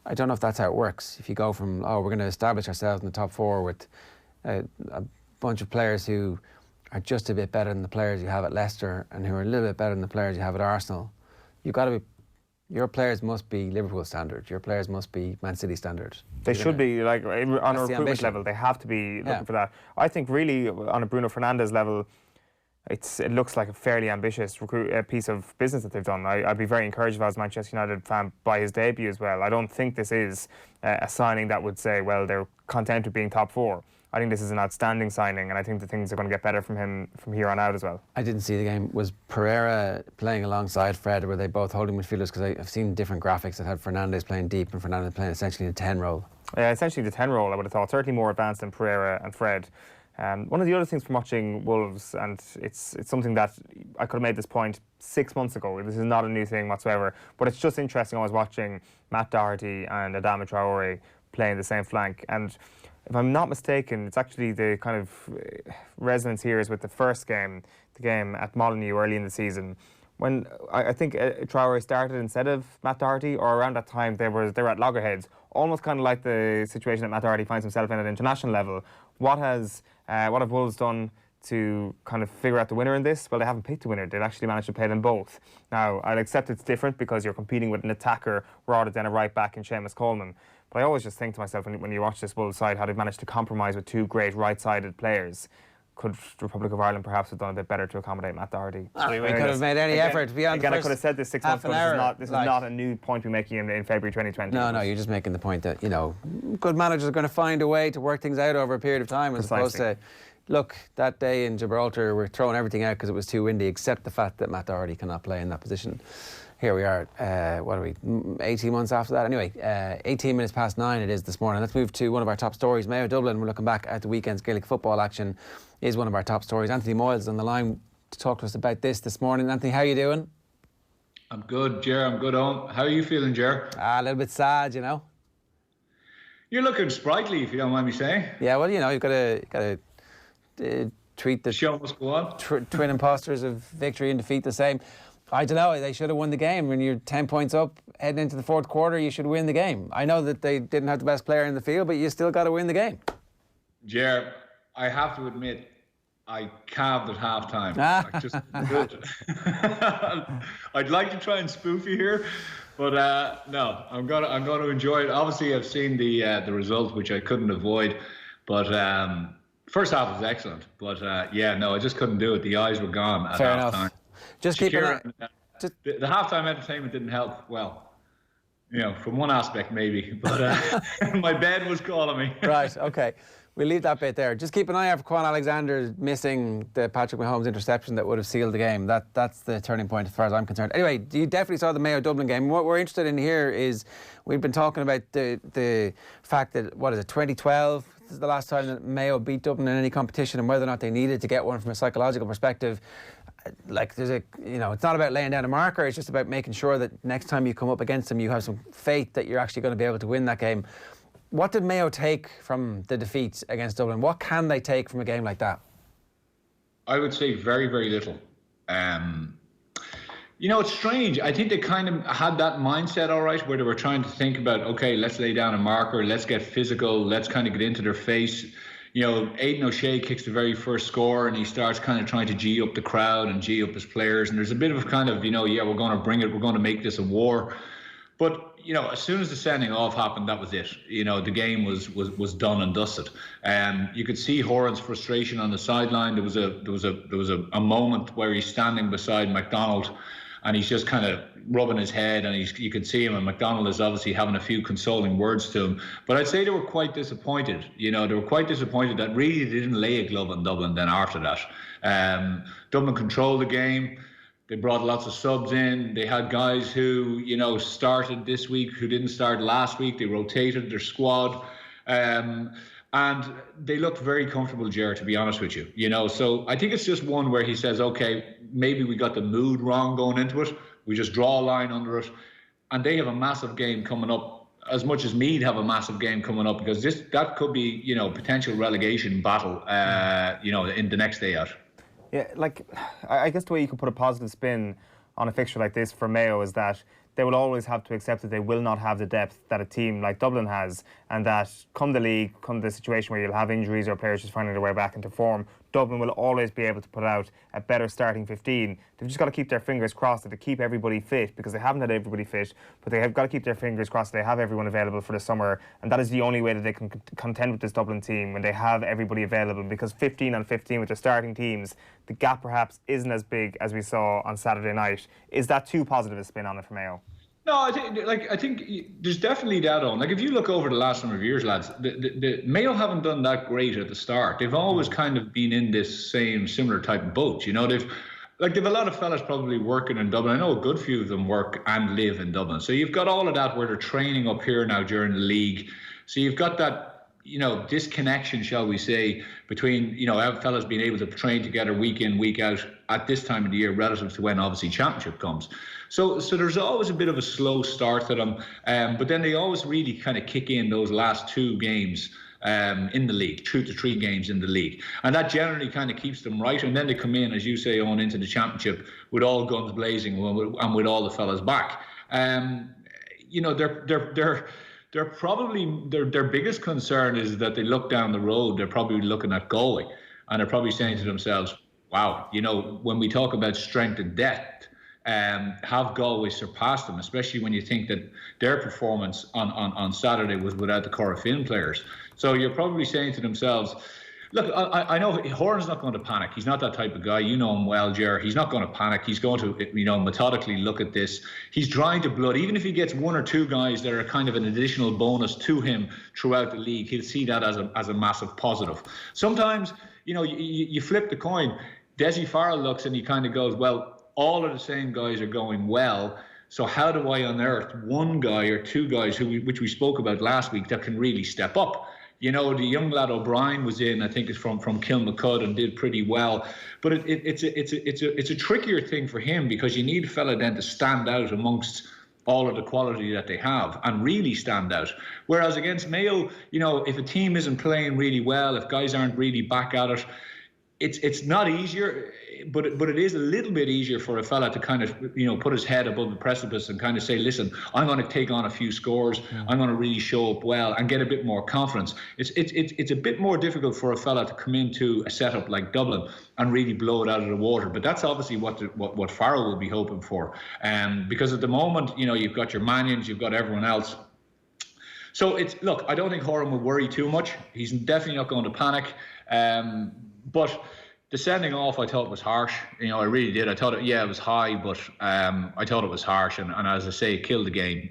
I don't know if that's how it works. If you go from we're going to establish ourselves in the top 4 with a bunch of players who are just a bit better than the players you have at Leicester and who are a little bit better than the players you have at Arsenal, you've got to be. Your players must be Liverpool standard. Your players must be Man City standard. They should be, like, on a recruitment level. They have to be looking for that. I think really on a Bruno Fernandes level, it looks like a fairly ambitious piece of business that they've done. I'd be very encouraged if I was a Manchester United fan by his debut as well. I don't think this is a signing that would say, well, they're content with being top 4. I think this is an outstanding signing, and I think the things are going to get better from him from here on out as well. I didn't see the game. Was Pereira playing alongside Fred, or were they both holding midfielders? Because I've seen different graphics that had Fernandes playing deep and Fernandes playing essentially the 10 role. Yeah, essentially the 10 role, I would have thought. Certainly more advanced than Pereira and Fred. One of the other things from watching Wolves, and it's something that I could have made this point 6 months ago. This is not a new thing whatsoever, but it's just interesting. I was watching Matt Doherty and Adama Traore playing the same flank, and if I'm not mistaken, it's actually the kind of resonance here is with the first game, the game at Molineux early in the season, when I think Traore started instead of Matt Doherty, or around that time they were at loggerheads, almost kind of like the situation that Matt Doherty finds himself in at international level. What have Wolves done to kind of figure out the winner in this? Well, they haven't picked a winner. They've actually managed to play them both. Now, I'll accept it's different because you're competing with an attacker rather than a right back in Seamus Coleman. But I always just think to myself when you watch this Wolves side how they've managed to compromise with 2 great right-sided players. could the Republic of Ireland perhaps have done a bit better to accommodate Matt Doherty? We could have made any effort beyond Again, the I could have said this 6 months ago. This is not a new point we're making in February 2020. No, you're just making the point that, good managers are going to find a way to work things out over a period of time as opposed to, look, that day in Gibraltar, we're throwing everything out because it was too windy, except the fact that Matt Doherty cannot play in that position. Here we are, 18 months after that? Anyway, 18 minutes past 9 it is this morning. Let's move to one of our top stories. Mayo Dublin, we're looking back at the weekend's Gaelic football action, is one of our top stories. Anthony Moyles is on the line to talk to us about this morning. Anthony, how are you doing? I'm good, Ger. I'm good, Owen. How are you feeling, Ger? A little bit sad, You're looking sprightly, if you don't mind me saying. Yeah, well, you've got to treat the show must go on. Twin imposters of victory and defeat the same. I don't know, they should have won the game. When you're 10 points up heading into the fourth quarter, you should win the game. I know that they didn't have the best player in the field, but you still got to win the game. Ger, I have to admit, I calved at half-time. I just I'd like to try and spoof you here, but no, I'm gonna enjoy it. Obviously, I've seen the result, which I couldn't avoid, but first half was excellent. But I just couldn't do it. The eyes were gone at half-time. Just keep it. The halftime entertainment didn't help. Well, from one aspect maybe, but my bed was calling me. Right. Okay. We'll leave that bit there. Just keep an eye out for Quan Alexander missing the Patrick Mahomes interception that would have sealed the game. That's the turning point as far as I'm concerned. Anyway, you definitely saw the Mayo Dublin game. What we're interested in here is we've been talking about the fact that 2012. This is the last time that Mayo beat Dublin in any competition, and whether or not they needed to get one from a psychological perspective. It's not about laying down a marker, it's just about making sure that next time you come up against them, you have some faith that you're actually going to be able to win that game. What did Mayo take from the defeat against Dublin? What can they take from a game like that? I would say very, very little. It's strange. I think they kind of had that mindset, all right, where they were trying to think about, okay, let's lay down a marker, let's get physical, let's kind of get into their face. Aidan O'Shea kicks the very first score and he starts kind of trying to G up the crowd and G up his players. And there's a bit of kind of, we're going to bring it, we're going to make this a war. But, as soon as the sending off happened, that was it. The game was done and dusted. You could see Horan's frustration on the sideline. There was a moment where he's standing beside MacDonald and he's just kind of rubbing his head, and you could see him, and MacDonald is obviously having a few consoling words to him. But I'd say they were quite disappointed. They were quite disappointed that really they didn't lay a glove on Dublin then after that. Dublin controlled the game. They brought lots of subs in. They had guys who, started this week who didn't start last week. They rotated their squad. And they looked very comfortable, Ger, to be honest with you. So I think it's just one where he says, okay, maybe we got the mood wrong going into it. We just draw a line under it. And they have a massive game coming up, as much as Meath have a massive game coming up, because that could be, potential relegation battle, in the next day out. Yeah, I guess the way you could put a positive spin on a fixture like this for Mayo is that they will always have to accept that they will not have the depth that a team like Dublin has, and that come the league, come the situation where you'll have injuries or players just finding their way back into form, Dublin will always be able to put out a better starting 15. They've just got to keep their fingers crossed to keep everybody fit, because they haven't had everybody fit, but they have got to keep their fingers crossed that they have everyone available for the summer, and that is the only way that they can contend with this Dublin team, when they have everybody available, because 15 on 15 with the starting teams, the gap perhaps isn't as big as we saw on Saturday night. Is that too positive a spin on it for Mayo? No, I think there's definitely that on. If you look over the last number of years, lads, the Mayo haven't done that great at the start. They've always kind of been in this similar type of boat. They've a lot of fellas probably working in Dublin. I know a good few of them work and live in Dublin. So you've got all of that where they're training up here now during the league. So you've got that, disconnection, shall we say, between, fellas being able to train together week in, week out at this time of the year relative to when obviously championship comes. So there's always a bit of a slow start to them, but then they always really kind of kick in those last 2 games in the league, 2 to 3 games in the league. And that generally kind of keeps them right. And then they come in, as you say, on into the championship with all guns blazing and with all the fellas back. They're probably, their biggest concern is that they look down the road, they're probably looking at Galway, and they're probably saying to themselves, wow, when we talk about strength and depth, have Galway surpassed them, especially when you think that their performance on Saturday was without the Corofin players. So you're probably saying to themselves, Look, I know Horan's not going to panic. He's not that type of guy. You know him well, Ger. He's not going to panic. He's going to, methodically look at this. He's drawing to blood. Even if he gets one or two guys that are kind of an additional bonus to him throughout the league, he'll see that as a massive positive. Sometimes, you flip the coin. Desi Farrell looks and he kind of goes, well, all of the same guys are going well. So how do I unearth one guy or two guys which we spoke about last week that can really step up? The young lad O'Brien was in, I think it's from Kilmacud, and did pretty well. But it's a trickier thing for him, because you need a fella then to stand out amongst all of the quality that they have and really stand out. Whereas against Mayo, if a team isn't playing really well, if guys aren't really back at it, it's not easier, but it is a little bit easier for a fella to kind of put his head above the precipice and kind of say, listen, I'm going to take on a few scores, I'm going to really show up well and get a bit more confidence. It's a bit more difficult for a fella to come into a setup like Dublin and really blow it out of the water. But that's obviously what Farrell will be hoping for, because at the moment you've got your Manions, you've got everyone else. So look, I don't think Horan will worry too much. He's definitely not going to panic. But the sending off, I thought was harsh. I really did. I thought it was high, but I thought it was harsh. And as I say, it killed the game.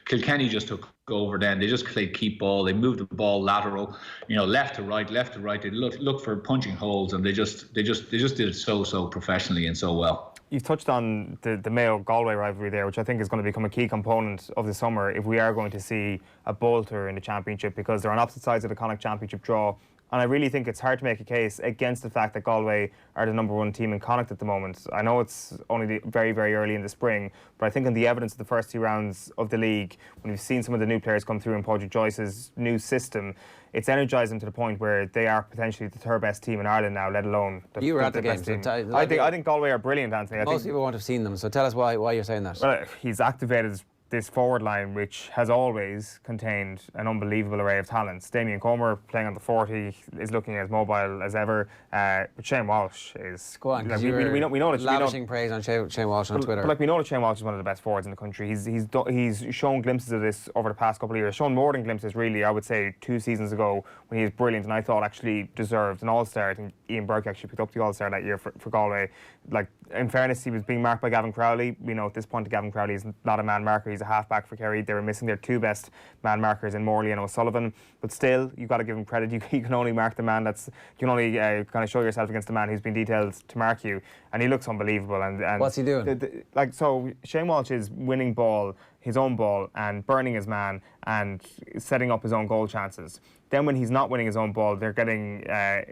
Kilkenny just took over then. They just played keep ball. They moved the ball lateral, left to right. They looked for punching holes, and they just did it so professionally and so well. You've touched on the Mayo-Galway rivalry there, which I think is going to become a key component of the summer if we are going to see a bolter in the championship, because they're on opposite sides of the Connacht championship draw. And I really think it's hard to make a case against the fact that Galway are the #1 team in Connacht at the moment. I know it's only very, very early in the spring, but I think in the evidence of the first 2 rounds of the league, when we've seen some of the new players come through in Padraig Joyce's new system, it's energised them to the point where they are potentially the 3rd best team in Ireland now, let alone you were at the game. So I think Galway are brilliant, Anthony. Most people won't have seen them, so tell us why you're saying that. Well, he's activated this forward line, which has always contained an unbelievable array of talents. Damien Comer playing on the 40 is looking as mobile as ever. But Shane Walsh is... Go on, because we know that lavishing praise on Shane Walsh on Twitter. But we know that Shane Walsh is one of the best forwards in the country. He's shown glimpses of this over the past couple of years. Shown more than glimpses, really, I would say, 2 seasons ago when he was brilliant, and I thought actually deserved an All-Star. I think Ian Burke actually picked up the All-Star that year for Galway. In fairness, he was being marked by Gavin Crowley. We know at this point Gavin Crowley is not a man marker. He's a half-back for Kerry. They were missing their 2 best man markers in Morley and O'Sullivan. But still, you've got to give him credit. You can only mark the man you can only kind of show yourself against the man who's been detailed to mark you. And he looks unbelievable. And what's he doing? So Shane Walsh is winning ball, his own ball, and burning his man and setting up his own goal chances. Then when he's not winning his own ball, they're getting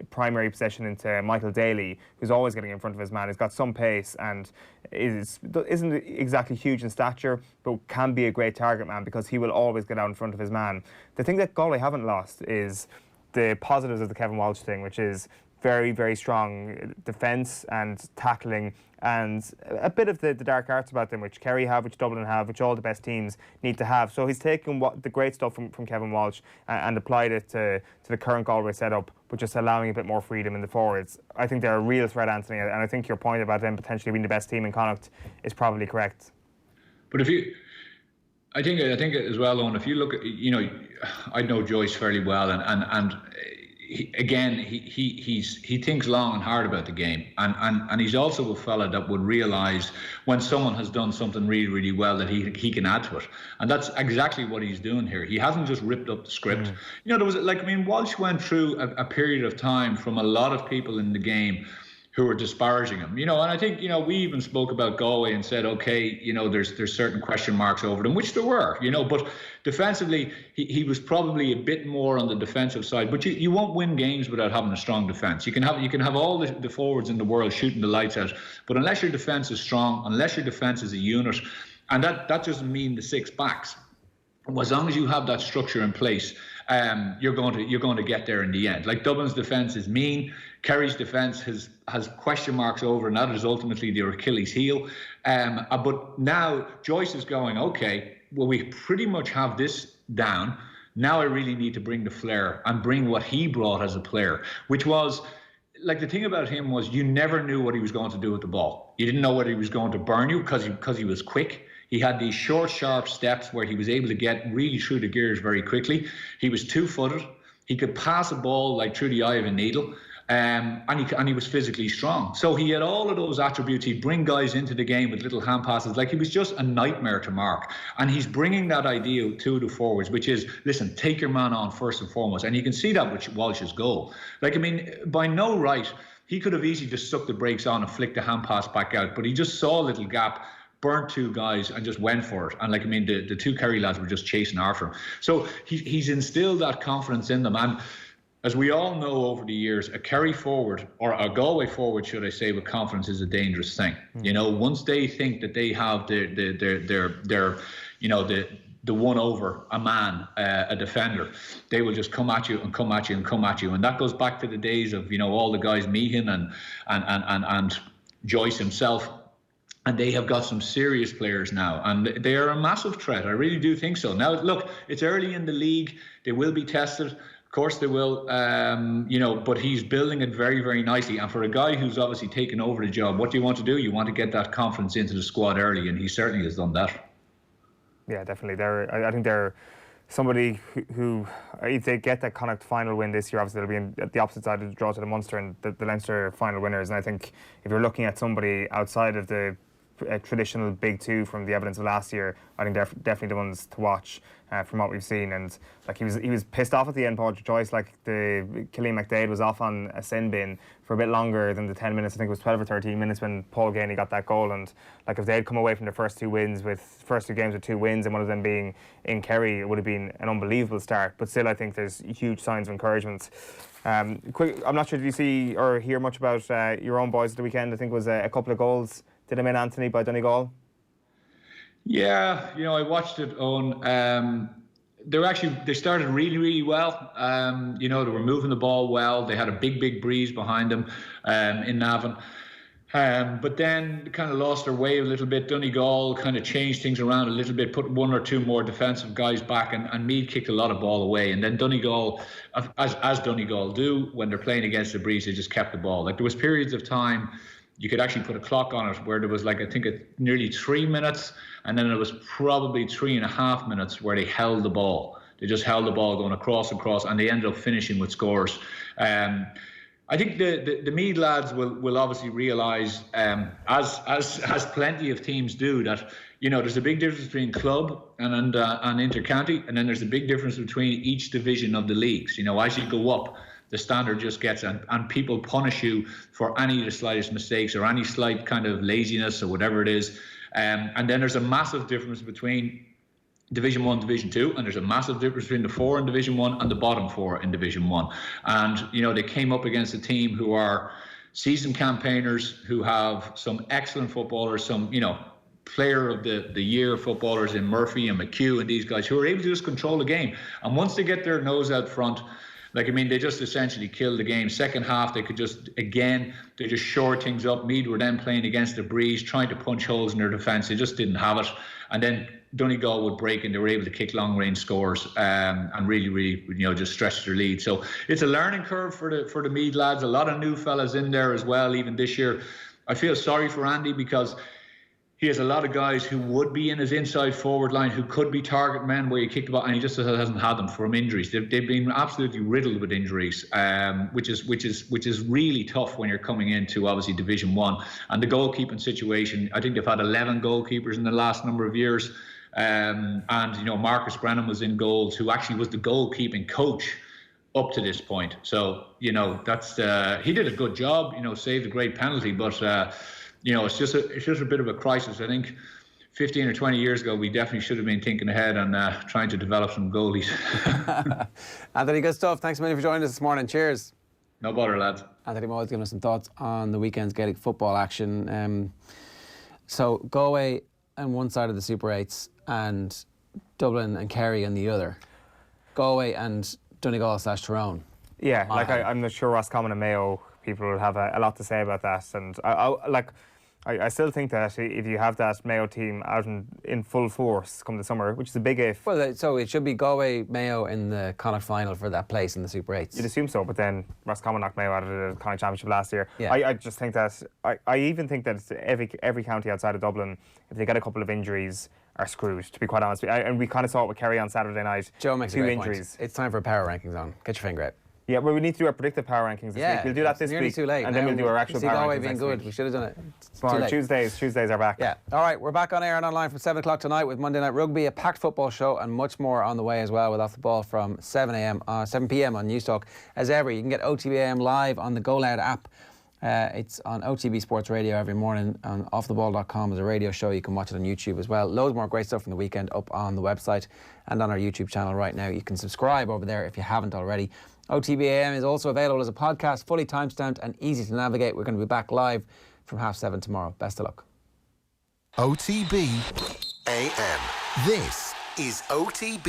primary possession into Michael Daly, who's always getting in front of his man. He's got some pace and isn't exactly huge in stature, but can be a great target man because he will always get out in front of his man. The thing that Galway haven't lost is the positives of the Kevin Walsh thing, which is very, very strong defence and tackling, and a bit of the dark arts about them, which Kerry have, which Dublin have, which all the best teams need to have. So he's taken the great stuff from Kevin Walsh and applied it to the current Galway setup, but just allowing a bit more freedom in the forwards. I think they're a real threat, Anthony, and I think your point about them potentially being the best team in Connacht is probably correct. But I think as well, Eoin, if you look at, I know Joyce fairly well, and he thinks long and hard about the game, and he's also a fella that would realise when someone has done something really, really well that he can add to it, and that's exactly what he's doing here. He hasn't just ripped up the script. There was Walsh went through a period of time from a lot of people in the game who were disparaging him, and I think, we even spoke about Galway and said, okay, there's certain question marks over them, which there were, but defensively, he was probably a bit more on the defensive side, but you won't win games without having a strong defence. You can have all the forwards in the world shooting the lights out, but unless your defence is strong, unless your defence is a unit, and that doesn't mean the 6 backs, as long as you have that structure in place, you're going to get there in the end. Like Dublin's defence is mean, Kerry's defence has question marks over, and that is ultimately their Achilles heel. But now Joyce is going, okay, well, we pretty much have this down. Now I really need to bring the flair and bring what he brought as a player, which was, the thing about him was you never knew what he was going to do with the ball. You didn't know whether he was going to burn you because he was quick. He had these short, sharp steps where he was able to get really through the gears very quickly. He was 2-footed. He could pass a ball like through the eye of a needle. And he was physically strong. So he had all of those attributes. He'd bring guys into the game with little hand passes. Like, he was just a nightmare to mark. And he's bringing that idea to the forwards, which is, listen, take your man on first and foremost. And you can see that with Walsh's goal. Like, I mean, by no right, he could have easily just stuck the brakes on and flicked the hand pass back out. But he just saw a little gap, burnt two guys and just went for it. And like, I mean, the two Kerry lads were just chasing after him. So he's instilled that confidence in them. And as we all know over the years, a Kerry forward, or a Galway forward, should I say, with confidence is a dangerous thing. You know, once they think that they have their you know, the one over a man, a defender, they will just come at you and come at you and come at you. And that goes back to the days of, you know, all the guys, Meehan and Joyce himself. And they have got some serious players now, and they are a massive threat. I really do think so. Now, look, it's early in the league. They will be tested. Of course they will, you know, but he's building it very, very nicely. And for a guy who's obviously taken over the job, what do you want to do? You want to get that confidence into the squad early, and he certainly has done that. Yeah, definitely. I think they're somebody who if they get that Connacht final win this year, obviously they'll be at the opposite side of the draw to the Munster and the Leinster final winners. And I think if you're looking at somebody outside of the traditional big two from the evidence of last year, I think they're definitely the ones to watch from what we've seen. And like, he was pissed off at the end, Paul Joyce. Like, the Killian McDade was off on a sin bin for a bit longer than the 10 minutes. I think it was 12 or 13 minutes when Paul Gainey got that goal. And like, if they had come away from the first two games with 2 wins, and one of them being in Kerry, it would have been an unbelievable start. But still, I think there's huge signs of encouragement. I'm not sure, did you see or hear much about your own boys at the weekend? I think it was a couple of goals. Did him in, Anthony, by Donegal? Yeah, you know, I watched it on. They started really, really well. You know, they were moving the ball well. They had a big breeze behind them in Navan. But then kind of lost their way a little bit. Donegal kind of changed things around a little bit, put 1 or 2 more defensive guys back, and Meath kicked a lot of ball away. And then Donegal, as Donegal do, when they're playing against the breeze, they just kept the ball. Like, there was periods of time, you could actually put a clock on it, where there was, like, I think nearly 3 minutes, and then it was probably 3.5 minutes where they held the ball. They just held the ball going across, and they ended up finishing with scores. I think the Meath lads will obviously realise, as plenty of teams do, that, you know, there's a big difference between club and inter-county, and then there's a big difference between each division of the leagues. You know, as you go up, the standard just gets, and people punish you for any of the slightest mistakes or any slight kind of laziness or whatever it is. And then there's a massive difference between Division 1, Division 2, and there's a massive difference between the 4 in Division 1 and the bottom 4 in Division 1. And, you know, they came up against a team who are seasoned campaigners, who have some excellent footballers, some, you know, player of the year footballers in Murphy and McHugh and these guys who are able to just control the game. And once they get their nose out front, like, I mean, they just essentially killed the game. Second half, they could just, again, they just shore things up. Meath were then playing against the breeze, trying to punch holes in their defence. They just didn't have it. And then Donegal would break, and they were able to kick long-range scores and really, you know, just stretch their lead. So it's a learning curve for the Meath lads. A lot of new fellas in there as well, even this year. I feel sorry for Andy, because he has a lot of guys who would be in his inside forward line who could be target men where you kick the ball, and he just hasn't had them from injuries. They've been absolutely riddled with injuries, which is really tough when you're coming into, obviously, Division 1. And the goalkeeping situation, I think they've had 11 goalkeepers in the last number of years. And, you know, Marcus Brennan was in goals, who actually was the goalkeeping coach up to this point. So, you know, that's he did a good job, you know, saved a great penalty, but you know, it's just a bit of a crisis. I think 15 or 20 years ago, we definitely should have been thinking ahead and trying to develop some goalies. Anthony, good stuff. Thanks a million for joining us this morning. Cheers. No bother, lads. Anthony Moyles giving us some thoughts on the weekend's Gaelic football action. So Galway on one side of the Super 8s and Dublin and Kerry on the other. Galway and Donegal/Tyrone. Yeah, like I'm not sure Roscommon and Mayo people will have a lot to say about that. And I still think that if you have that Mayo team out in full force come the summer, which is a big if. Well, so it should be Galway, Mayo in the Connacht final for that place in the Super 8s. You'd assume so, but then Roscommon knocked Mayo out of the Connacht Championship last year. Yeah. I just think that, I even think that every county outside of Dublin, if they get a couple of injuries, are screwed, to be quite honest. And we kind of saw it with Kerry on Saturday night. Joe makes two a great injuries. Point. It's time for a power rankings on. Get your finger out. Yeah, well, we need to do our predictive power rankings this week. We'll do that this nearly week. Too late. And then we'll do our actual power Galway rankings being next good. week. We should have done it. Well, Tuesdays are back. Yeah. All right, we're back on air and online from 7 o'clock tonight with Monday Night Rugby, a packed football show, and much more on the way as well with Off the Ball from 7 p.m. on Newstalk. As ever, you can get OTB AM live on the Go Loud app. It's on OTB Sports Radio every morning. On offtheball.com is a radio show. You can watch it on YouTube as well. Loads more great stuff from the weekend up on the website and on our YouTube channel right now. You can subscribe over there if you haven't already. OTB AM is also available as a podcast, fully timestamped and easy to navigate. We're going to be back live from 7:30 tomorrow. Best of luck. OTB AM. This is OTB.